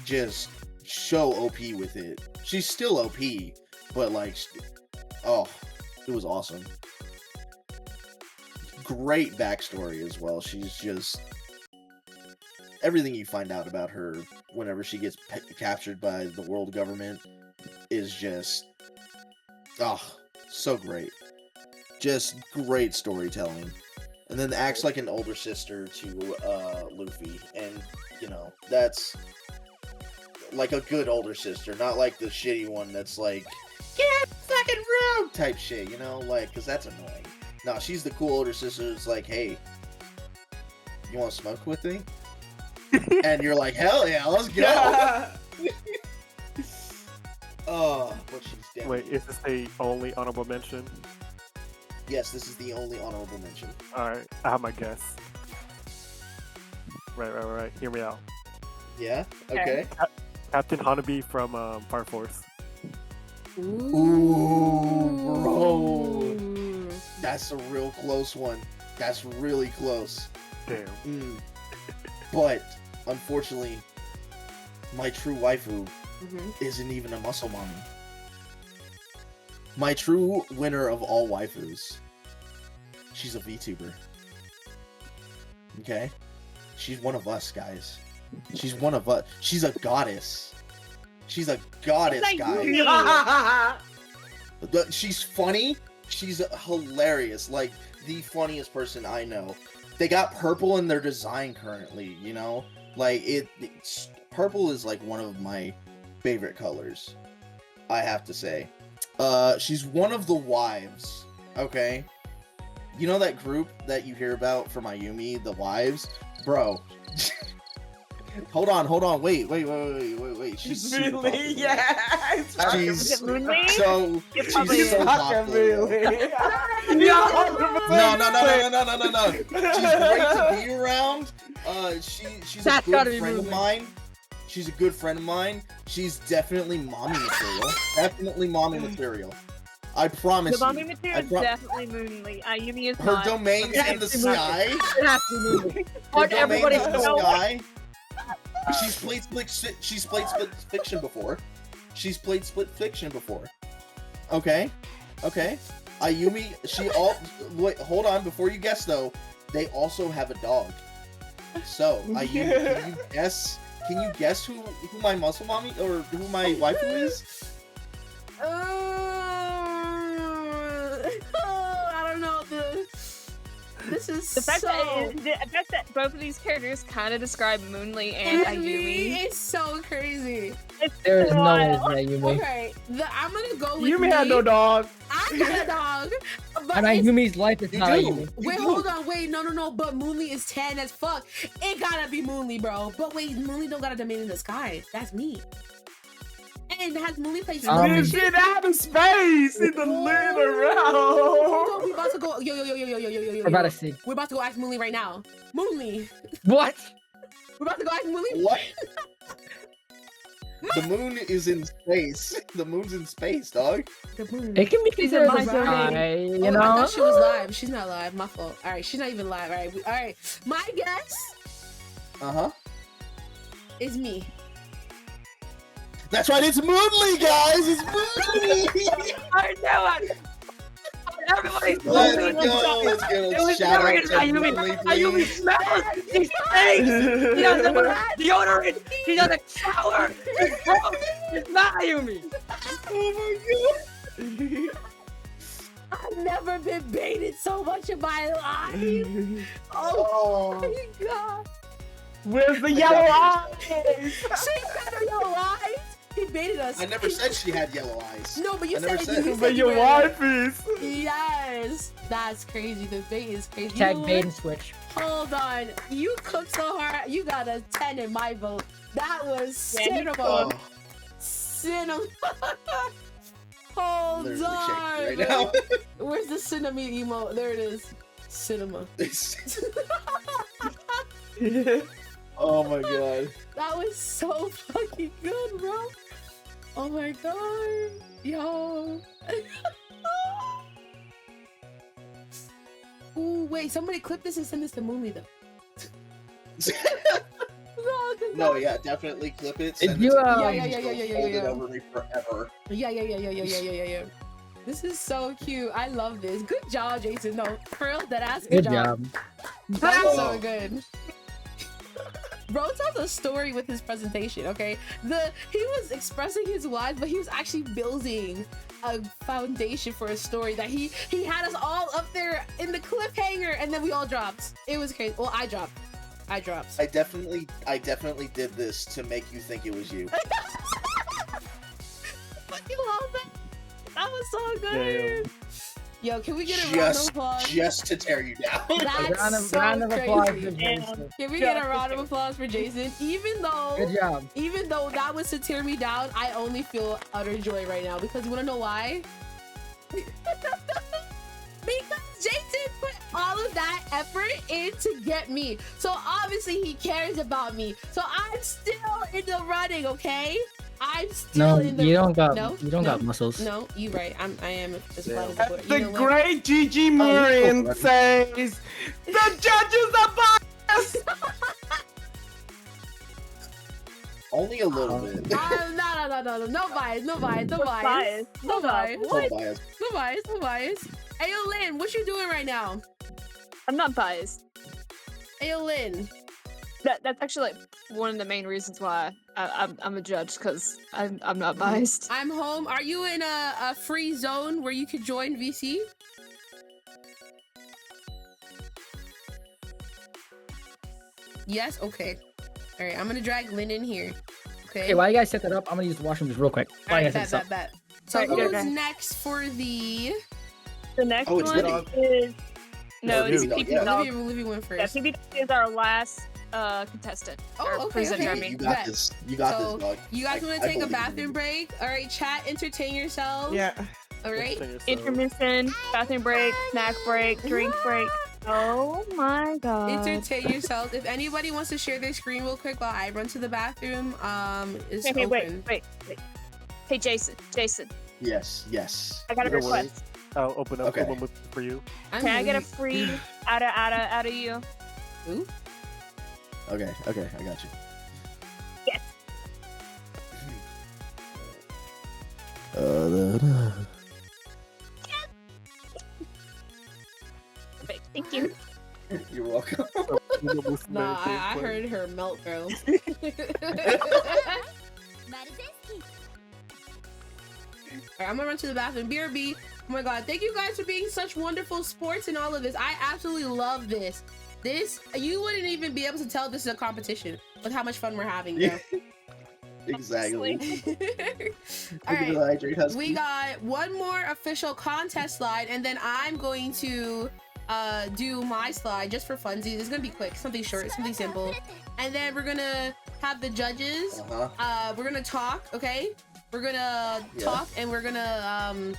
Speaker 3: just so OP with it. She's still OP, but like, oh, it was awesome. Great backstory as well. She's just everything you find out about her whenever she gets captured by the world government is just so great. Just great storytelling. And then acts like an older sister to Luffy, and you know, that's like a good older sister, not like the shitty one that's like, get out of the fucking room type shit, you know, like, because that's annoying. No, she's the cool older sister that's like, hey, you want to smoke with me? And you're like, hell yeah, let's go.
Speaker 5: Yeah.
Speaker 3: Oh, but she's dead.
Speaker 6: Wait, is this the only honorable mention?
Speaker 3: Yes, this is the only honorable mention.
Speaker 6: Alright, I have my guess. Right. Hear me out.
Speaker 3: Yeah? Okay.
Speaker 6: Captain Hanabi from Fire Force.
Speaker 3: Ooh, bro. That's a real close one. That's really close.
Speaker 6: Damn.
Speaker 3: But, unfortunately, my true waifu isn't even a muscle mommy. My true winner of all waifus. She's a VTuber. Okay? She's one of us, guys. She's one of us. She's a goddess. She's a goddess, guys. She's funny. She's hilarious. Like, the funniest person I know. They got purple in their design currently, you know? Like, purple is, like, one of my favorite colors. I have to say. She's one of the wives, okay? You know that group that you hear about from Ayumii, the wives? Bro. Hold on, wait. She's super popular.
Speaker 5: Yeah.
Speaker 3: She's so
Speaker 4: Moonly?
Speaker 3: she's so popular. No. She's great to be around. She's a good friend of mine. She's a good friend of mine. She's definitely mommy material. I promise
Speaker 4: The mommy
Speaker 3: you.
Speaker 4: material is definitely Moonly. Ayumii is
Speaker 3: Her
Speaker 4: not.
Speaker 3: domain's in the sky.
Speaker 2: It has to be Moonly.
Speaker 3: Her
Speaker 2: On everybody
Speaker 3: domain's in the
Speaker 2: knows.
Speaker 3: sky. She's played split fiction before. Okay. Ayumii, wait, hold on, before you guess though, they also have a dog. So, Ayumii, can you guess who my muscle mommy or who my waifu is?
Speaker 1: I don't know. This is
Speaker 4: The fact
Speaker 1: so...
Speaker 4: that both of these characters kind of describe Moonly and Ayumii.
Speaker 1: It's so crazy.
Speaker 2: There is no way
Speaker 4: wild.
Speaker 2: it's Ayumii.
Speaker 1: Okay, I'm gonna go with
Speaker 5: Yumi had no dog.
Speaker 1: I got a dog. But
Speaker 2: And Ayumi's life is
Speaker 3: You
Speaker 2: not
Speaker 3: do.
Speaker 2: Ayumii.
Speaker 1: wait, hold on, no. But Moonly is 10 as fuck. It gotta be Moonly, bro. But wait, Moonly don't got a domain in the sky. That's me. And has Moonly played
Speaker 5: Dude, shit out of space in the lit around.
Speaker 1: Hold on, we about to go. Yo.
Speaker 2: We're about to see.
Speaker 1: We're about to go ask Moonly right now. Moonly.
Speaker 2: What?
Speaker 1: We're about to go ask Moonly.
Speaker 3: What? The moon is in space. The moon's in space, dog.
Speaker 1: The moon.
Speaker 2: It can be
Speaker 1: She's in
Speaker 2: considered
Speaker 1: my
Speaker 2: the
Speaker 1: zone.
Speaker 2: sky, you
Speaker 1: I
Speaker 2: know?
Speaker 1: thought she was live. She's not live. My fault. All right, she's not even live. All right. My guess is me.
Speaker 3: That's right, it's Moonly, guys! It's Moonly!
Speaker 2: I know it! Everybody's
Speaker 3: Let's go. Shout out to Moonly,
Speaker 2: Ayumii
Speaker 3: please.
Speaker 2: smells! She stinks! She doesn't have deodorant! She doesn't shower! She's gross! It's not Ayumii!
Speaker 3: Oh my god.
Speaker 1: I've never been baited so much in my life. Oh my god.
Speaker 5: Where's the yellow eyes?
Speaker 1: She said her yellow eyes. He baited us.
Speaker 3: I never said she had yellow eyes.
Speaker 1: No, but you
Speaker 3: I never
Speaker 1: said
Speaker 3: said
Speaker 1: you
Speaker 3: it.
Speaker 1: said
Speaker 5: But
Speaker 1: you
Speaker 5: your
Speaker 1: were-
Speaker 5: wife is.
Speaker 1: Yes, that's crazy. The bait is crazy. You
Speaker 2: Tag
Speaker 1: know
Speaker 2: bait
Speaker 1: what?
Speaker 2: and switch.
Speaker 1: Hold on. You cooked so hard. You got a 10 in my vote. That was
Speaker 4: Yeah, you
Speaker 1: cinema.
Speaker 3: Oh,
Speaker 1: Cinema. Hold
Speaker 3: literally
Speaker 1: on.
Speaker 3: shaking right now.
Speaker 1: Where's the cinema emote? There it is. Cinema.
Speaker 3: Oh my god.
Speaker 1: That was so fucking good, bro. Oh my god. Yo. Ooh, wait. Somebody clip this and send this to Moonly, though.
Speaker 3: No, yeah, definitely clip it.
Speaker 2: If
Speaker 3: Send
Speaker 2: you,
Speaker 3: it to me.
Speaker 1: Yeah.
Speaker 3: Just go hold it over me forever.
Speaker 1: Yeah. This is so cute. I love this. Good job, Jason. No, for real, that ass.
Speaker 2: Good job.
Speaker 1: That was so good. Bro tells a story with his presentation, okay? He was expressing his whys, but he was actually building a foundation for a story that he had us all up there in the cliffhanger, and then we all dropped. It was crazy. Well, I dropped. I
Speaker 3: definitely did this to make you think it was you.
Speaker 1: Fucking love that. That was so good.
Speaker 6: Damn.
Speaker 1: Yo, can we get a round of applause?
Speaker 3: Just to tear you down.
Speaker 1: That's
Speaker 2: round of applause for
Speaker 1: crazy.
Speaker 2: Jason.
Speaker 1: Can we get a round of applause for Jason? Even
Speaker 2: Good job.
Speaker 1: though that was to tear me down, I only feel utter joy right now because you wanna know why? Because Jason put all of that effort in to get me. So obviously he cares about me. So I'm still in the running, okay? I'm still
Speaker 2: No,
Speaker 1: in the
Speaker 2: you don't got
Speaker 1: No,
Speaker 2: you don't
Speaker 1: no.
Speaker 2: got muscles.
Speaker 1: No, you right. I am as
Speaker 3: Yeah.
Speaker 1: flat as a
Speaker 5: As
Speaker 1: board.
Speaker 5: the
Speaker 1: You know what?
Speaker 5: great Gigi Marin
Speaker 3: Oh,
Speaker 5: says, the judges are biased.
Speaker 3: Only a little bit.
Speaker 1: No. No bias, no bias, no
Speaker 4: What's
Speaker 1: bias.
Speaker 4: bias?
Speaker 1: No
Speaker 4: Hold up.
Speaker 1: bias.
Speaker 4: What?
Speaker 3: bias.
Speaker 1: No bias, no bias. Hey, yo, Lynn, what you doing right now?
Speaker 4: I'm not biased.
Speaker 1: Hey, yo, Lynn.
Speaker 4: That's actually like one of the main reasons why I'm a judge, because I'm not biased.
Speaker 1: I'm home. Are you in a free zone where you could join VC? Yes? Okay. Alright, I'm gonna drag Lynn in here. Okay.
Speaker 2: Okay, while you guys set that up, I'm gonna use the washroom just real quick. While you
Speaker 1: Alright,
Speaker 2: guys set
Speaker 1: bet,
Speaker 2: this up.
Speaker 1: bet. So
Speaker 4: Alright,
Speaker 1: who's
Speaker 4: okay.
Speaker 1: next for the...
Speaker 4: The next
Speaker 3: Oh, it's
Speaker 4: one
Speaker 3: Libby.
Speaker 4: is no,
Speaker 3: Yeah,
Speaker 4: it's
Speaker 3: Libby,
Speaker 4: PP
Speaker 3: yeah.
Speaker 4: Dog.
Speaker 1: Libby went
Speaker 4: Yeah,
Speaker 1: first.
Speaker 4: PP Dog is our last contestant.
Speaker 1: Oh,
Speaker 4: or
Speaker 1: okay,
Speaker 4: presenter,
Speaker 1: okay.
Speaker 4: I mean.
Speaker 3: You got
Speaker 1: Bet.
Speaker 3: this. You got
Speaker 1: So,
Speaker 3: this, dog.
Speaker 1: You guys want
Speaker 3: I
Speaker 1: to take a
Speaker 3: believe in
Speaker 1: bathroom
Speaker 3: you.
Speaker 1: break? Alright, chat, entertain yourselves.
Speaker 5: Yeah.
Speaker 1: Alright.
Speaker 4: Intermission, bathroom break, snack break, drink break. Oh my god.
Speaker 1: Entertain yourselves. If anybody wants to share their screen real quick while I run to the bathroom, it's
Speaker 4: Okay,
Speaker 1: open.
Speaker 4: wait. Hey, Jason,
Speaker 3: Yes, yes.
Speaker 4: I got a
Speaker 6: No worries.
Speaker 4: request.
Speaker 6: I'll open up
Speaker 3: Okay.
Speaker 6: one for you.
Speaker 1: I'm
Speaker 4: Can I get a
Speaker 1: weak.
Speaker 4: free out of you?
Speaker 1: Ooh.
Speaker 3: Okay, I got you.
Speaker 4: Yes. Thank you.
Speaker 3: You're welcome.
Speaker 1: Nah, I heard her melt, bro. Alright, I'm gonna run to the bathroom. BRB, oh my god, thank you guys for being such wonderful sports and all of this. I absolutely love this. You wouldn't even be able to tell this is a competition with how much fun we're having, bro.
Speaker 3: Exactly.
Speaker 1: Alright,
Speaker 3: Husky.
Speaker 1: we got one more official contest slide, and then I'm going to do my slide just for funsies. It's gonna be quick, something short, something simple. And then we're gonna have the judges. We're gonna talk, okay? We're gonna talk and we're gonna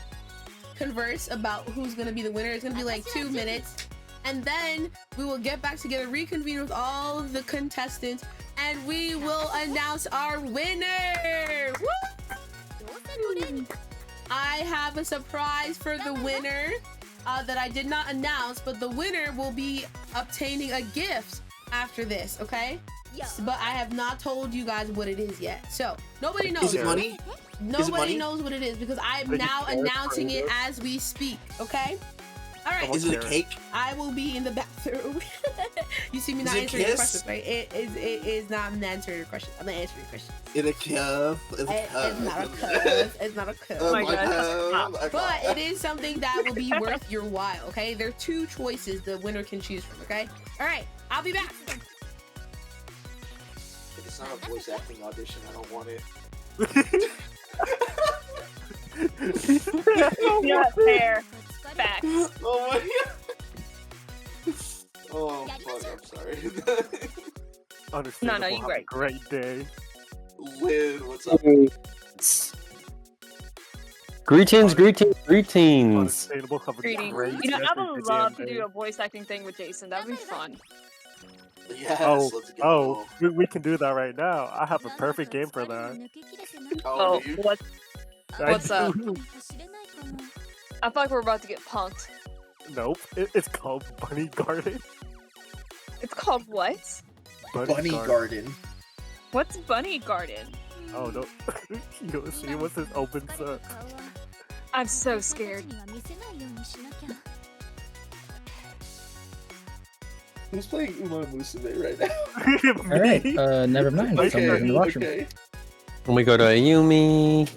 Speaker 1: converse about who's gonna be the winner. It's gonna be like 2 minutes. And then we will get back together, reconvene with all of the contestants, and we will announce our winner! Woo! I have a surprise for the winner that I did not announce, but the winner will be obtaining a gift after this, okay? But I have not told you guys what it is yet. So, nobody knows.
Speaker 3: Is it money?
Speaker 1: Nobody knows what it is because I'm now announcing it as we speak, okay? All right.
Speaker 3: Is it a cake?
Speaker 1: I will be in the bathroom. You see me not answering your questions, right? It is not answering your questions. I'm not answering your questions.
Speaker 3: In a cup.
Speaker 1: It's not a cup. It's not a cup.
Speaker 3: Oh
Speaker 4: my God.
Speaker 1: But it is something that will be worth your while, okay? There are 2 choices the winner can choose from, okay? All right, I'll be back.
Speaker 3: It's not a voice acting audition. I don't want it.
Speaker 4: Not fair. Facts.
Speaker 3: Oh my god. Oh fuck, I'm sorry.
Speaker 6: Understandable.
Speaker 4: you're
Speaker 6: Have
Speaker 4: right.
Speaker 6: a great day.
Speaker 3: Lynn, what's up?
Speaker 9: Greetings.
Speaker 6: Understandable. Have a
Speaker 4: Greetings.
Speaker 6: great
Speaker 4: You know, I
Speaker 6: day.
Speaker 4: would love to do a voice acting thing with Jason. That would be fun.
Speaker 3: Yes, let's go.
Speaker 6: Oh, we can do that right now. I have a perfect game for that.
Speaker 3: Oh, do you?
Speaker 4: What's up?
Speaker 6: do.
Speaker 4: I feel like we're about to get punked.
Speaker 6: Nope. It's called Bunny Garden.
Speaker 4: It's called what?
Speaker 3: Bunny Garden.
Speaker 4: What's Bunny Garden?
Speaker 6: Oh no. You don't see what's this opens up.
Speaker 4: I'm so scared.
Speaker 3: Who's playing Uma Musume right now?
Speaker 2: Alright, never mind. Someone's in the washroom.
Speaker 3: okay.
Speaker 9: When we go to Ayumii.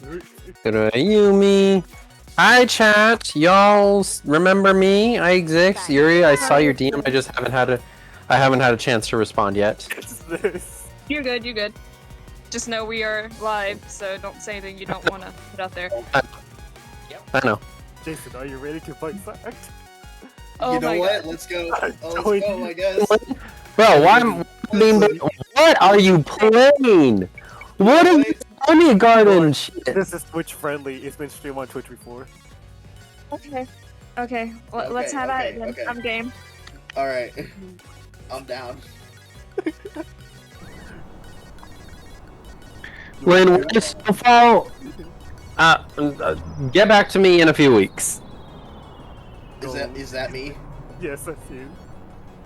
Speaker 9: Hi chat, y'all remember me? I exist. Yuri, I saw your DM. I just haven't had a chance to respond yet.
Speaker 6: What's this?
Speaker 4: You're good. Just know we are live, so don't say anything you don't want to put out there.
Speaker 9: I know.
Speaker 6: Jason, are you ready to fight fact?
Speaker 4: Oh
Speaker 3: You know
Speaker 4: my
Speaker 3: what?
Speaker 4: God.
Speaker 3: Let's go. Oh, let's go, I guess.
Speaker 9: Bro, what are you playing? What is Bunny Garden shit?
Speaker 6: This is Twitch friendly. It's been streamed on Twitch before.
Speaker 4: Okay. Let's have at it then.
Speaker 3: Okay.
Speaker 4: I'm game.
Speaker 3: Alright. I'm down.
Speaker 9: Lynn, what is Snowfall? Get back to me in a few weeks.
Speaker 3: Is that me?
Speaker 6: Yes, that's you.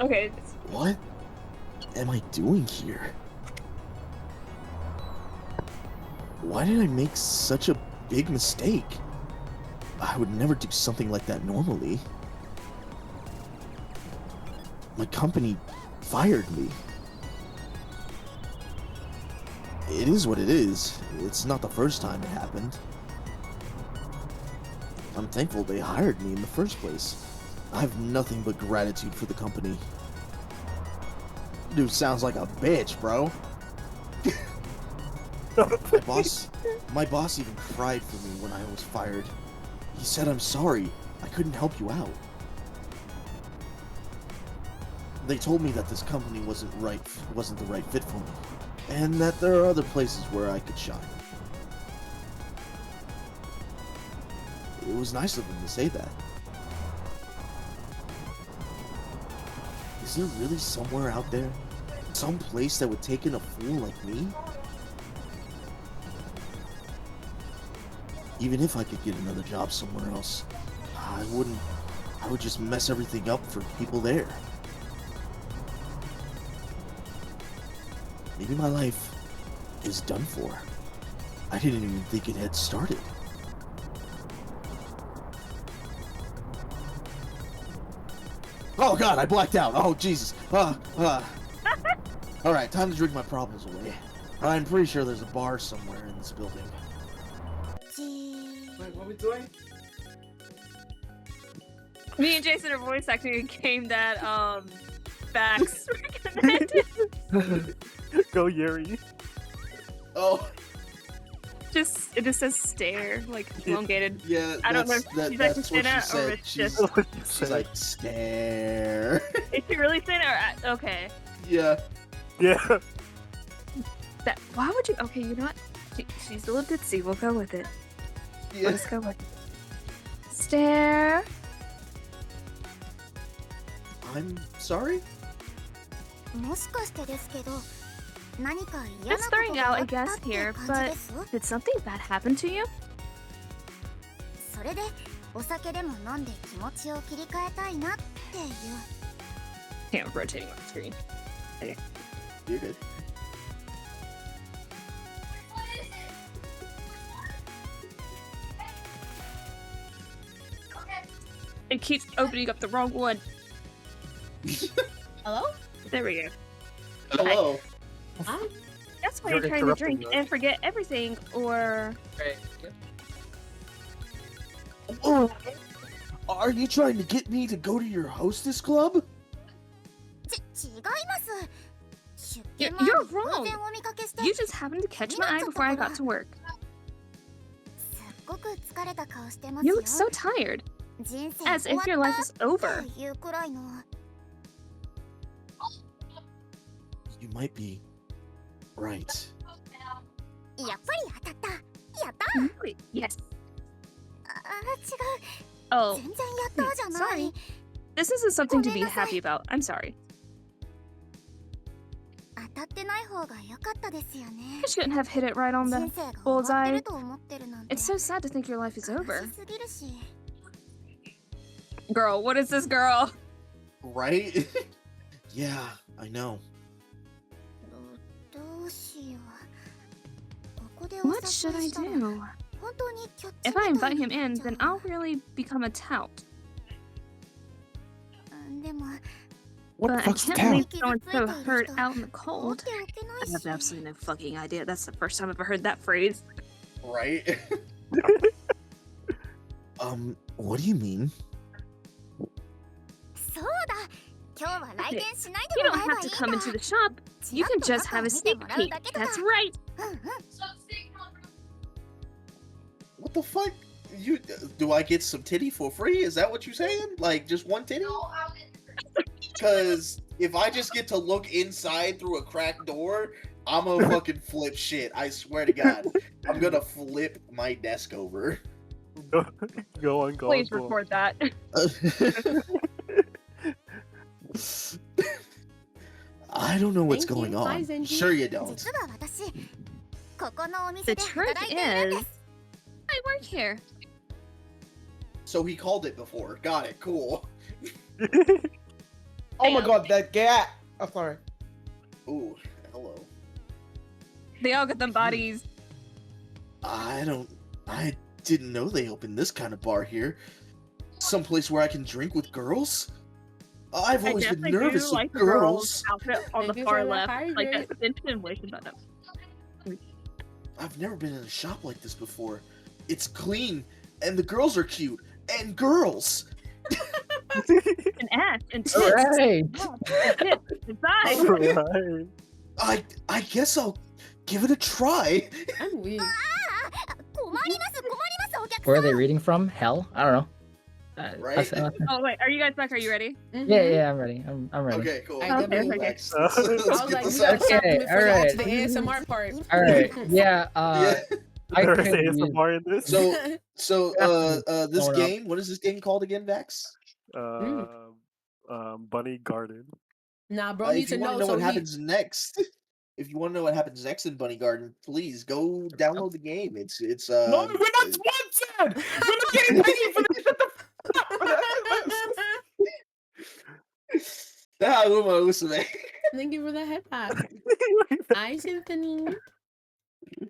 Speaker 4: Okay.
Speaker 3: What am I doing here? Why did I make such a big mistake? I would never do something like that normally. My company fired me. It is what it is. It's not the first time it happened. I'm thankful they hired me in the first place. I have nothing but gratitude for the company. Dude sounds like a bitch, bro. My boss even cried for me when I was fired. He said I'm sorry. I couldn't help you out. They told me that this company wasn't the right fit for me, and that there are other places where I could shine. It was nice of them to say that. Is there really somewhere out there, some place that would take in a fool like me? Even if I could get another job somewhere else, I would just mess everything up for people there. Maybe my life is done for. I didn't even think it had started. Oh god, I blacked out. Oh Jesus. Alright, time to drink my problems away. I'm pretty sure there's a bar somewhere in this building.
Speaker 5: Wait, what are we doing?
Speaker 4: Me and Jason are voice acting a game that Fax recommended.
Speaker 6: Go Yuri.
Speaker 3: Oh.
Speaker 4: It just says stare, like elongated.
Speaker 3: Yeah,
Speaker 4: I don't know if she's actually saying that or it's just.
Speaker 3: She's like, stare.
Speaker 4: Is she really saying it? Or, okay.
Speaker 3: Yeah.
Speaker 6: Yeah.
Speaker 4: Why would you? Okay, you know what? She's a little ditzy. We'll go with it.
Speaker 3: Yeah.
Speaker 4: Let's go with it. Stare.
Speaker 3: I'm sorry?
Speaker 4: Just throwing out a guess here, but did something bad happen to you? Yeah, I'm rotating on the screen. Okay.
Speaker 3: You're good.
Speaker 4: It keeps opening up the wrong one.
Speaker 1: Hello?
Speaker 4: There we go.
Speaker 3: Hello.
Speaker 1: Hi.
Speaker 4: That's why
Speaker 6: You're
Speaker 4: you're trying to
Speaker 6: interrupting
Speaker 4: drink
Speaker 6: us.
Speaker 4: and forget everything, or...
Speaker 2: Right. Yep.
Speaker 3: Oh, are you trying to get me to go to your hostess club?
Speaker 4: You're wrong! You just happened to catch my eye before I got to work. You look so tired. As if your life is over.
Speaker 3: You might be right.
Speaker 4: Yes. Oh, sorry. This isn't something to be happy about. I'm sorry. You shouldn't have hit it right on the bullseye. It's so sad to think your life is over. Girl, what is this, girl?
Speaker 3: Right? Yeah, I know.
Speaker 4: What should I do? If I invite him in, then I'll really become a tout.
Speaker 5: What the
Speaker 4: But I
Speaker 5: fuck's
Speaker 4: can't
Speaker 5: town?
Speaker 4: leave someone so hurt out in the cold. I have absolutely no fucking idea. That's the first time I've ever heard that phrase.
Speaker 3: Right? What do you mean?
Speaker 4: You don't have to come into the shop. You can just have a sneak peek. That's right.
Speaker 3: What the fuck? Do I get some titty for free? Is that what you're saying? Like, just one titty? Because if I just get to look inside through a cracked door, I'm gonna fucking flip shit. I swear to God. I'm gonna flip my desk over.
Speaker 6: Go on.
Speaker 4: Please record that.
Speaker 3: I don't know what's
Speaker 1: Thank
Speaker 3: going
Speaker 1: you. Bye,
Speaker 3: on.
Speaker 1: Zenji.
Speaker 3: Sure you don't.
Speaker 4: The trick is, I work here.
Speaker 3: So he called it before. Got it. Cool.
Speaker 5: Oh my god, that gat! Oh, sorry.
Speaker 3: Ooh, hello.
Speaker 4: They all got them bodies.
Speaker 3: I didn't know they opened this kind of bar here. Someplace where I can drink with girls? I've
Speaker 4: I
Speaker 3: always been
Speaker 4: definitely
Speaker 3: nervous
Speaker 4: do
Speaker 3: with
Speaker 4: like the girl's
Speaker 3: girls.
Speaker 4: outfit on the
Speaker 1: Thank you
Speaker 4: far
Speaker 1: for the
Speaker 4: left,
Speaker 1: high
Speaker 4: like
Speaker 1: grade.
Speaker 4: that continuation button.
Speaker 3: I've never been in a shop like this before. It's clean, and the girls are cute, and girls.
Speaker 4: An ass and tits.
Speaker 2: Hooray!
Speaker 4: And tits. And thighs.
Speaker 6: Right.
Speaker 3: I guess I'll give it a try.
Speaker 1: I'm weak.
Speaker 8: 困ります困りますお客さん
Speaker 2: Where are they reading from? Hell? I don't know.
Speaker 3: Right?
Speaker 4: Oh wait, are you guys back? Are you ready?
Speaker 2: Yeah, I'm ready. I'm ready.
Speaker 3: Okay, cool.
Speaker 1: I
Speaker 4: Okay, okay.
Speaker 3: Max.
Speaker 1: I was like, we gotta stop
Speaker 2: Okay,
Speaker 1: before you get to the
Speaker 2: alright.
Speaker 1: ASMR part.
Speaker 2: All right. Yeah.
Speaker 3: Yeah.
Speaker 2: I
Speaker 6: There
Speaker 2: could
Speaker 6: is
Speaker 2: use-
Speaker 6: ASMR in this.
Speaker 3: So this
Speaker 2: Going up.
Speaker 3: game, what is this game called again, Vax?
Speaker 6: Bunny Garden.
Speaker 1: Nah, bro
Speaker 3: If
Speaker 1: needs
Speaker 3: you
Speaker 1: to
Speaker 3: want
Speaker 1: know.
Speaker 3: to know
Speaker 1: So
Speaker 3: what
Speaker 1: he,
Speaker 3: happens next, if you want to know what happens next in Bunny Garden, please go download the game. It's
Speaker 5: No, we're not sponsored. We're not getting paid for this. Shut the
Speaker 3: Ayumii.
Speaker 1: thank you for the head pop. Hi, Symphony. All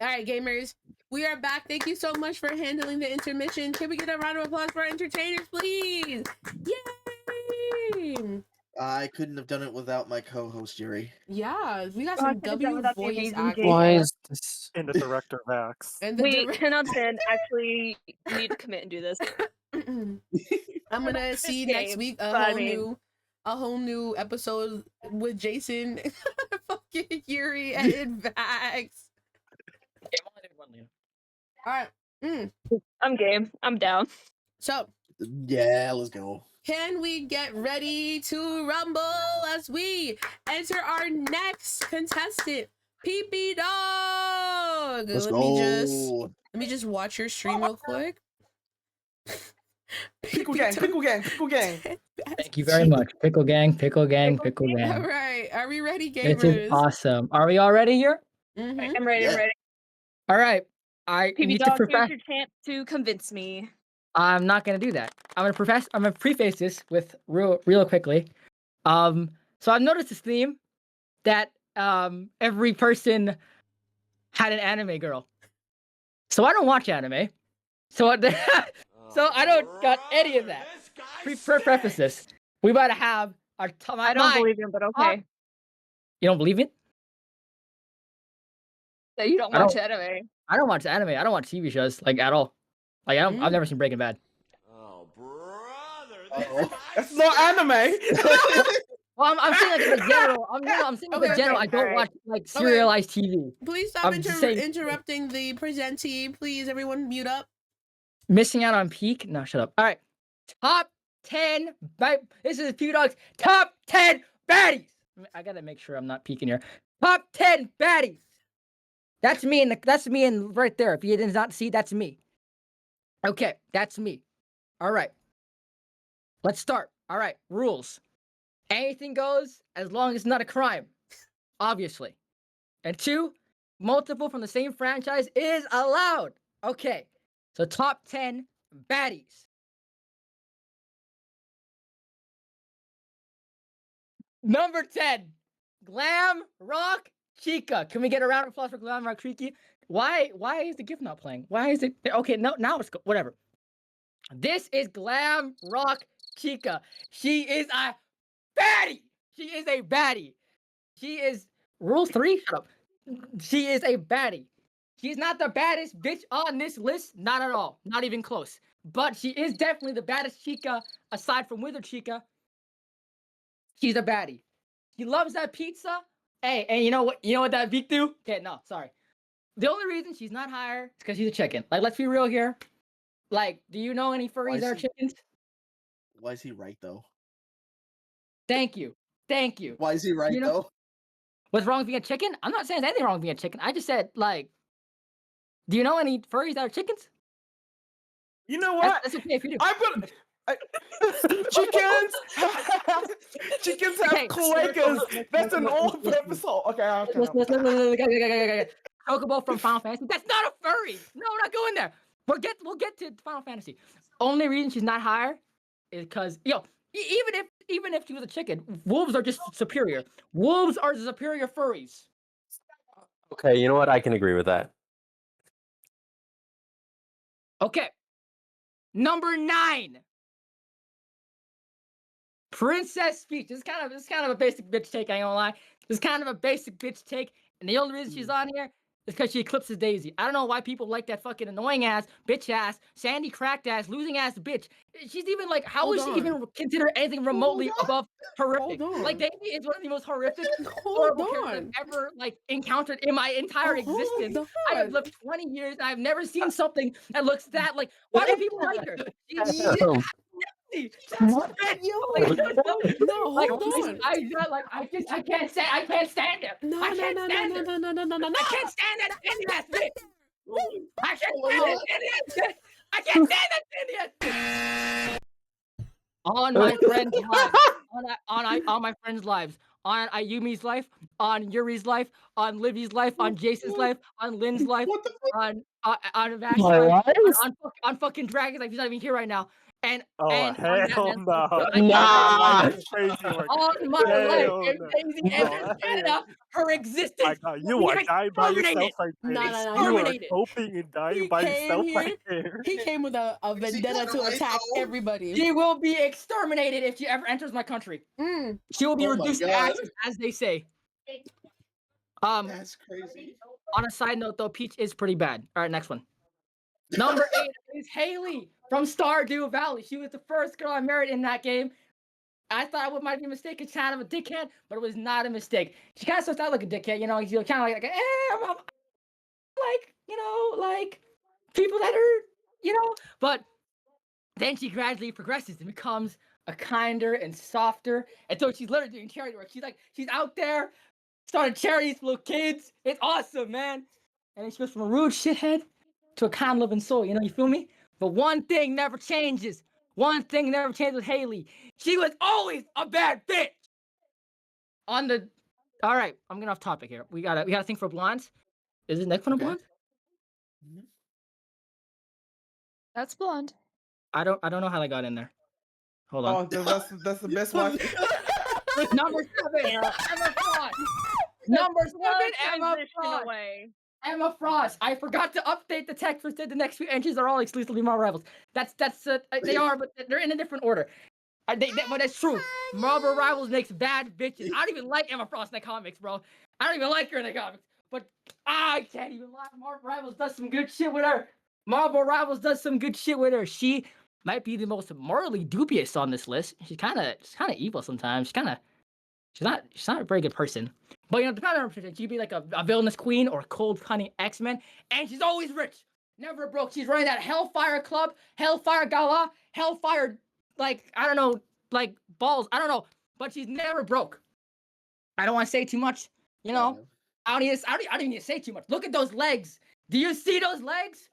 Speaker 1: right, gamers, we are back. Thank you so much for handling the intermission. Can we get a round of applause for our entertainers, please? Yay!
Speaker 3: I couldn't have done it without my co-host Yuri.
Speaker 1: Yeah, we got
Speaker 4: Oh, I
Speaker 1: some
Speaker 4: could've done
Speaker 1: W
Speaker 4: without the
Speaker 1: voice
Speaker 4: amazing
Speaker 1: actors.
Speaker 9: Why is this?
Speaker 6: And the director Vax.
Speaker 1: And the
Speaker 4: Wait,
Speaker 1: direct-
Speaker 4: 10 out of 10. Actually, you need to commit and do this.
Speaker 1: I'm gonna see
Speaker 4: This
Speaker 1: next
Speaker 4: game,
Speaker 1: week
Speaker 4: but I mean-
Speaker 1: a whole new episode with Jason, fucking Yuri, and Vax. All right.
Speaker 4: I'm game. I'm down.
Speaker 1: So,
Speaker 3: Yeah, let's go.
Speaker 1: can we get ready to rumble as we enter our next contestant, PP Dog?
Speaker 3: Let's
Speaker 1: let
Speaker 3: go.
Speaker 1: me just watch your stream real quick.
Speaker 5: Pickle gang, pickle gang, pickle gang.
Speaker 2: Thank you very much. Pickle gang, pickle gang, pickle
Speaker 1: All
Speaker 2: gang.
Speaker 1: right, are we ready,
Speaker 2: This
Speaker 1: gamers?
Speaker 2: is awesome. Are we all ready here?
Speaker 1: Mhm.
Speaker 4: I'm ready.
Speaker 3: Yeah.
Speaker 4: I'm ready.
Speaker 2: All right. I
Speaker 4: PB
Speaker 2: need to
Speaker 4: Dog, here's
Speaker 2: profess.
Speaker 4: your chance to convince me.
Speaker 2: I'm not gonna do that. I'm gonna preface this with real quickly. So I've noticed this theme that every person had an anime girl. So I don't watch anime. So so I don't got any of that. Preface this. We about to have our
Speaker 4: I don't believe him, but okay.
Speaker 2: You don't believe it?
Speaker 4: That you don't
Speaker 2: I
Speaker 4: watch
Speaker 2: don't-
Speaker 4: anime.
Speaker 2: I don't watch anime. I don't watch TV shows like at all. Like I've never seen Breaking Bad.
Speaker 10: Oh, brother,
Speaker 3: Uh-oh.
Speaker 5: That's not anime.
Speaker 2: Well, I'm saying like in general. I'm saying
Speaker 1: Okay,
Speaker 2: in general.
Speaker 1: okay,
Speaker 2: I don't
Speaker 4: alright.
Speaker 2: watch like serialized TV.
Speaker 1: Please stop
Speaker 2: I'm just saying-
Speaker 1: interrupting the presentee. Please, everyone, mute up.
Speaker 2: Missing out on peak? No, shut up. All right, top 10. This is Pew Dog's top 10 baddies. I gotta make sure I'm not peeking here. Top 10 baddies. That's me in right there. If you did not see, that's me. Okay, that's me. All right. Let's start. All right, rules. Anything goes as long as it's not a crime, obviously. And 2, multiple from the same franchise is allowed. Okay, so top 10 baddies. Number 10, Glam Rock Chica. Can we get a round of applause for Glam Rock Chica? Why is the gift not playing? Why is it? Okay, no, now it's whatever. This is Glam Rock Chica. She is a baddie. She is a baddie. She is rule 3. Shut up. She is a baddie. She's not the baddest bitch on this list. Not at all. Not even close. But she is definitely the baddest Chica aside from Wither Chica. She's a baddie. She loves that pizza. Hey, and you know what? You know what that beak do? Okay, no, sorry. The only reason she's not higher is because she's a chicken. Like, let's be real here. Like, do you know any furries that are chickens?
Speaker 3: Why is he right though?
Speaker 2: Thank you. Thank you.
Speaker 3: Why is he right
Speaker 2: You know-
Speaker 3: though?
Speaker 2: What's wrong with being a chicken? I'm not saying there's anything wrong with being a chicken. I just said, like, do you know any furries that are chickens?
Speaker 5: You know what?
Speaker 2: That's okay if you do.
Speaker 5: I'm gonna. Chickens. Chickens have
Speaker 2: Okay.
Speaker 5: cloacas. That's an all-purpose hole. Okay.
Speaker 2: Chocobo from Final Fantasy. That's not a furry. No, we're not going there. We'll get to Final Fantasy. Only reason she's not higher is because even if she was a chicken, wolves are just superior. Wolves are the superior furries.
Speaker 9: Okay, you know what? I can agree with that.
Speaker 2: Okay. Number 9. Princess Peach. This is kind of a basic bitch take, I ain't gonna lie. This is kind of a basic bitch take, and the only reason she's on here is because she eclipses Daisy. I don't know why people like that fucking annoying ass, bitch ass, sandy cracked ass, losing ass bitch. She's even like, how is she even considered anything remotely above horrific? Like Daisy is one of the most horrific, horrible characters I've ever like encountered in my entire existence. I have lived 20 years and I've never seen something that looks that like. Why do people like her?
Speaker 1: Hold on.
Speaker 2: I can't stand it.
Speaker 1: No.
Speaker 2: I can't stand that Indian ass bitch. I can't stand that Indian ass bitch. I can't stand that Indian ass bitch. On my friends' lives, on my friends' lives, on Ayumi's life, on Yuri's life, on Livy's life, on Jason's life, on Lynn's life, on Vash's life, on fucking Dragon's life. He's not even here right now. And
Speaker 6: hell no!
Speaker 9: Nah.
Speaker 6: Crazy work.
Speaker 2: On my life, and
Speaker 6: no.
Speaker 2: Daisy and Canada, her existence.
Speaker 6: You are dying by yourself right there. You are hoping and dying by yourself right there.
Speaker 1: He came with a vendetta to attack everybody.
Speaker 2: She will be exterminated if she ever enters my country. She will be reduced to ashes, as they say.
Speaker 3: That's crazy.
Speaker 2: On a side note, though, Peach is pretty bad. All right, next one. Number 8 is Haley from Stardew Valley. She was the first girl I married in that game. I thought it might be a mistake. It's kind of a dickhead, but it was not a mistake. She kind of starts out like a dickhead, you know. You're kind of I'm like people that are, But then she gradually progresses and becomes a kinder and softer. And so she's literally doing charity work. She's out there starting charities for little kids. It's awesome, man. And then she goes from a rude shithead to a kind loving soul, you feel me? But one thing never changes. One thing never changes with Haley. She was always a bad bitch. All right, I'm getting off topic here. We gotta think for blondes. Is it next one a blonde?
Speaker 4: That's blonde.
Speaker 2: I don't know how I got in there. Hold on.
Speaker 5: Oh, that's the best one.
Speaker 2: Number 7, Emma Frost. Number 7, Emma Frost. Emma Frost. I forgot to update the text for the next few entries are all exclusively Marvel Rivals. They are, but they're in a different order. But that's true. Marvel Rivals makes bad bitches. I don't even like Emma Frost in the comics, bro. I don't even like her in the comics. But I can't even lie. Marvel Rivals does some good shit with her. She might be the most morally dubious on this list. She's kind of evil sometimes. She's not a very good person. But depending on her, she'd be like a villainous queen or a cold, cunning X-Men, and she's always rich, never broke. She's running that Hellfire Club, Hellfire Gala, Hellfire, balls. I don't know, but she's never broke. I don't want to say too much, I don't even need to say too much. Look at those legs. Do you see those legs?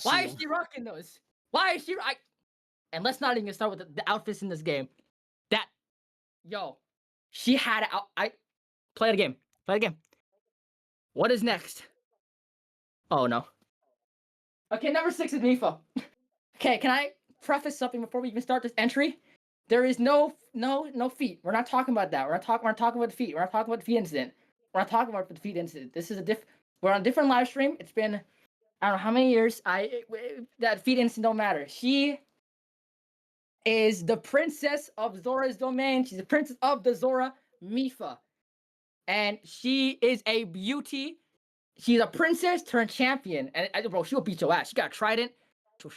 Speaker 2: Why is she rocking those? Why is she? And let's not even start with the outfits in this game. She had play it again. What is next? Oh no. Okay, number 6 is Mifa. Okay, can I preface something before we even start this entry? There is no feet. We're not talking about that. We're not talking about the feet. We're not talking about the feet incident. We're not talking about the feet incident. This is we're on a different live stream. It's been I don't know how many years. That feet incident don't matter. She is the princess of Zora's domain. She's the princess of the Zora, Mifa. And she is a beauty. She's a princess turned champion. And bro, she'll beat your ass. She got a trident. She'll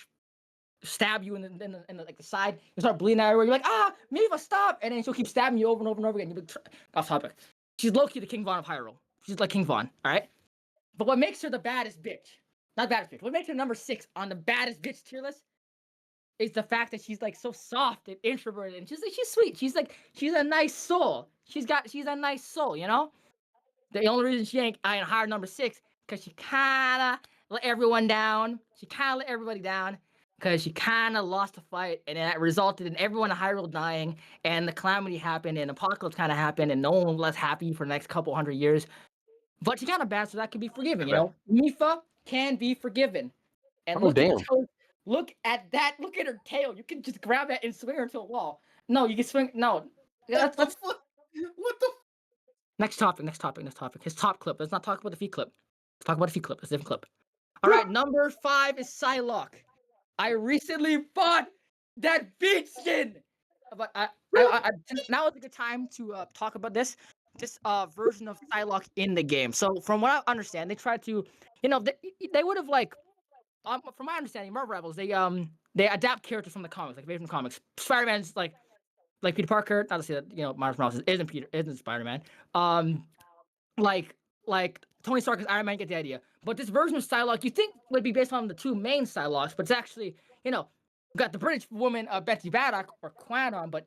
Speaker 2: stab you in the side. You start bleeding everywhere. You're like, Mifa, stop! And then she'll keep stabbing you over and over and over again. You'll be off topic. She's low-key the King Von of Hyrule. She's like King Von, all right? But what makes her the baddest bitch? Not baddest bitch. What makes her number 6 on the baddest bitch tier list is the fact that she's like so soft and introverted, and she's sweet. She's a nice soul. She's a nice soul, The only reason she ain't higher number 6 because she kinda let everyone down. She kinda let everybody down because she kinda lost the fight, and that resulted in everyone in Hyrule dying, and the calamity happened, and apocalypse kind of happened, and no one was happy for the next couple hundred years. But she's kind of bad, so that can be forgiven, Mifa can be forgiven. And look at that. Look at her tail. You can just grab that and swing her into a wall. No, you can swing. No. Let's
Speaker 3: What the?
Speaker 2: Next topic. His top clip. Let's not talk about the feet clip. Let's talk about the feet clip. It's a different clip. All right, number 5 is Psylocke. I recently bought that beach skin. But now is a good time to talk about this version of Psylocke in the game. So from what I understand, they tried to, they would have like, from my understanding, Marvel Rebels, they adapt characters from the comics, like from the comics. Spider-Man's like Peter Parker. Not to say that Miles Morales isn't Spider-Man. Like Tony Stark is Iron Man. Get the idea. But this version of Psylocke, you think would be based on the two main Psylocks, but it's actually got the British woman Betsy Baddock or Quanon, but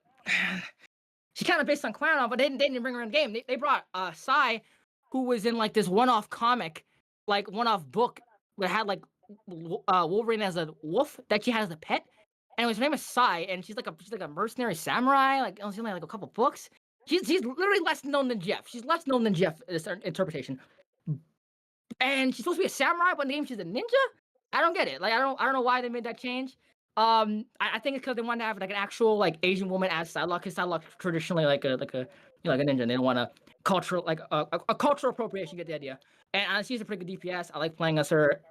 Speaker 2: she's kind of based on Quanon, but they didn't bring her in the game. They brought Psy, who was in like this one-off comic, like one-off book that had like Wolverine as a wolf that she had as a pet. And her name is Psy, and she's like a mercenary samurai. Like she's only like a couple books. She's literally less known than Jeff. She's less known than Jeff in this interpretation. And she's supposed to be a samurai, but in the game she's a ninja. I don't get it. Like I don't know why they made that change. I think it's because they wanted to have like an actual like Asian woman as Psylocke. Because Psylocke traditionally like a ninja. And they don't want a cultural a cultural appropriation. Get the idea. And she's a pretty good DPS. I like playing as her.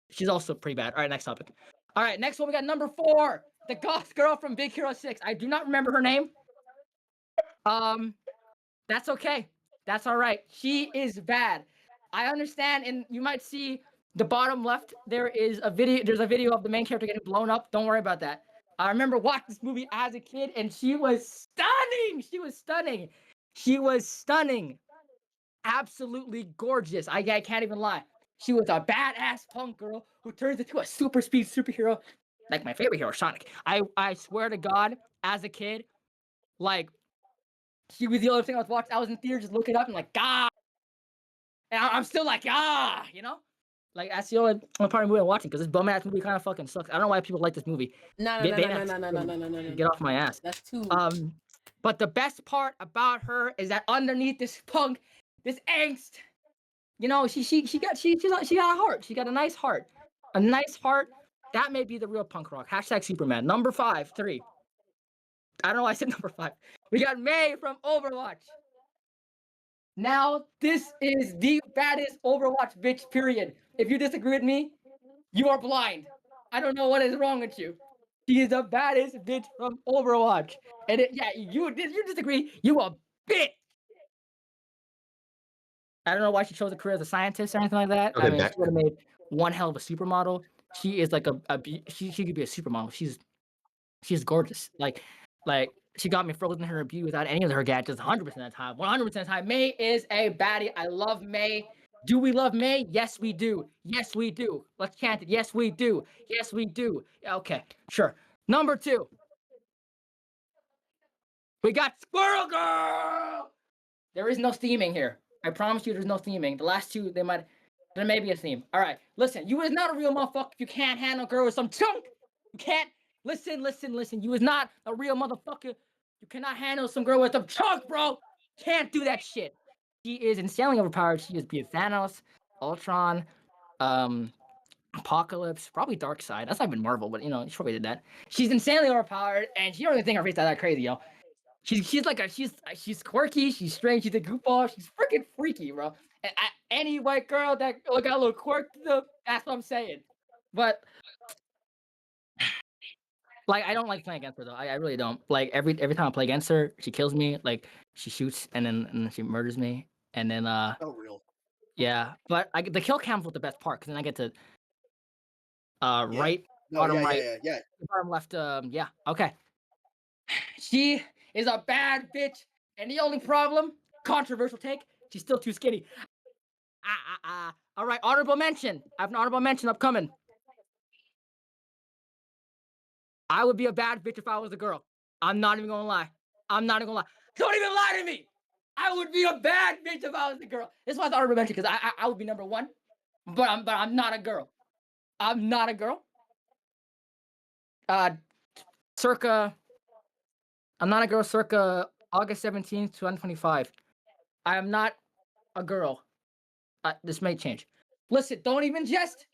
Speaker 2: She's also pretty bad. All right, next topic. All right, next one we got number 4, the goth girl from Big Hero 6. I do not remember her name. That's okay. That's all right. She is bad. I understand, and you might see the bottom left. There's a video of the main character getting blown up. Don't worry about that. I remember watching this movie as a kid, and she was stunning. She was stunning. Absolutely gorgeous. I can't even lie. She was a badass punk girl who turns into a super speed superhero, like my favorite hero, Sonic. I swear to God, as a kid, like she was the only thing I was watching. I was in theater just looking up and like, God. And I'm still like, like that's the only part of the movie I'm watching because this bum ass movie kind of fucking sucks. I don't know why people like this movie.
Speaker 1: No.
Speaker 2: Get off my ass.
Speaker 1: That's too.
Speaker 2: But the best part about her is that underneath this punk, this angst, she got a heart. She got a nice heart. A nice heart. That may be the real punk rock. # Superman. Number 5, 3. I don't know why I said number 5. We got Mei from Overwatch. Now, this is the baddest Overwatch bitch, period. If you disagree with me, you are blind. I don't know what is wrong with you. She is the baddest bitch from Overwatch. And you disagree, you a bitch. I don't know why she chose a career as a scientist or anything like that.
Speaker 9: Okay,
Speaker 2: I mean, she would have made one hell of a supermodel. She is like she could be a supermodel. She's gorgeous. Like she got me frozen in her beauty without any of her gadgets 100% of the time. 100% of the time. Mei is a baddie. I love Mei. Do we love Mei? Yes, we do. Yes, we do. Let's chant it. Yes, we do. Yes, we do. Okay, sure. Number 2. We got Squirrel Girl. There is no theming here. I promise you there's no theming. The last 2, there may be a theme. All right, listen. You is not a real motherfucker if you can't handle a girl with some chunk. You can't. Listen. You is not a real motherfucker. You cannot handle some girl with some chunk, bro. Can't do that shit. She is insanely overpowered. She is be Thanos, Ultron, Apocalypse, probably Darkseid. That's not even Marvel, but she probably did that. She's insanely overpowered, and she don't even think her face that crazy, yo. She's quirky, she's strange, she's a goofball, she's freaking freaky, bro. And any white girl that got a little quirk to them, that's what I'm saying. But like I don't like playing against her though. I really don't. Like every time I play against her, she kills me. Like she shoots and then she murders me. And then
Speaker 3: Oh, real.
Speaker 2: yeah. But the kill cam's was the best part because then I get to right,
Speaker 3: No,
Speaker 2: bottom
Speaker 3: yeah,
Speaker 2: right,
Speaker 3: yeah.
Speaker 2: bottom left. Yeah. Okay. She is a bad bitch, and the only problem, controversial take, she's still too skinny. All right, honorable mention. I have an honorable mention upcoming. I would be a bad bitch if I was a girl. I'm not even gonna lie. Don't even lie to me. I would be a bad bitch if I was a girl. This is why I honorable mention because I would be number 1, but I'm not a girl. I'm not a girl. I'm not a girl circa August 17th, 2025. I am not a girl. This may change. Listen, don't even jest.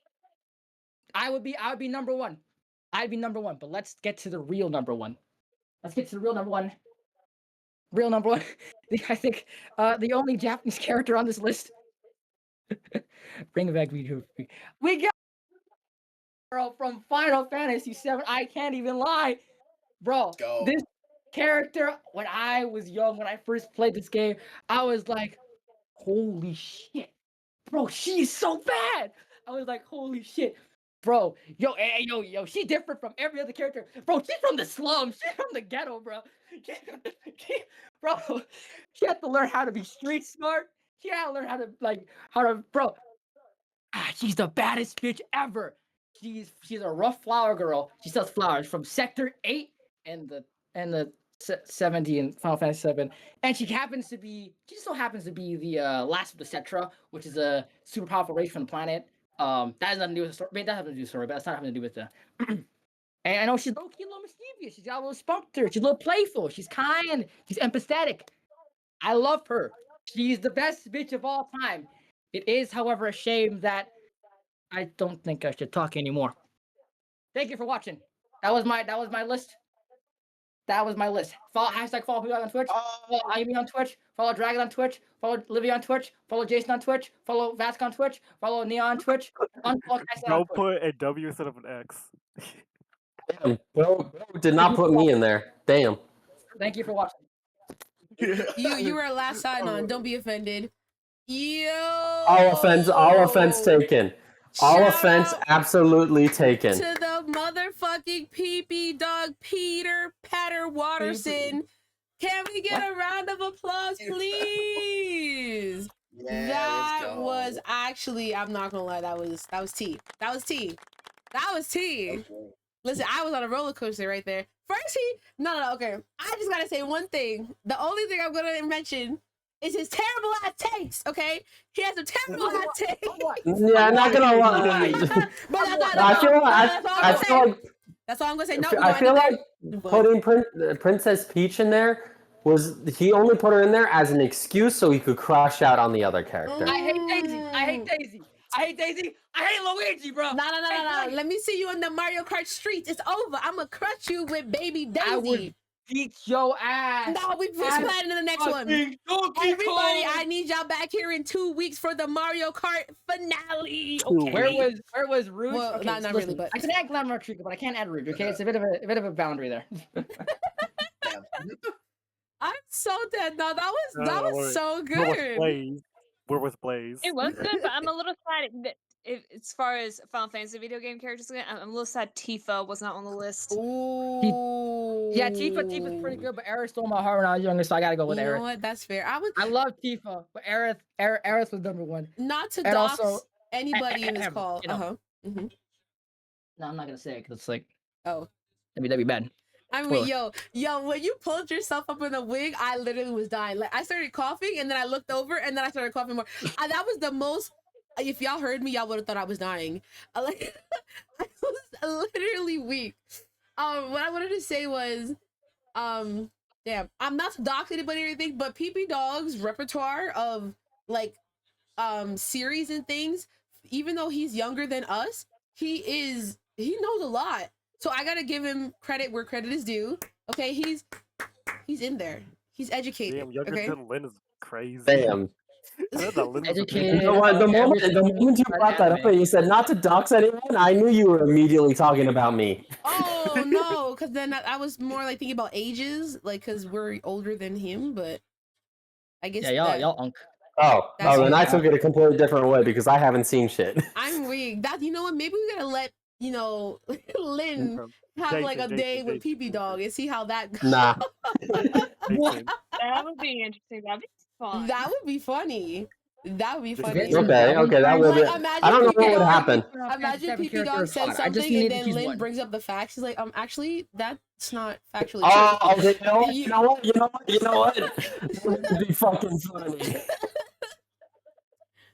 Speaker 2: I would be number 1. I'd be number 1, but let's get to the real number 1. Let's get to the real number 1. Real number 1. I think the only Japanese character on this list. Bring it back. We got bro, from Final Fantasy VII. I can't even lie, bro.
Speaker 3: Go.
Speaker 2: This character, when I was young, when I first played this game, I was like, holy shit, bro, she's so bad. I was like, holy shit, bro, yo, she's different from every other character, bro. She's from the slums, she's from the ghetto, bro. Bro, she had to learn how to be street smart. She had to learn how to, bro. She's the baddest bitch ever. She's a rough flower girl. She sells flowers from Sector 8 and the 70 in Final Fantasy VII. And she just so happens to be the last of the Cetra, which is a super powerful race from the planet. That has nothing to do with the story. I mean, that has nothing to do with the story, but that's not having to do with the. And I know she's low-key, a little mischievous. She's got a little spunk to her. She's a little playful. She's kind. She's empathetic. I love her. She's the best bitch of all time. It is, however, a shame that I don't think I should talk anymore. Thank you for watching. That was my list. That was my list. Follow people on Twitch. Follow Ayumii on Twitch. Follow Dragon on Twitch. Follow Livy on Twitch. Follow Jason on Twitch. Follow Vask on Twitch. Follow Neon on Twitch.
Speaker 6: Don't put a W instead of an X.
Speaker 9: Damn, Bro did not put me in there. Damn.
Speaker 2: Thank you for watching.
Speaker 1: You were last sign on. Don't be offended. Yo.
Speaker 9: All offense taken. All offense absolutely taken.
Speaker 1: To the motherfucking pee dog Peter Patter Watterson. Can we get a round of applause, please?
Speaker 3: Yeah,
Speaker 1: that was actually, I'm not gonna lie, that was tea. That was tea. That was tea.
Speaker 3: Okay.
Speaker 1: Listen, I was on a roller coaster right there. First, no, okay. I just gotta say one thing. The only thing I'm gonna mention is his terrible ass takes, okay? He has some terrible ass takes.
Speaker 9: Yeah, I'm not gonna lie. I feel like
Speaker 1: that's all I'm gonna say. No,
Speaker 9: I feel like putting Princess Peach in there he only put her in there as an excuse so he could crush out on the other character.
Speaker 2: I hate Daisy. I hate Luigi, bro.
Speaker 1: No. Let me see you in the Mario Kart streets. It's over. I'm gonna crush you with baby Daisy.
Speaker 2: I would beat your ass.
Speaker 1: No, we're planning the next one. Everybody, I need y'all back here in 2 weeks for the Mario Kart finale. Okay.
Speaker 2: Where was Rouge?
Speaker 1: Well,
Speaker 2: okay,
Speaker 1: not really, but
Speaker 2: I can add Glamour Trico, but I can't add Rouge. Okay, it's a bit of a boundary there.
Speaker 1: I'm so dead. No, that was so good.
Speaker 6: We're with Blaze.
Speaker 4: It was good, but I'm a little sad that as far as Final Fantasy video game characters, I'm a little sad Tifa was not on the list.
Speaker 1: Ooh.
Speaker 2: Yeah, Tifa's pretty good, but Aerith stole my heart when I was younger, so I gotta go with Aerith.
Speaker 1: You know what? That's fair. I
Speaker 2: love Tifa, but Aerith was number one.
Speaker 1: Not to
Speaker 2: and
Speaker 1: dox
Speaker 2: also,
Speaker 1: anybody in this call.
Speaker 2: You know, No, I'm not gonna say it because it's like,
Speaker 1: that'd
Speaker 2: be bad.
Speaker 1: I mean, yo, when you pulled yourself up in a wig, I literally was dying. Like, I started coughing, and then I looked over, and then I started coughing more. That was the most. If y'all heard me, y'all would have thought I was dying. Like, I was literally weak. What I wanted to say was, damn, I'm not to dox anybody or anything, but PP Dog's repertoire of like, series and things, even though he's younger than us, he knows a lot. So I gotta give him credit where credit is due. Okay, he's in there. He's educated.
Speaker 6: Damn, younger
Speaker 1: okay?
Speaker 6: than Lynn is crazy.
Speaker 9: Damn.
Speaker 2: Educated.
Speaker 9: The moment you brought that up and you said not to dox anyone, I knew you were immediately talking about me.
Speaker 1: Oh no, because then I was more like thinking about ages, like because we're older than him. But I guess
Speaker 2: y'all unk.
Speaker 9: Oh, then I took it a completely different way because I haven't seen shit.
Speaker 1: I'm weak. You know what? Maybe we gotta let Lynn have like a day with PP Dog and see how that goes.
Speaker 9: Nah.
Speaker 4: That would be interesting. That'd be fun.
Speaker 1: That would be funny. That would be funny.
Speaker 9: Okay, that would be. I don't know what would happen.
Speaker 1: Imagine PP Dog said something and then Lynn brings up the facts. She's like, actually, that's not factually true.
Speaker 9: Oh, okay, you know what? That would be fucking funny.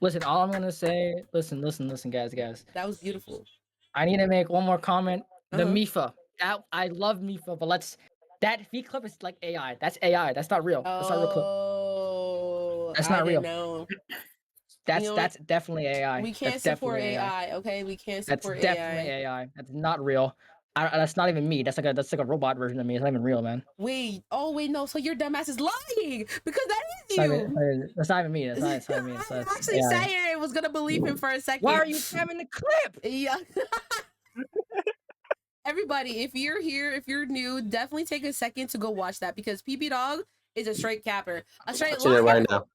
Speaker 2: Listen, all I'm gonna say, listen, guys.
Speaker 1: That was beautiful.
Speaker 2: I need to make one more comment. The Mifa. I love Mifa, but that V clip is like AI. That's AI. That's not real. That's not real clip. That's not real.
Speaker 1: Know.
Speaker 2: That's definitely AI.
Speaker 1: We can't support AI. Okay, we can't support AI.
Speaker 2: That's definitely AI. That's not real. That's not even me. That's like a robot version of me. It's not even real, man.
Speaker 1: Wait. Oh wait, no. So your dumbass is lying because that is you.
Speaker 2: That's not even me. That's not even me.
Speaker 1: I actually saying I was gonna believe him for a second.
Speaker 2: Why are you spamming the clip?
Speaker 1: Yeah. everybody, if you're here, if you're new, definitely take a second to go watch that because PP Dog is a straight capper. A straight
Speaker 9: Watching it right now.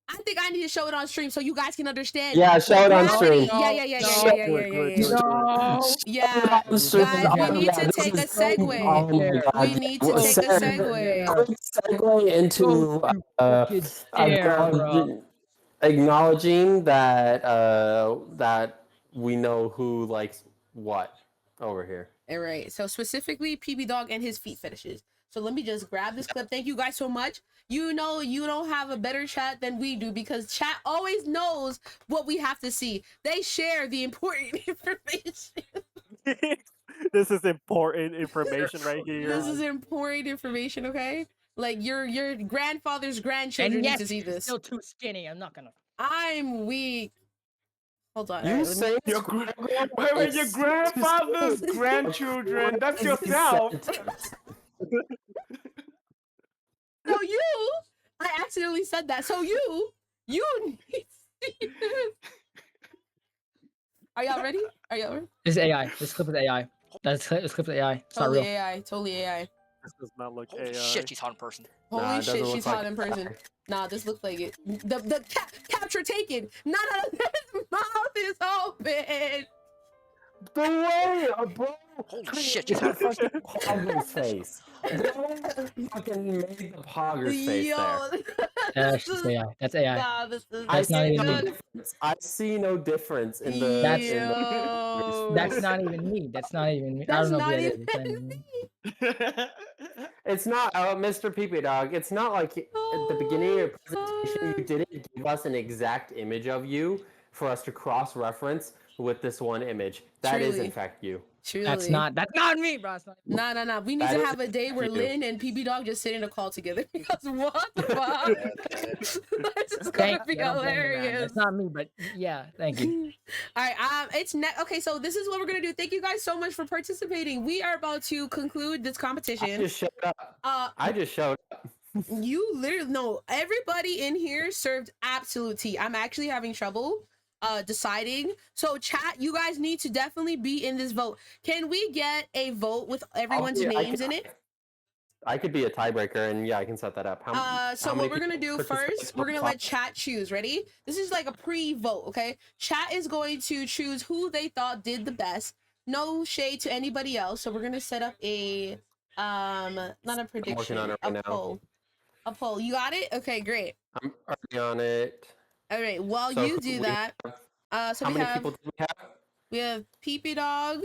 Speaker 1: I think I need to show it on stream so you guys can understand.
Speaker 9: Yeah, show it on stream.
Speaker 1: Yeah. Guys, we need to take a segue. We need to take a segue.
Speaker 9: Quick segue into acknowledging that that we know who likes what over here.
Speaker 1: All right. So specifically, PB Dog and his feet fetishes. So let me just grab this clip. Thank you guys so much. You know, you don't have a better chat than we do because chat always knows what we have to see. They share the important information.
Speaker 6: This is important information right here.
Speaker 1: This is important information, okay? Like your grandfather's grandchildren need to see this.
Speaker 2: Still too skinny. I'm not gonna.
Speaker 1: I'm weak. Hold on.
Speaker 5: You say your grandfather's grandchildren. That's yourself.
Speaker 1: So I accidentally said that. So you need to see this. Are y'all ready? Are y'all ready?
Speaker 2: This is AI. This clip is AI. This clip is AI. It's not real.
Speaker 1: Totally AI.
Speaker 6: This does not look
Speaker 11: Holy
Speaker 6: AI.
Speaker 11: shit, she's hot in person.
Speaker 1: Holy shit, she's hot in person. Nah, this looks like it. The capture taken. None of his mouth is open.
Speaker 9: The way, bro.
Speaker 11: Holy shit, she's hot in person.
Speaker 9: Pogger's face. Fucking made the Pogger's face there.
Speaker 2: That's AI. That's AI.
Speaker 1: Nah, this is
Speaker 2: That's not even me.
Speaker 9: I see no difference in the.
Speaker 2: That's not even me. That's not even me. I don't know if that is.
Speaker 9: It's not, Mr. PP Dog. It's not like at the beginning of your presentation, you didn't give us an exact image of you for us to cross-reference with this one image. That is, in fact, you.
Speaker 1: Truly.
Speaker 2: That's not me, bro.
Speaker 1: Nah. We need to have a day where Lynn and PB Dog just sit in a call together because what the fuck? This is gonna be hilarious.
Speaker 2: That's not me, but yeah, thank you.
Speaker 1: All right, it's okay. So this is what we're gonna do. Thank you guys so much for participating. We are about to conclude this competition.
Speaker 9: I just showed up.
Speaker 1: You literally no. Everybody in here served absolute tea. I'm actually having trouble deciding. So chat, you guys need to definitely be in this vote. Can we get a vote with everyone's names in it?
Speaker 9: I could be a tiebreaker, and yeah, I can set that up.
Speaker 1: So what we're gonna do first, we're gonna let chat choose. Ready? This is like a pre-vote, okay? Chat is going to choose who they thought did the best. No shade to anybody else. So we're gonna set up a not a prediction,
Speaker 9: working on it right
Speaker 1: poll. A poll. You got it? Okay, great.
Speaker 9: I'm already on it.
Speaker 1: All right. While you do that, so
Speaker 9: how many people do we have?
Speaker 1: We have PP Dog,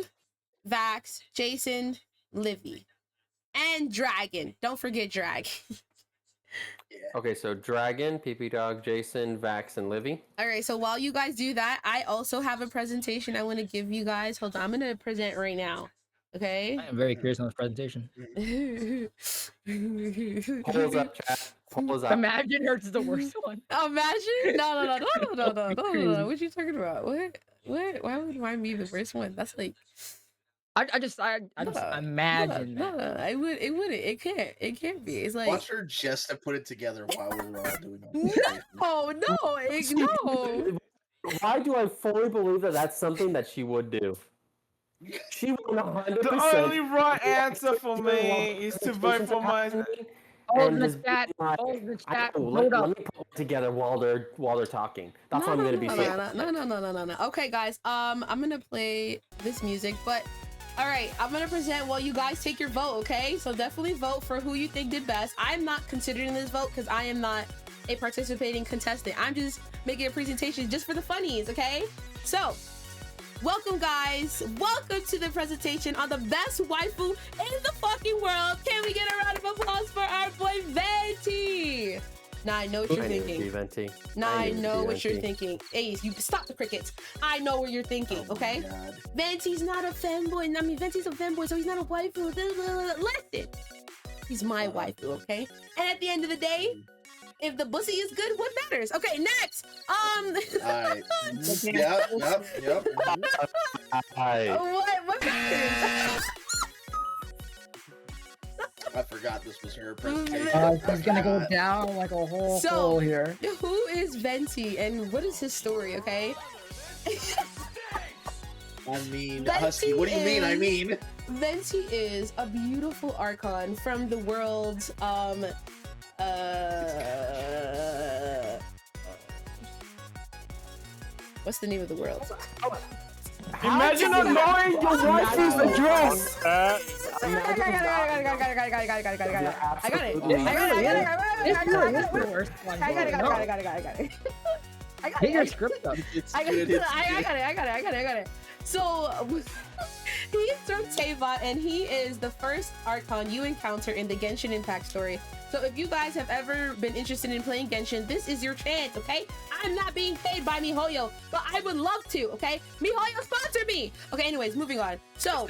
Speaker 1: Vax, Jason, Livy, and Dragon. Don't forget Drag.
Speaker 9: Okay, so Dragon, PP Dog, Jason, Vax, and Livy.
Speaker 1: All right. So while you guys do that, I also have a presentation I want to give you guys. Hold on. I'm gonna present right now. Okay.
Speaker 2: I am very curious on this presentation.
Speaker 9: Polls up, chat. Polls up.
Speaker 2: Imagine hers is the worst one.
Speaker 1: Imagine? No. What you talking about? What? Why would mine be the worst one? That's like.
Speaker 2: I just imagine that.
Speaker 1: It wouldn't. It can't be. It's like.
Speaker 3: Watch her just to put it together while we were all doing
Speaker 1: all no.
Speaker 9: Why do I fully believe that that's something that she would do? She would 100%.
Speaker 5: The only right answer for me is to vote for my.
Speaker 2: Let me put
Speaker 9: it together while they're talking. That's what I'm gonna be saying.
Speaker 1: No. Okay, guys. I'm gonna play this music, but all right, I'm gonna present while you guys take your vote. Okay, so definitely vote for who you think did best. I'm not considering this vote because I am not a participating contestant. I'm just making a presentation just for the funnies. Okay, so. Welcome, guys. Welcome to the presentation on the best waifu in the fucking world. Can we get a round of applause for our boy Venti? Now I know what you're thinking. Now I know what you're thinking. Ace, you stop the crickets. I know what you're thinking, okay? Venti's not a fanboy. I mean, Venti's a fanboy, so he's not a waifu. Listen, he's my waifu, okay? And at the end of the day, if the pussy is good, what matters? Okay, next.
Speaker 3: Alright. Yep.
Speaker 1: What matters?
Speaker 3: I forgot this was her presentation.
Speaker 2: He's gonna go down like a whole hole here.
Speaker 1: Who is Venti and what is his story? Okay.
Speaker 3: I mean,
Speaker 1: Venti
Speaker 3: Husky, what do you mean? I
Speaker 1: is-
Speaker 3: mean.
Speaker 1: Venti is a beautiful Archon from the world, what's the name of the world?
Speaker 5: Imagine not knowing your wife's address.
Speaker 1: I
Speaker 2: Get your script up.
Speaker 1: got it. So he's from Teyvat, and he is the first Archon you encounter in the Genshin Impact story. So if you guys have ever been interested in playing Genshin, this is your chance, okay? I'm not being paid by MiHoYo, but I would love to, okay? MiHoYo, sponsor me! Okay, anyways, moving on. So,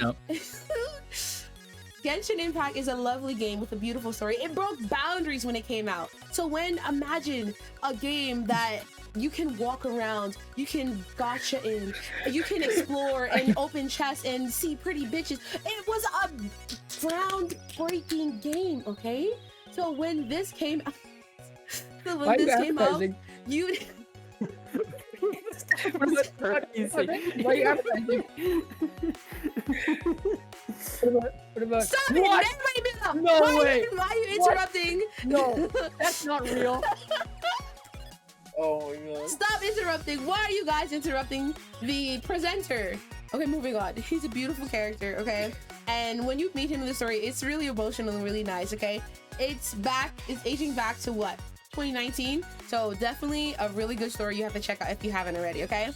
Speaker 1: Genshin Impact is a lovely game with a beautiful story. It broke boundaries when it came out. So imagine a game that you can walk around, you can gacha in, you can explore and open chests and see pretty bitches. It was a groundbreaking game, okay? So when this came out, you
Speaker 2: What are you advertising? What about
Speaker 1: Stop
Speaker 2: what?
Speaker 1: it!
Speaker 2: No way!
Speaker 1: Why are you interrupting?
Speaker 2: No, that's not real.
Speaker 3: Oh my god.
Speaker 1: Stop interrupting. Why are you guys interrupting the presenter? Okay, moving on. He's a beautiful character, okay? And when you meet him in the story, it's really emotional and really nice, okay? It's aging back to what? 2019? So definitely a really good story you have to check out if you haven't already, okay?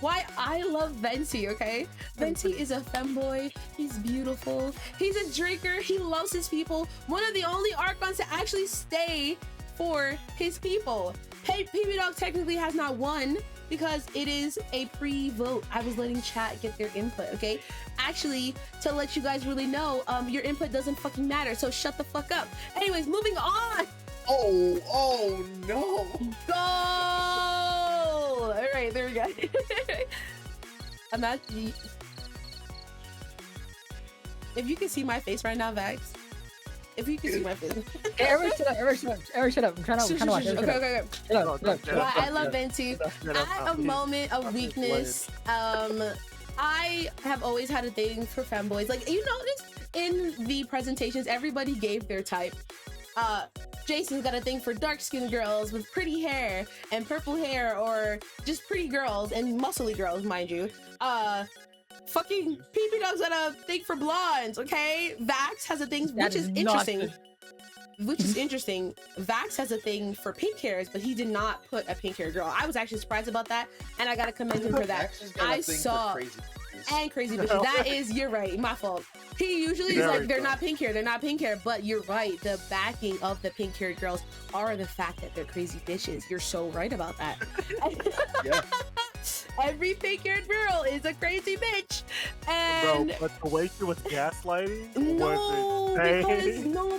Speaker 1: Why I love Venti, okay? Venti is a femboy. He's beautiful. He's a drinker. He loves his people. One of the only Archons to actually stay for his people. PB Dog technically has not won because it is a pre-vote. I was letting chat get their input, okay? Actually, to let you guys really know, your input doesn't fucking matter, so shut the fuck up. Anyways, moving on.
Speaker 3: Oh no.
Speaker 1: Goal! All right, there we go. I'm not. If you can see my face right now, Vax. If you can see my face.
Speaker 2: Hey, everyone shut up. I'm trying to watch.
Speaker 1: Okay.
Speaker 2: Shut up.
Speaker 1: Well, I love Venti. At a moment of weakness, I have always had a thing for femboys. Like, you notice in the presentations, everybody gave their type. Jason's got a thing for dark-skinned girls with pretty hair and purple hair, or just pretty girls and muscly girls, mind you. Fucking PP Dog's got a thing for blondes, okay? Vax has a thing, which is interesting. Vax has a thing for pink hairs, but he did not put a pink hair girl. I was actually surprised about that, and I gotta commend him for that. I saw crazy bitches. That is, you're right, my fault. He usually is like, they're not pink hair, but you're right. The backing of the pink haired girls are the fact that they're crazy bitches. You're so right about that.
Speaker 3: Yeah.
Speaker 1: Every pink haired girl is a crazy bitch. And
Speaker 6: Bro, but the way she was gaslighting?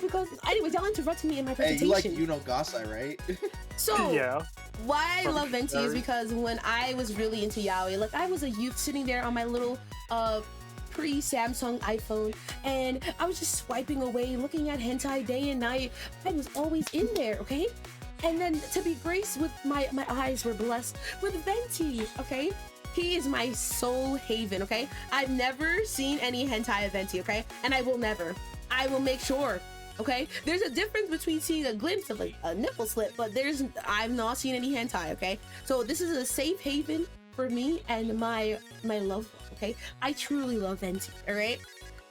Speaker 1: because anyways, y'all interrupted me in my presentation.
Speaker 3: Hey, you like Gasai, right?
Speaker 1: So
Speaker 6: yeah.
Speaker 1: Why I love Venti is because when I was really into yaoi, like I was a youth sitting there on my little pre-Samsung iPhone, and I was just swiping away, looking at hentai day and night. I was always in there, okay? And then to be graced with my eyes were blessed with Venti, okay? He is my soul haven, okay? I've never seen any hentai of Venti, okay? And I will never. I will make sure, okay? There's a difference between seeing a glimpse of like a nipple slip, but I've not seen any hentai, okay? So this is a safe haven for me and my love, okay? I truly love Venti, all right?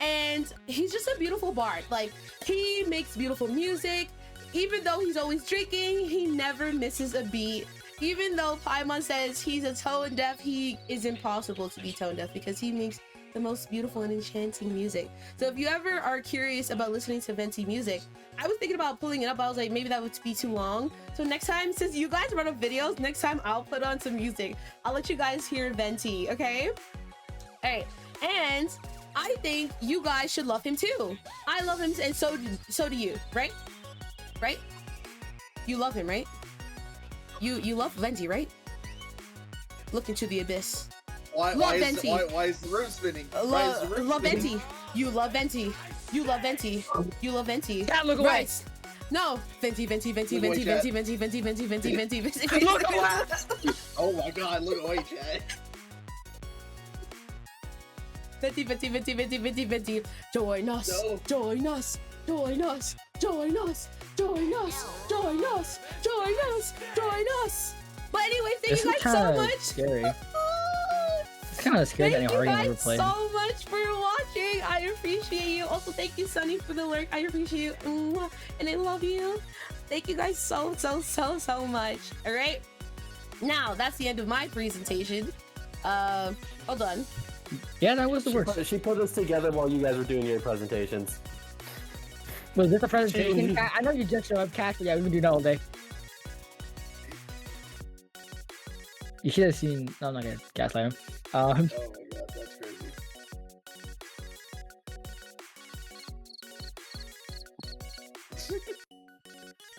Speaker 1: And he's just a beautiful bard. Like, he makes beautiful music. Even though he's always drinking, he never misses a beat. Even though Paimon says he's a tone deaf, he is impossible to be tone deaf because he makes the most beautiful and enchanting music. So if you ever are curious about listening to Venti music, I was thinking about pulling it up. I was like, maybe that would be too long. So next time, since you guys run up videos, next time I'll put on some music. I'll let you guys hear Venti, okay? All right, and I think you guys should love him too. I love him, and so do you, right? Right? You love him, right? You love Venti, right? Look into the abyss.
Speaker 3: Why is the room spinning?
Speaker 1: Love Venti. You love Venti. You love Venti. You love Venti.
Speaker 2: Can't look away.
Speaker 1: Right. No. Venti.
Speaker 3: Look away. Oh my god, look away, chat.
Speaker 1: Venti, Venti, Venti, Venti, Venti, Venti. Join us.
Speaker 3: No.
Speaker 1: Join us. Join us. Join us. Join us. Join us. Join us. Join us. But anyway, thank
Speaker 2: This
Speaker 1: you
Speaker 2: is
Speaker 1: guys so
Speaker 2: kinda
Speaker 1: much.
Speaker 2: scary. It's kind of scary that
Speaker 1: Thank
Speaker 2: any
Speaker 1: you
Speaker 2: Hardy ever
Speaker 1: guys
Speaker 2: played.
Speaker 1: so much for watching. I appreciate you. Also, thank you, Sunny, for the lurk. I appreciate you. Mwah. And I love you. Thank you guys so much. All right. Now, that's the end of my presentation. Hold on.
Speaker 2: Yeah, that was the worst.
Speaker 9: She put us together while you guys were doing your presentations.
Speaker 2: Was this a presentation? I know you just showed up, Cash, but yeah, we've been doing that all day. You should have seen. No, I'm not gonna gaslight him.
Speaker 3: Oh my god, that's crazy.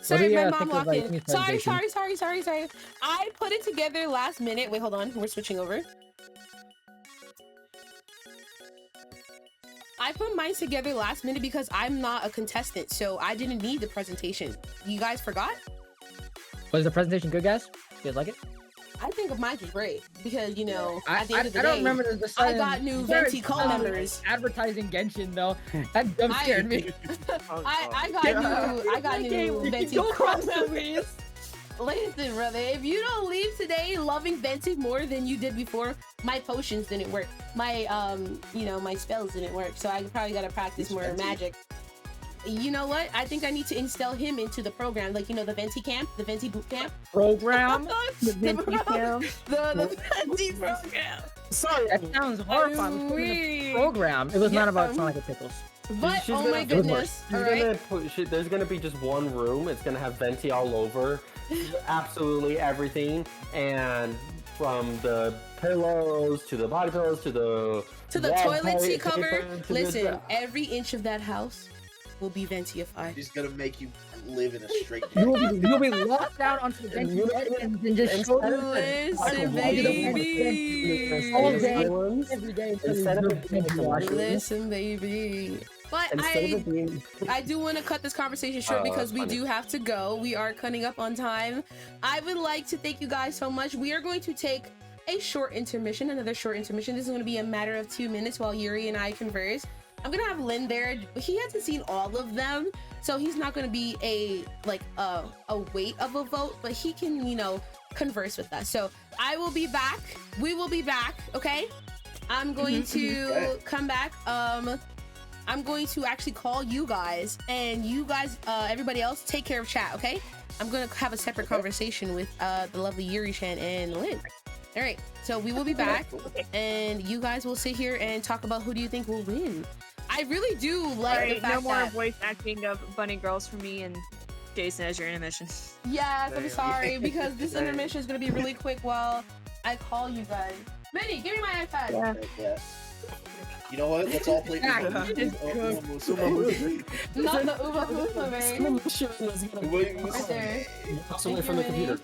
Speaker 1: Sorry,
Speaker 2: do you,
Speaker 1: my
Speaker 2: think
Speaker 1: mom
Speaker 2: of,
Speaker 1: walked
Speaker 2: like,
Speaker 1: in.
Speaker 2: Amy's
Speaker 1: Sorry.
Speaker 2: presentation?
Speaker 1: I put it together last minute. Wait, hold on. We're switching over. I put mine together last minute because I'm not a contestant, so I didn't need the presentation. You guys forgot?
Speaker 2: Was the presentation good, guys? You guys like it?
Speaker 1: I think mine was great because, you know, at the end of the
Speaker 2: I don't
Speaker 1: day,
Speaker 2: remember the
Speaker 1: I got new Venti co-members.
Speaker 2: Advertising Genshin though. That jump scared me.
Speaker 1: I got new Venti co-members. Listen, brother, if you don't leave today loving Venti more than you did before, my potions didn't work. My my spells didn't work, so I probably gotta practice more magic. You know what? I think I need to instill him into the program, like, you know, the Venti camp, the Venti boot camp.
Speaker 2: Program?
Speaker 1: The Venti camp. The Venti program.
Speaker 2: Sorry, that sounds horrifying. Program. It was not about Sonic and Pickles.
Speaker 1: But, oh my goodness.
Speaker 9: There's gonna be just one room. It's gonna have Venti all over, absolutely everything, and from the pillows to the body pillows to the
Speaker 1: toilet seat cover. Listen, every inch of that house will be Ventiified.
Speaker 3: He's gonna make you live in a straight.
Speaker 2: You'll be locked out onto the Venti bed and just show them.
Speaker 1: Listen, baby.
Speaker 2: All day, every day.
Speaker 1: Listen, baby. But I do want to cut this conversation short because we do have to go. We are cutting up on time. I would like to thank you guys so much. We are going to take a short intermission, another short intermission. This is going to be a matter of 2 minutes while Yuri and I converse. I'm gonna have Lynn there. He hasn't seen all of them, so he's not gonna be a weight of a vote, but he can, you know, converse with us. So I will be back. We will be back. Okay. I'm going to come back. I'm going to actually call you guys, and you guys, everybody else, take care of chat. Okay. I'm gonna have a separate conversation with the lovely Yuri-chan and Lynn. All right. So we will be back, and you guys will sit here and talk about who do you think will win. I really do like the fact
Speaker 4: no more
Speaker 1: that...
Speaker 4: voice acting of bunny girls for me and Jason as your intermission.
Speaker 1: Yes, I'm sorry, because this intermission is going to be really quick while I call you guys. Minnie, give me my iPad.
Speaker 3: Yeah. You know what? Let's all play.
Speaker 1: Not the Uba Musa, man. Right there.
Speaker 9: Away from the computer.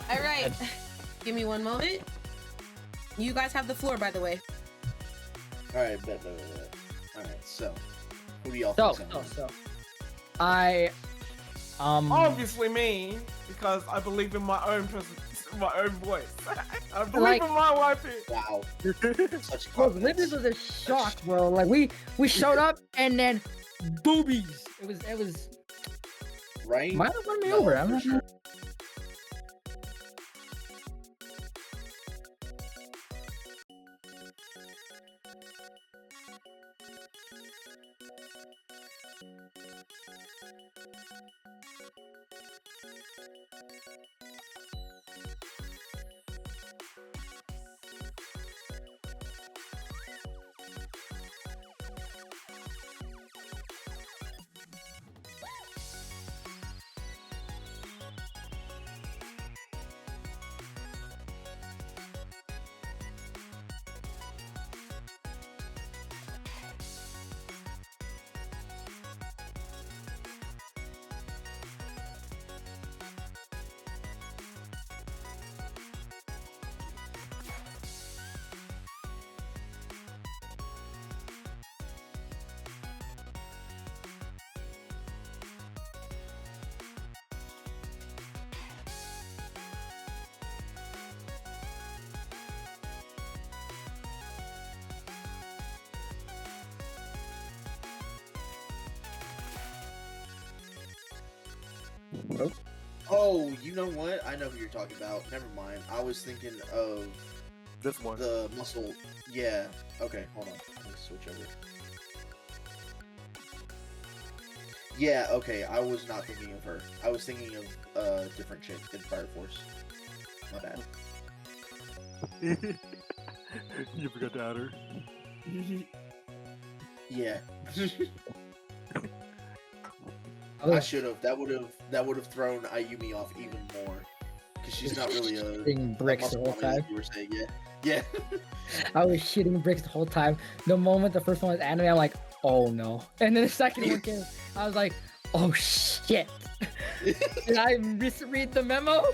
Speaker 1: All right. Give me one moment. You guys have the floor, by the way.
Speaker 3: All right, bet. All right, so who do y'all think?
Speaker 2: So, I
Speaker 5: obviously me, because I believe in my own voice. I believe in my wife.
Speaker 3: Wow. Such
Speaker 2: bro, Libby's was a shock, bro. Like we showed up and then boobies. It was
Speaker 3: right.
Speaker 2: Might have won me over. I'm not sure.
Speaker 3: Oh, you know what? I know who you're talking about. Never mind. I was thinking of
Speaker 6: This one.
Speaker 3: the muscle. Yeah. Okay, hold on. Let me switch over. Yeah, okay. I was not thinking of her. I was thinking of a different chick in Fire Force. My bad.
Speaker 6: You forgot to add her.
Speaker 3: Yeah.
Speaker 2: I
Speaker 3: I
Speaker 2: was
Speaker 3: should have. That would have thrown Ayumii off even more. Because she's not really a
Speaker 2: shitting bricks the
Speaker 3: muscle
Speaker 2: whole
Speaker 3: mommy,
Speaker 2: time.
Speaker 3: like you were saying. Yeah. Yeah.
Speaker 2: I was shitting bricks the whole time. The moment the first one was anime, I'm like, oh no. And then the second one came, I was like, oh shit. Did I misread the memo?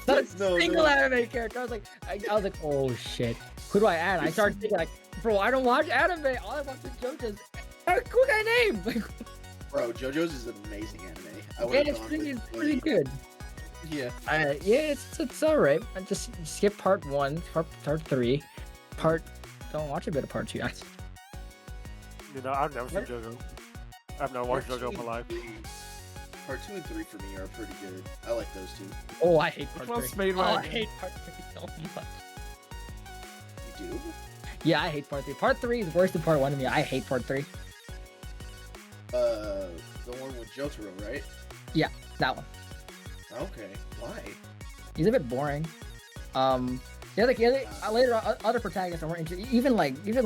Speaker 2: Not a single anime character. I was like, oh shit. Who do I add? I started thinking like, bro, I don't watch anime. All I watch is JoJo's. Who got a name? Like,
Speaker 3: Bro, JoJo's is an amazing anime. I
Speaker 2: yeah,
Speaker 3: would've
Speaker 2: it's
Speaker 3: gone
Speaker 2: pretty,
Speaker 3: with
Speaker 2: pretty
Speaker 3: Blade.
Speaker 2: good.
Speaker 3: Yeah.
Speaker 2: Yeah, it's alright. I just skip part 1, part 3, don't watch a bit of part 2.
Speaker 6: You know, I've never seen JoJo. I've never watched JoJo in my life.
Speaker 3: Part 2 and 3 for me are pretty good. I like those two.
Speaker 2: Oh, I hate part
Speaker 5: Well,
Speaker 2: 3.
Speaker 5: Speed
Speaker 2: Oh, I
Speaker 5: Wagon.
Speaker 2: hate part 3 so much.
Speaker 3: You do?
Speaker 2: Yeah, I hate part 3. Part 3 is worse than part 1 to me. I hate part 3.
Speaker 3: The one with Jotaro, right?
Speaker 2: Yeah, that one.
Speaker 3: Okay. Why?
Speaker 2: He's a bit boring. Later on, other protagonists are more interesting. Even like the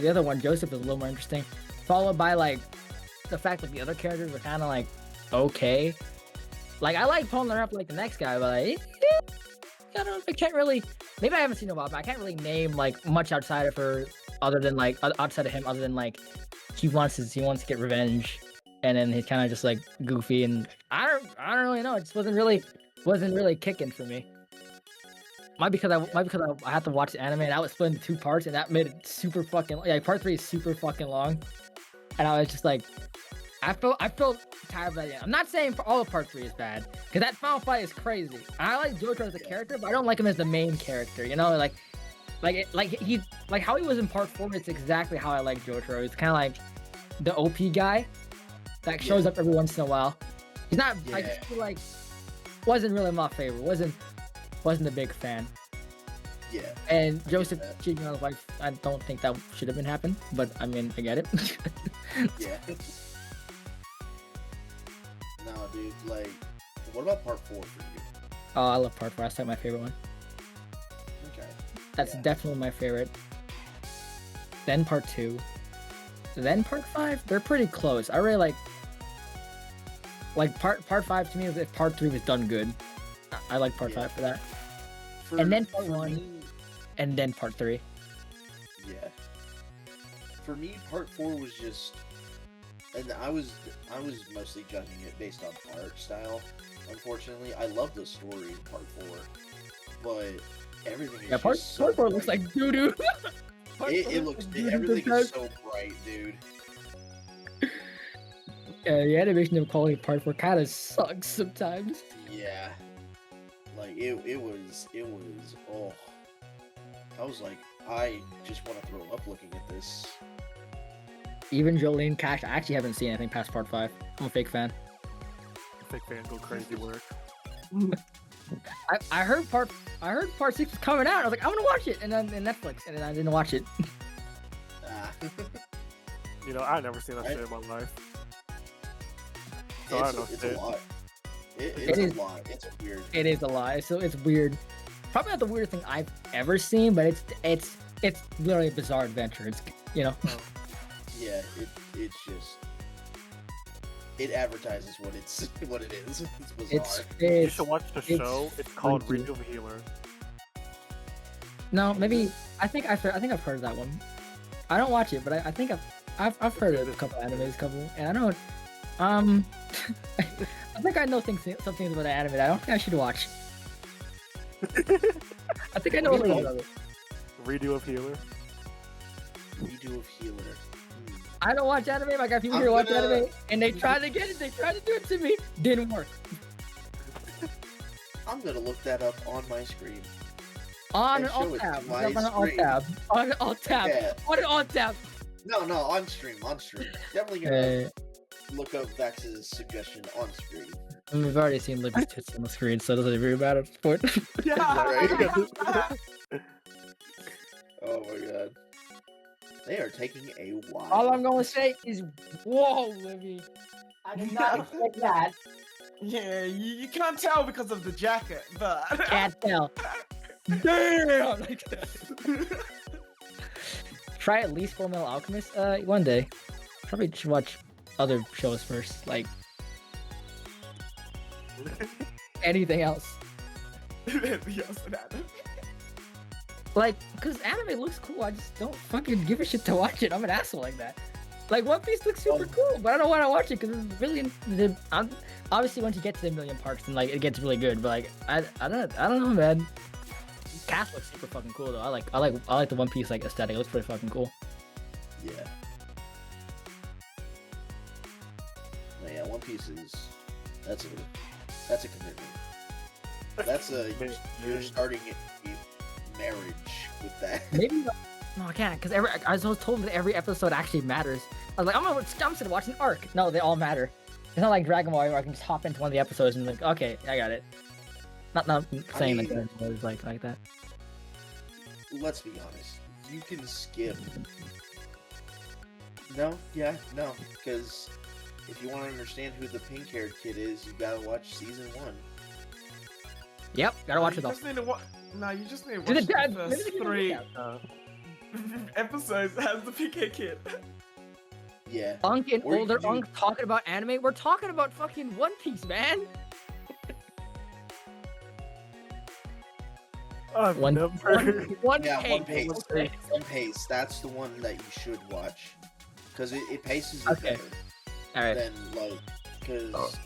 Speaker 2: other one, Joseph, is a little more interesting. Followed by like the fact that the other characters are kind of like okay. Like I like pulling her up like the next guy, but like, I don't know. I can't really. Maybe I haven't seen a while, but I can't really name like much outside of her, other than like outside of him, other than like he wants to get revenge, and then he's kind of just like goofy, and I don't really know. It just wasn't really kicking for me. Might because I had to watch the anime and I was split into 2 parts, and that made it super fucking like part 3 is super fucking long, and I was just like, I felt tired by the end. I'm not saying for all of part 3 is bad, because that final fight is crazy. And I like Jotaro as a character, but I don't like him as the main character. You know, like how he was in part 4. It's exactly how I like Jotaro. It's kind of like the OP guy that shows up every once in a while. He's not like wasn't really my favorite. Wasn't a big fan.
Speaker 3: Yeah.
Speaker 2: And Joseph cheating on his wife, I don't think that should have been happened, but I mean, I get it.
Speaker 3: Yeah. No, dude, like, what about part 4 for you?
Speaker 2: Oh, I love part 4. That's like my favorite one.
Speaker 3: Okay.
Speaker 2: That's definitely my favorite. Then part 2. Then part 5. They're pretty close. I really like part 5 to me is if part 3 was done good. I like part 5 for that. And then part 1.
Speaker 3: Me,
Speaker 2: and then part 3.
Speaker 3: yeah. For me, part 4 was just, and I was mostly judging it based on art style. Unfortunately, I love the story in part 4, but everything is
Speaker 2: Part
Speaker 3: just so
Speaker 2: 4 looks
Speaker 3: bright.
Speaker 2: like doo doo.
Speaker 3: Everything is so bright, dude.
Speaker 2: The animation of calling part 4 kind of sucks sometimes.
Speaker 3: Yeah. Like it was oh, I was like, I just want to throw up looking at this.
Speaker 2: Even Jolene Cash, I actually haven't seen anything past part 5. I'm a fake fan.
Speaker 6: Fake fan go crazy work.
Speaker 2: I heard part 6 was coming out. I was like, I want to watch it, and then in Netflix, and then I didn't watch it.
Speaker 6: You know, I've never seen that shit in my life. So I don't know
Speaker 3: It's
Speaker 6: shit.
Speaker 3: a lot. It's a lot. It's weird.
Speaker 2: It is a lot. So it's weird. Probably not the weirdest thing I've ever seen, but it's literally a bizarre adventure. It's
Speaker 3: Yeah, it's just it advertises what it is. It's bizarre.
Speaker 6: You should watch the show. It's called
Speaker 2: freaky.
Speaker 6: Regional Healer.
Speaker 2: No, maybe I think I've heard of that one. I don't watch it, but I think I've heard of a couple animes, and I don't. I think I know some things about the anime that I don't think I should watch. I think I know a little bit of it.
Speaker 6: Redo of Healer.
Speaker 3: Redo of Healer.
Speaker 2: I don't watch anime. I got people here who watch anime, and they tried to get it. They tried to do it to me. Didn't work.
Speaker 3: I'm gonna look that up on my screen.
Speaker 2: On
Speaker 3: And
Speaker 2: an
Speaker 3: show
Speaker 2: alt
Speaker 3: it
Speaker 2: tab.
Speaker 3: to my
Speaker 2: On an alt
Speaker 3: screen.
Speaker 2: tab. On an alt tab.
Speaker 3: Yeah.
Speaker 2: On an alt tab.
Speaker 3: No, on stream. Definitely gonna. look up Vax's suggestion on screen.
Speaker 2: I mean, we've already seen Libby's tits on the screen, so it doesn't really matter at this point.
Speaker 3: Oh my god. They are taking a while.
Speaker 2: All I'm gonna say is, whoa, Libby. I did not expect that.
Speaker 5: Yeah, you can't tell because of the jacket, but
Speaker 2: Can't tell. Damn! Try at least Full Metal Alchemist one day. Probably should watch other shows first, like anything else. Like, cause anime looks cool, I just don't fucking give a shit to watch it. I'm an asshole like that. Like, One Piece looks super cool, but I don't want to watch it because it's really. Obviously, once you get to the million parts, then like it gets really good. But like, I don't know, man. Cast looks super fucking cool though. I like the One Piece like aesthetic. It looks pretty fucking cool.
Speaker 3: Yeah. No, yeah, One Piece is that's a commitment. That's you're starting a marriage with that.
Speaker 2: Maybe no, I can't because I was told that every episode actually matters. I was like, I'm gonna watch an arc. No, they all matter. It's not like Dragon Ball where I can just hop into one of the episodes and like, okay, I got it. Not saying like that. It's like that.
Speaker 3: Let's be honest. You can skip. No, because if you want to understand who the pink-haired kid is, you gotta watch season 1.
Speaker 2: Yep, gotta watch it all.
Speaker 5: You just need to watch the first 3 episodes as the PK kid.
Speaker 3: Yeah.
Speaker 2: Unk and older Unk talking about anime. We're talking about fucking One Piece, man. One Piece.
Speaker 3: One Piece. That's the one that you should watch because it paces it better.
Speaker 2: All right.
Speaker 3: Than like, because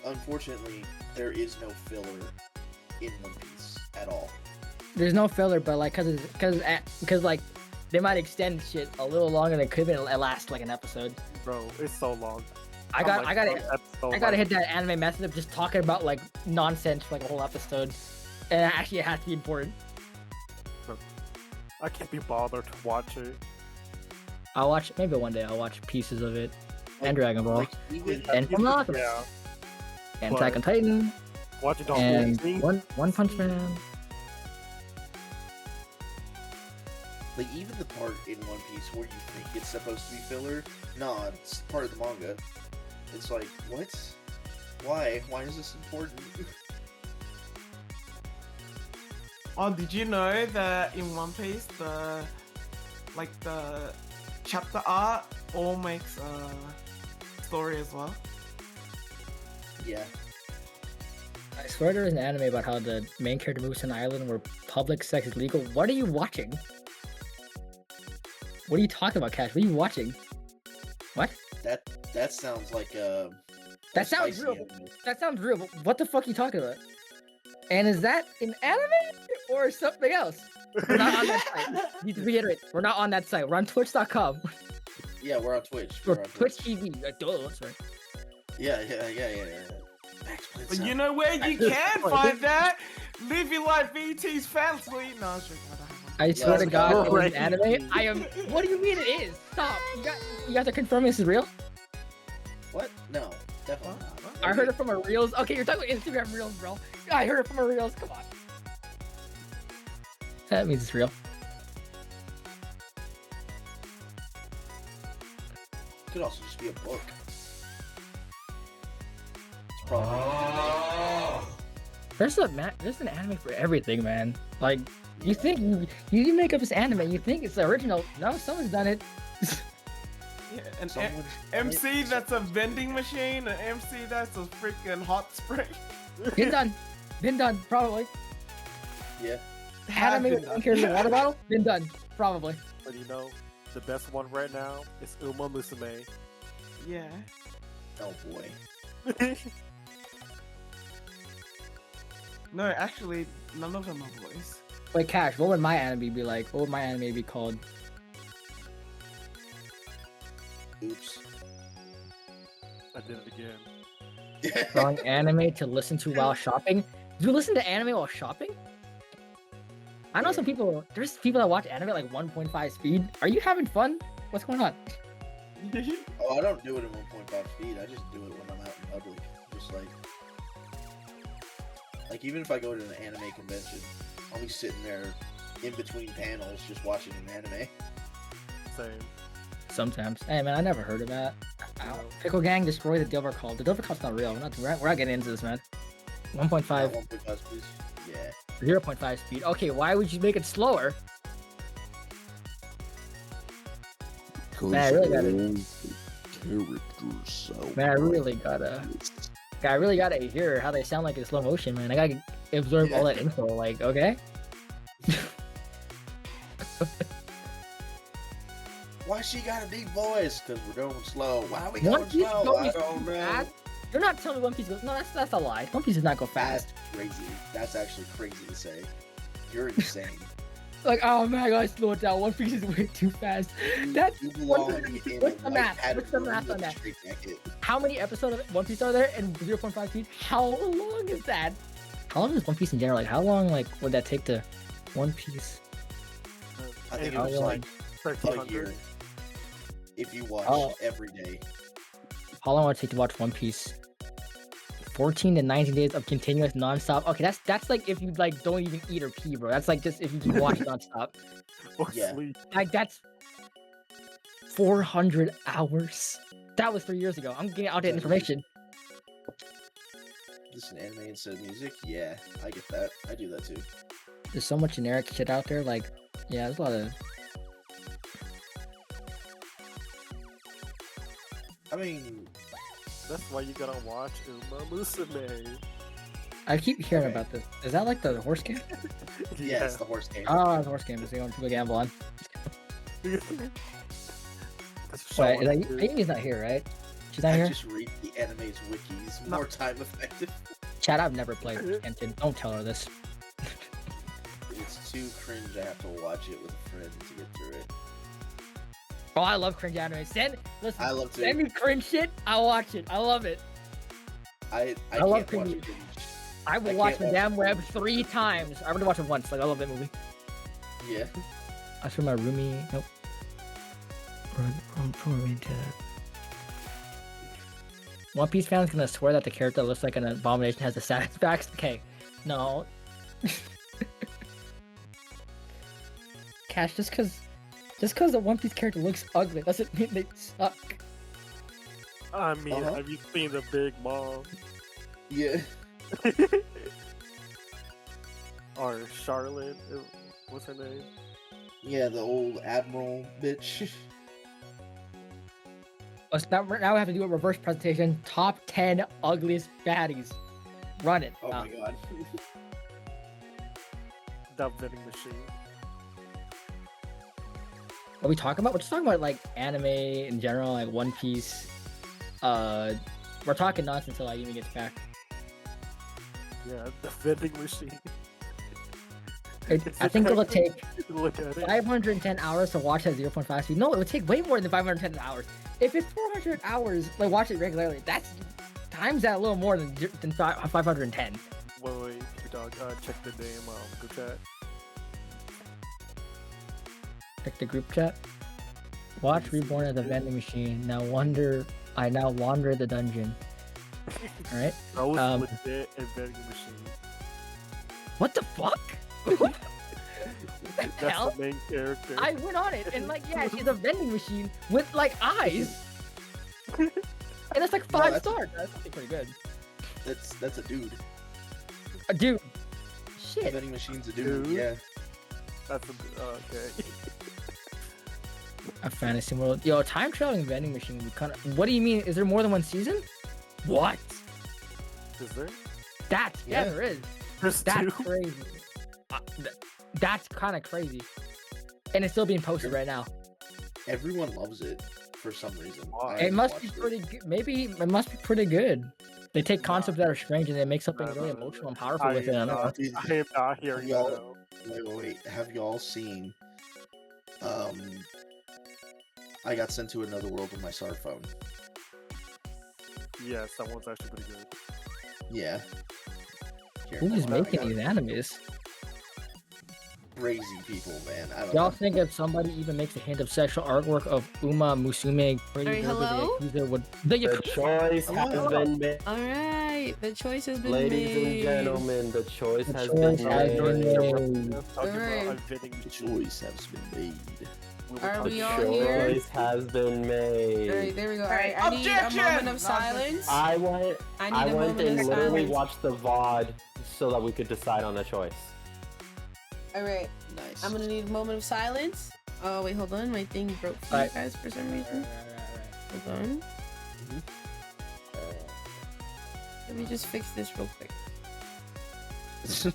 Speaker 3: unfortunately there is no filler in One Piece at all.
Speaker 2: There's no filler, but like, cause like, they might extend shit a little longer than could have last like an episode.
Speaker 6: Bro, it's so long.
Speaker 2: I gotta hit that anime method of just talking about like nonsense for like a whole episode, and actually it has to be important.
Speaker 6: Bro, I can't be bothered to watch it.
Speaker 2: I'll watch maybe one day. I'll watch pieces of it, and Dragon Ball, and Full Metal Alchemist, and Attack on Titan,
Speaker 6: watch it all
Speaker 2: and One Punch Man.
Speaker 3: Like, even the part in One Piece where you think it's supposed to be filler, nah, it's part of the manga. It's like, what? Why? Why is this important?
Speaker 5: Oh, did you know that in One Piece, the chapter art all makes a story as well?
Speaker 3: Yeah.
Speaker 2: I swear there is an anime about how the main character moves to an island where public sex is legal. What are you watching? What are you talking about, Cash? What are you watching? What?
Speaker 3: That sounds like a...
Speaker 2: That sounds real. That sounds real. But what the fuck are you talking about? And is that an anime or something else? We're not on that site. Need to reiterate, we're not on that site. We're on Twitch.com.
Speaker 3: Yeah, we're on Twitch.
Speaker 2: We're on Twitch TV. Sorry.
Speaker 3: Yeah.
Speaker 5: But you know where you can find that? Live your life, VT's fancy. No, I'm sure.
Speaker 2: I swear to God, it is anime. I am. What do you mean it is? Stop. You got to confirm this is real?
Speaker 3: What? No, definitely not.
Speaker 2: I heard it from a Reels. Okay, you're talking about Instagram Reels, bro. I heard it from a Reels. Come on. That means it's real.
Speaker 3: Could also just be a book. It's probably.
Speaker 2: There's an anime for everything, man. Like, you think you make up this anime, you think it's the original. No, someone's done it.
Speaker 5: Yeah, an MC that's a vending machine, an MC that's a freaking hot spring.
Speaker 2: Been done, probably.
Speaker 3: Yeah.
Speaker 2: Anime character in a water bottle? Been done, probably.
Speaker 6: But you know, the best one right now is Uma Musume.
Speaker 5: Yeah.
Speaker 3: Oh boy.
Speaker 5: No, actually, none of them are boys.
Speaker 2: Wait, Cash, what would my anime be like? What would my anime be called?
Speaker 3: Oops.
Speaker 6: I did it again.
Speaker 2: Wrong anime to listen to while shopping? Do you listen to anime while shopping? I know some people, there's people that watch anime at like 1.5 speed. Are you having fun? What's going on?
Speaker 3: Oh, I don't do it at 1.5 speed. I just do it when I'm out in public. Just like even if I go to an anime convention, I'll be sitting there in between panels just watching an anime.
Speaker 6: Same.
Speaker 2: Sometimes. Hey man, I never heard of that. Ow. Pickle Gang destroy the Dover Call. The Dover Call's not real. We're not getting into this, man. 1.5.
Speaker 3: 1.5 speed. Yeah.
Speaker 2: 0.5 speed. Okay, why would you make it slower? Man, I really gotta hear how they sound like in slow motion, man. I gotta absorb all that info. Like, okay.
Speaker 3: Why she got a deep voice? Because we're going slow. Why are we going slow? I don't know.
Speaker 2: Fast? You're not telling me One Piece goes. No, that's a lie. One Piece does not go fast.
Speaker 3: That's crazy. That's actually crazy to say. You're insane.
Speaker 2: Like, oh man, I gotta slow it down. One Piece is way too fast. That's what's the math? What's the math on that? How many episodes of One Piece are there in 0.5 speed? How long is that? How long is One Piece in general? Like, how long would that take to One Piece?
Speaker 3: I think it was like a year. If you watch every day.
Speaker 2: How long would it take to watch One Piece? 14 to 19 days of continuous nonstop. Okay, that's like if you like don't even eat or pee, bro. That's like just if you just watch nonstop.
Speaker 6: Or sleep.
Speaker 2: Like that's 400 hours. That was 3 years ago. I'm getting outdated information.
Speaker 3: This is an anime instead of music? Yeah, I get that. I do that too.
Speaker 2: There's so much generic shit out there. Like, yeah, there's a lot of.
Speaker 3: I mean,
Speaker 6: that's why you gotta watch Uma Musume.
Speaker 2: I keep hearing about this. Is that like the horse game?
Speaker 3: Yeah, it's the horse game.
Speaker 2: Oh, the horse game is the one people gamble on. Wait, Ayumii's not here, right? She's not here?
Speaker 3: I just read the anime's wikis. More time effective.
Speaker 2: Chad, I've never played Kenshin. Don't tell her this.
Speaker 3: It's too cringe. I have to watch it with a friend to get through it.
Speaker 2: Oh, I love cringe anime.
Speaker 3: I love to.
Speaker 2: Send me cringe shit. I'll watch it. I love it.
Speaker 3: I
Speaker 2: love
Speaker 3: can't watch
Speaker 2: cringe.
Speaker 3: cringe.
Speaker 2: I will watch Madame Web 3 times. I already watched it once. Like, I love that movie.
Speaker 3: Yeah.
Speaker 2: I saw my roomie. Nope. One Piece fans gonna swear that the character looks like an abomination has the saddest backs. Okay, no. Cash, just cause the One Piece character looks ugly doesn't mean they suck.
Speaker 6: I mean, have you seen the Big Mom?
Speaker 3: Yeah.
Speaker 6: Or Charlotte? What's her name?
Speaker 3: Yeah, the old admiral bitch.
Speaker 2: Now we have to do a reverse presentation. Top 10 ugliest baddies. Run it.
Speaker 3: Oh my god.
Speaker 6: That vending machine.
Speaker 2: What are we talking about? We're just talking about like anime in general, like One Piece. We're talking nonsense until Ayumii gets back.
Speaker 6: Yeah, the vending machine.
Speaker 2: I think it'll take
Speaker 6: Look at it.
Speaker 2: 510 hours to watch at 0.5 speed. No, it would take way more than 510 hours. If it's 400 hours, like watch it regularly, that's times that a little more than 510.
Speaker 6: Wait, dog, check the name, group chat.
Speaker 2: Check the group chat. Watch Reborn as a vending machine. I now wander the dungeon. Alright.
Speaker 6: That was legit a vending machine.
Speaker 2: What the fuck?
Speaker 6: That's
Speaker 2: hell?
Speaker 6: the main character.
Speaker 2: I went on it and like, yeah, she's a vending machine with like eyes. And it's like 5 stars. That's actually pretty good.
Speaker 3: That's a dude.
Speaker 2: A dude. Shit.
Speaker 3: Vending machine's a dude. Yeah.
Speaker 6: That's okay.
Speaker 2: A fantasy world. Yo, time traveling vending machine would be kind of. What do you mean? Is there more than one season? What?
Speaker 6: Is there?
Speaker 2: Yeah, there is.
Speaker 6: There's
Speaker 2: That's
Speaker 6: two?
Speaker 2: crazy. That's kind of crazy. And it's still being posted right now.
Speaker 3: Everyone loves it for some reason.
Speaker 2: It must be pretty good. Maybe it must be pretty good. They take concepts that are strange and they make something really emotional and powerful with it.
Speaker 6: I am not hearing y'all.
Speaker 3: Wait. Have y'all seen? I got sent to another world with my smartphone.
Speaker 6: Yes, that one's actually pretty good.
Speaker 3: Yeah.
Speaker 2: Who's making these animes?
Speaker 3: crazy people, man. I don't
Speaker 2: Y'all
Speaker 3: know.
Speaker 2: think if somebody even makes a hint of sexual artwork of Uma Musume, pretty
Speaker 1: Alright,
Speaker 2: good,
Speaker 1: hello?
Speaker 2: the Yakuza would.
Speaker 9: The choice has been made.
Speaker 1: All right, the choice has been
Speaker 9: Ladies
Speaker 1: made.
Speaker 9: and gentlemen, the choice
Speaker 2: The
Speaker 9: has
Speaker 2: choice
Speaker 9: been
Speaker 2: has
Speaker 9: made.
Speaker 2: been made.
Speaker 1: Alright.
Speaker 3: The choice has been made.
Speaker 1: Are
Speaker 9: The
Speaker 1: we all here?
Speaker 9: choice has been made.
Speaker 1: All right, there we go. All right, I need a
Speaker 5: Objection!
Speaker 1: moment of silence.
Speaker 9: I went
Speaker 1: I need a moment
Speaker 9: and
Speaker 1: of
Speaker 9: literally
Speaker 1: silence.
Speaker 9: watched the VOD so that we could decide on a choice.
Speaker 1: All right,
Speaker 3: Nice.
Speaker 1: I'm gonna need a moment of silence. Oh wait, hold on, my thing broke for you
Speaker 2: Alright.
Speaker 1: guys for some reason. Hold on. Let me just fix this real quick. It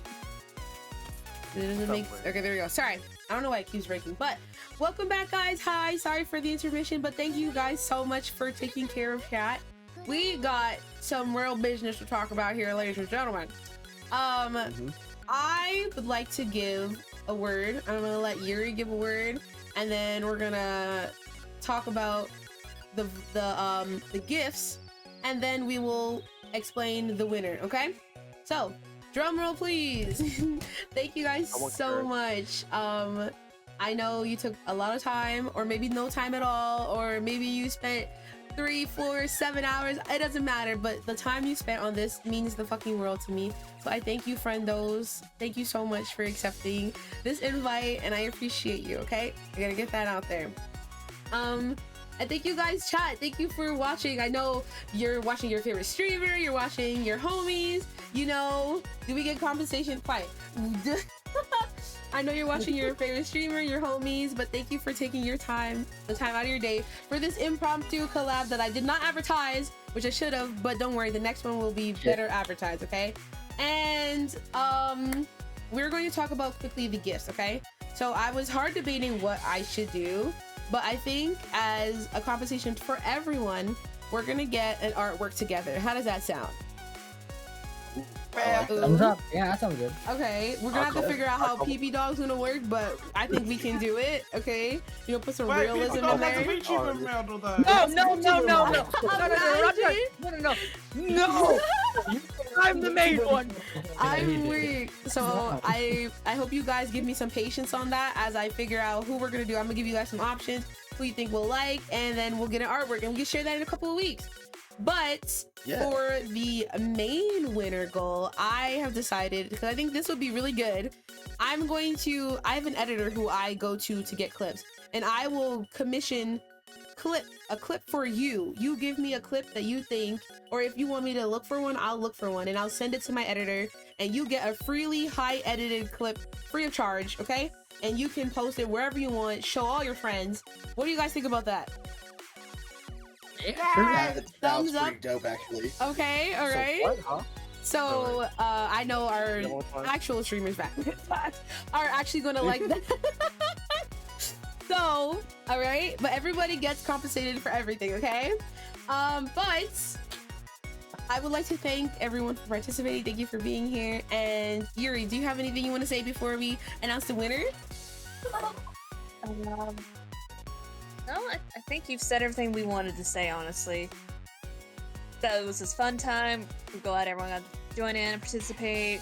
Speaker 1: doesn't make. Okay, there we go. Sorry, I don't know why it keeps breaking, but welcome back, guys. Hi, sorry for the intermission, but thank you guys so much for taking care of chat. We got some real business to talk about here, ladies and gentlemen. I would like to give a word. I'm gonna let Yuri give a word, and then we're gonna talk about the gifts, and then we will explain the winner. Okay? So, drum roll, please. Thank you guys so much. I know you took a lot of time, or maybe no time at all, or maybe you spent 3, 4, 7 hours. It doesn't matter, but the time you spent on this means the fucking world to me. So I thank you, friendos. Thank you so much for accepting this invite, and I appreciate you. Okay, I gotta get that out there. And thank you guys, chat. Thank you for watching. I know you're watching your favorite streamer, you're watching your homies. You know, do we get compensation? Quiet. I know you're watching your favorite streamer, your homies, but thank you for taking your time, the time out of your day for this impromptu collab that I did not advertise, which I should have, but don't worry, the next one will be better advertised, okay? And we're going to talk about quickly the gifts, okay? So I was hard debating what I should do, but I think as a compensation for everyone, we're gonna get an artwork together. How does that sound?
Speaker 2: Thumbs up. Yeah, that sounds good.
Speaker 1: Okay, we're gonna have to figure out how PP Dog's gonna work, but I think we can do it. Okay, you know, put some realism in there.
Speaker 2: No! I'm the main one.
Speaker 1: I'm weak. So I hope you guys give me some patience on that as I figure out who we're gonna do. I'm gonna give you guys some options, who you think we'll like, and then we'll get an artwork and we can share that in a couple of weeks. But for the main winner goal, I have decided, because I think this would be really good, I have an editor who I go to get clips, and I will commission a clip for you. You give me a clip that you think, or if you want me to look for one, I'll look for one, and I'll send it to my editor, and you get a freely high edited clip free of charge, okay? And you can post it wherever you want, show all your friends. What do you guys think about that?
Speaker 3: Yeah, that
Speaker 1: Thumbs
Speaker 3: sounds
Speaker 1: up.
Speaker 3: pretty dope, actually.
Speaker 1: Okay, all right. So I know our actual streamers back are actually gonna like that. So, all right, but everybody gets compensated for everything, okay? But I would like to thank everyone for participating. Thank you for being here. And Yuri, do you have anything you want to say before we announce the winner?
Speaker 4: No, I think you've said everything we wanted to say, honestly. That was this fun time. We're glad everyone got to join in and participate.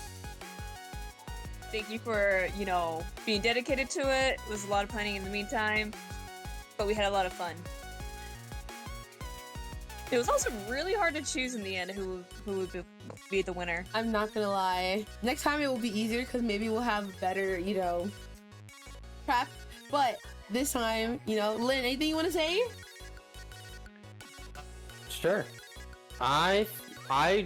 Speaker 4: Thank you for, you know, being dedicated to it. It was a lot of planning in the meantime, but we had a lot of fun. It was also really hard to choose in the end who would be the winner.
Speaker 1: I'm not gonna lie. Next time it will be easier because maybe we'll have better, you know, prep. But this time, you know, Lynn, anything you want to say?
Speaker 9: Sure. I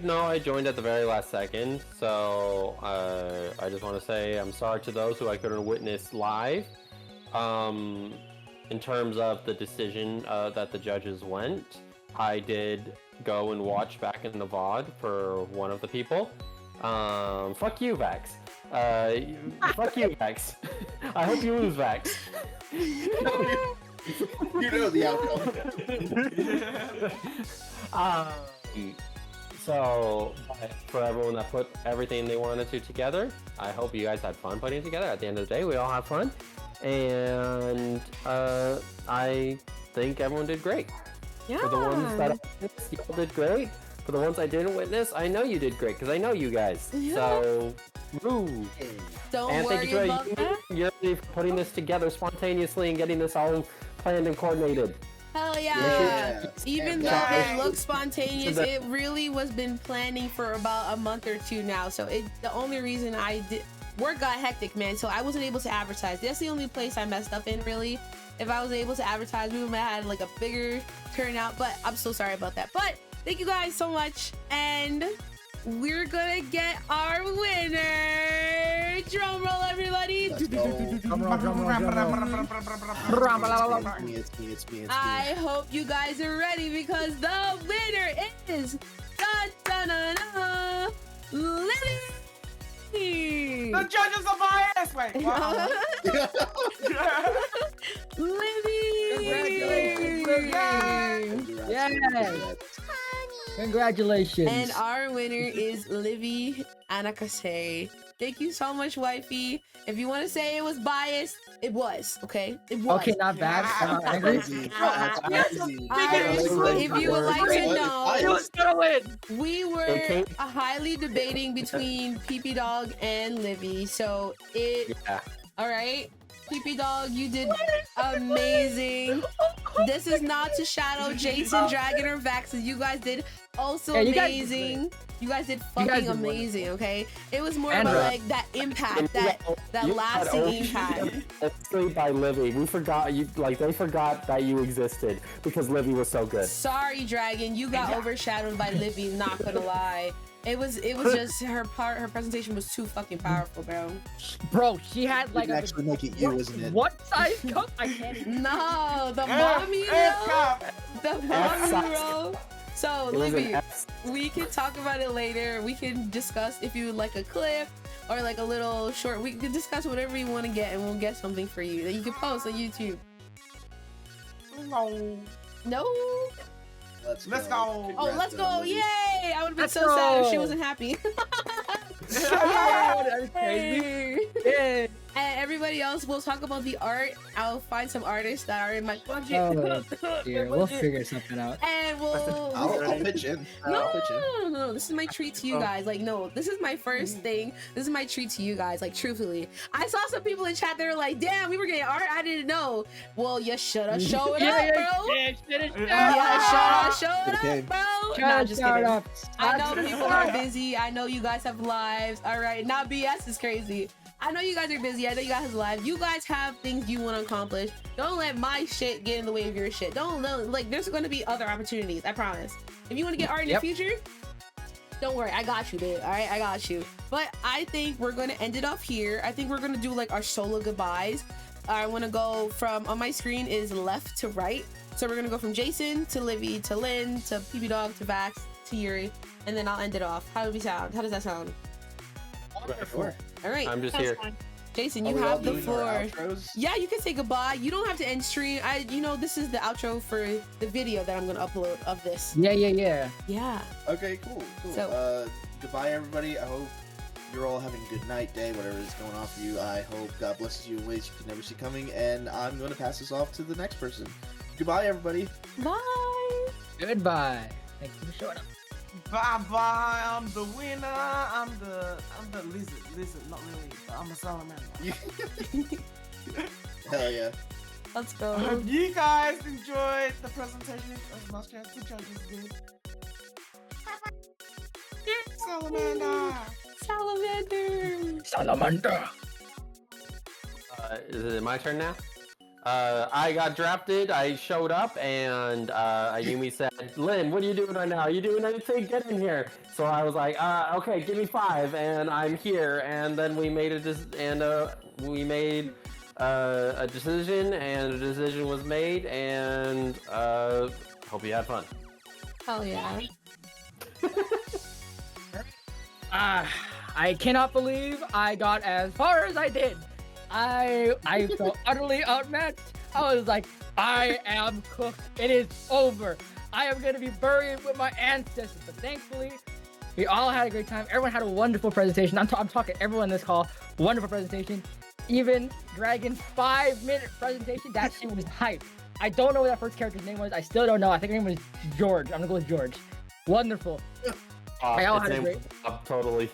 Speaker 9: know I joined at the very last second, so I just want to say I'm sorry to those who I couldn't witness live. In terms of the decision that the judges went, I did go and watch back in the VOD for one of the people. Fuck you, Vax. Fuck you, Vax. I hope you lose, Vax.
Speaker 3: You know the outcome.
Speaker 9: So, for everyone that put everything they wanted to together, I hope you guys had fun putting it together. At the end of the day, we all have fun. And I think everyone did great.
Speaker 1: Yeah.
Speaker 9: For the ones that I witnessed, you all did great. For the ones I didn't witness, I know you did great, because I know you guys.
Speaker 1: Yeah.
Speaker 9: So, Woo.
Speaker 1: Don't
Speaker 9: And thank
Speaker 1: worry
Speaker 9: you
Speaker 1: about that.
Speaker 9: You're putting this together spontaneously and getting this all planned and coordinated.
Speaker 1: Hell yeah.
Speaker 3: Yeah.
Speaker 1: Even though
Speaker 3: Yeah.
Speaker 1: it looks spontaneous,
Speaker 9: So
Speaker 1: it really was been planning for about a month or two now. So the only reason I did work got hectic, man. So I wasn't able to advertise. That's the only place I messed up in, really. If I was able to advertise, we would have had like a bigger turnout. But I'm so sorry about that. But thank you guys so much, and we're gonna get our winner. Drum roll, everybody.
Speaker 3: Let's go.
Speaker 2: Drum roll, drum roll, drum roll.
Speaker 3: It's me.
Speaker 1: I hope you guys are ready because the winner is Lily.
Speaker 5: The judges are biased. Wait, wow.
Speaker 1: Livy!
Speaker 2: Yes. Congratulations.
Speaker 1: And our winner is Livy Anakase. Thank you so much, wifey. If you want to say it was biased, it was, okay? It was.
Speaker 2: Okay, not bad. I'm not angry.
Speaker 1: If you would like to know,
Speaker 2: win.
Speaker 1: we were highly debating between PP Dog and Livy. So all right. PP Dog, you did amazing. This is not to shadow Jason, Dragon, or Vax. You guys did also amazing. You guys did fucking amazing, okay? It was more about like that impact, that lasting impact.
Speaker 9: Especially by Livy. We forgot you, like they forgot that you existed because Livy was so good.
Speaker 1: Sorry, Dragon, you got overshadowed by Livy, not gonna lie. It was just her presentation was too fucking powerful, bro.
Speaker 2: Bro, she had like
Speaker 3: actually make it you, isn't it?
Speaker 2: What size cup? I can't.
Speaker 1: No, the mommy roll. The mommy roll. So, Livy, we can talk about it later. We can discuss if you would like a clip or like a little short. We can discuss whatever you want to get, and we'll get something for you that you can post on YouTube. No.
Speaker 5: Let's go.
Speaker 1: Oh, let's go. Yay! I would have been so sad if she wasn't happy.
Speaker 2: That's crazy. Yeah.
Speaker 1: And everybody else, we'll talk about the art. I'll find some artists that are in my budget.
Speaker 2: Oh, dear. We'll figure something out.
Speaker 1: And
Speaker 3: I'll pitch in.
Speaker 1: No. This is my treat to you guys. Like, no, this is my first thing. This is my treat to you guys. Like, truthfully, I saw some people in chat. They were like, "Damn, we were getting art. I didn't know." Well, you shoulda showed up, bro. You shoulda showed up, bro. Nah, just kidding. I know people are busy. I know you guys have lives. All right, not BS is crazy. I know you guys are busy. I know you guys have lives. You guys have things you want to accomplish. Don't let my shit get in the way of your shit. Don't like. There's going to be other opportunities. I promise. If you want to get art in the future, don't worry. I got you, babe. All right, I got you. But I think we're going to end it off here. I think we're going to do like our solo goodbyes. I want to go from on my screen is left to right. So we're going to go from Jason to Livy to Lynn to PP Dog to Vax to Yuri, and then I'll end it off. How do we sound? How does that sound?
Speaker 2: Wonderful.
Speaker 1: All right.
Speaker 9: I'm just here.
Speaker 1: Jason, you have the floor. Yeah, you can say goodbye. You don't have to end stream. This is the outro for the video that I'm gonna upload of this.
Speaker 2: Yeah.
Speaker 3: Okay, cool.
Speaker 1: So,
Speaker 3: goodbye, everybody. I hope you're all having a good night, day, whatever is going on for you. I hope God blesses you in ways you can never see coming. And I'm going to pass this off to the next person. Goodbye, everybody.
Speaker 1: Bye.
Speaker 2: Goodbye. Thanks for showing up.
Speaker 5: Bye. I'm the winner. I'm the lizard. Not really. I'm a salamander.
Speaker 3: Hell yeah.
Speaker 1: Let's go.
Speaker 5: I hope you guys enjoyed the presentation as much as the judges did.
Speaker 2: Salamander.
Speaker 9: Is it my turn now? I got drafted, I showed up, and Ayumii said, "Lynn, what are you doing right now? Are you doing anything? Get in here." So I was like, "Okay, give me 5," and I'm here. And then we made a decision, and a decision was made, and hope you had fun.
Speaker 1: Hell yeah.
Speaker 2: I cannot believe I got as far as I did. I felt utterly outmatched. I was like, I am cooked. It is over. I am going to be buried with my ancestors. But thankfully, we all had a great time. Everyone had a wonderful presentation. I'm talking everyone in this call. Wonderful presentation. Even Dragon's 5-minute presentation, that shit was hype. I don't know what that first character's name was. I still don't know. I think her name was George. I'm going to go with George. Wonderful. I all had a great...
Speaker 9: Totally.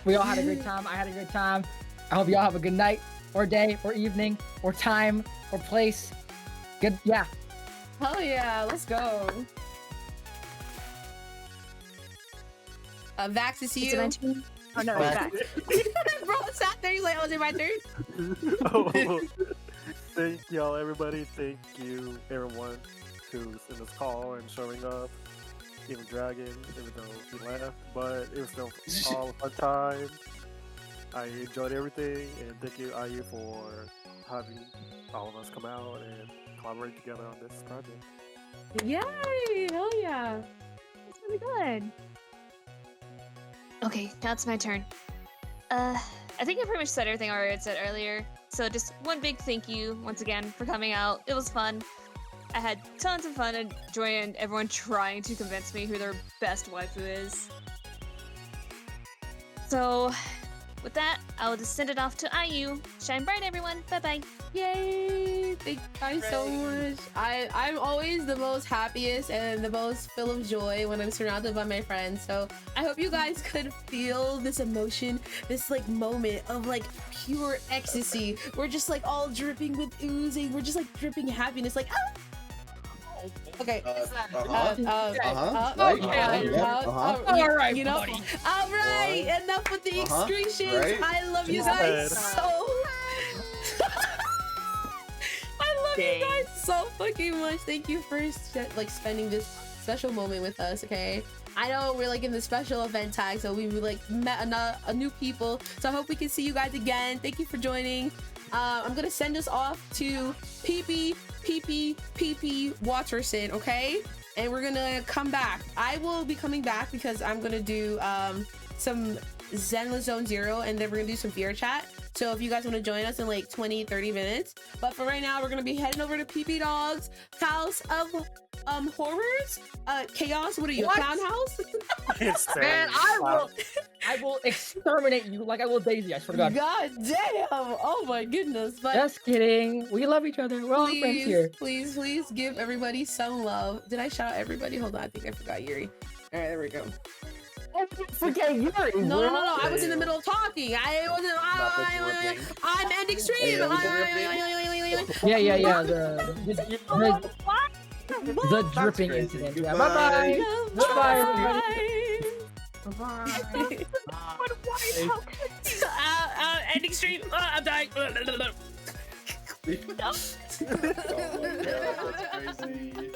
Speaker 2: We all had a great time. I had a great time. I hope y'all have a good night, or day, or evening, or time, or place. Good, yeah.
Speaker 1: Hell yeah, let's go. Vax, is you.
Speaker 4: Oh no, it's back.
Speaker 1: Bro, sat there. He's like, oh, is it my turn?
Speaker 6: Oh, thank y'all, everybody. Thank you, everyone who's in this call and showing up. Even Dragon, even though he left, but it was still all a fun time. I enjoyed everything, and thank you, IU, for having all of us come out and collaborate together on this project.
Speaker 1: Yay! Hell yeah!
Speaker 4: It's really good. Okay, now it's my turn. I think I pretty much said everything I already said earlier. So just one big thank you once again for coming out. It was fun. I had tons of fun enjoying everyone trying to convince me who their best waifu is. So, with that, I'll just send it off to IU. Shine bright, everyone. Bye-bye.
Speaker 1: Yay! Thank you guys so much. I'm always the most happiest and the most full of joy when I'm surrounded by my friends. So I hope you guys could feel this emotion, this like moment of like pure ecstasy. We're just like all dripping with oozing. We're just like dripping happiness. Like, ah! Okay.
Speaker 2: All right,
Speaker 1: you know.
Speaker 2: buddy.
Speaker 1: All right. Enough with the excretions.
Speaker 3: Right?
Speaker 1: I love you guys so. I love you guys so fucking much. Thank you for like spending this special moment with us. Okay. I know we're like in the special event tag, so we like met a new people. So I hope we can see you guys again. Thank you for joining. I'm gonna send us off to PP Watterson, okay? And we're gonna come back. I will be coming back because I'm gonna do some Zenless Zone Zero, and then we're gonna do some VR chat. So if you guys want to join us in like 20-30 minutes, but for right now we're gonna be heading over to PP Dog's House of Horrors, Chaos. What are you, a clown house?
Speaker 2: Man, I will exterminate you like I will Daisy. I swear to God.
Speaker 1: God damn! Oh my goodness! But
Speaker 2: just kidding. We love each other. We're all friends here.
Speaker 1: Please give everybody some love. Did I shout out everybody? Hold on, I think I forgot Yuri. All right, there we go.
Speaker 2: Forget Yuri.
Speaker 1: No. I was in the middle of talking. I wasn't. I'm ending stream.
Speaker 2: Yeah. The dripping incident. Yeah. Bye.
Speaker 1: Ending stream. I'm dying.
Speaker 3: Oh, yeah, that's crazy.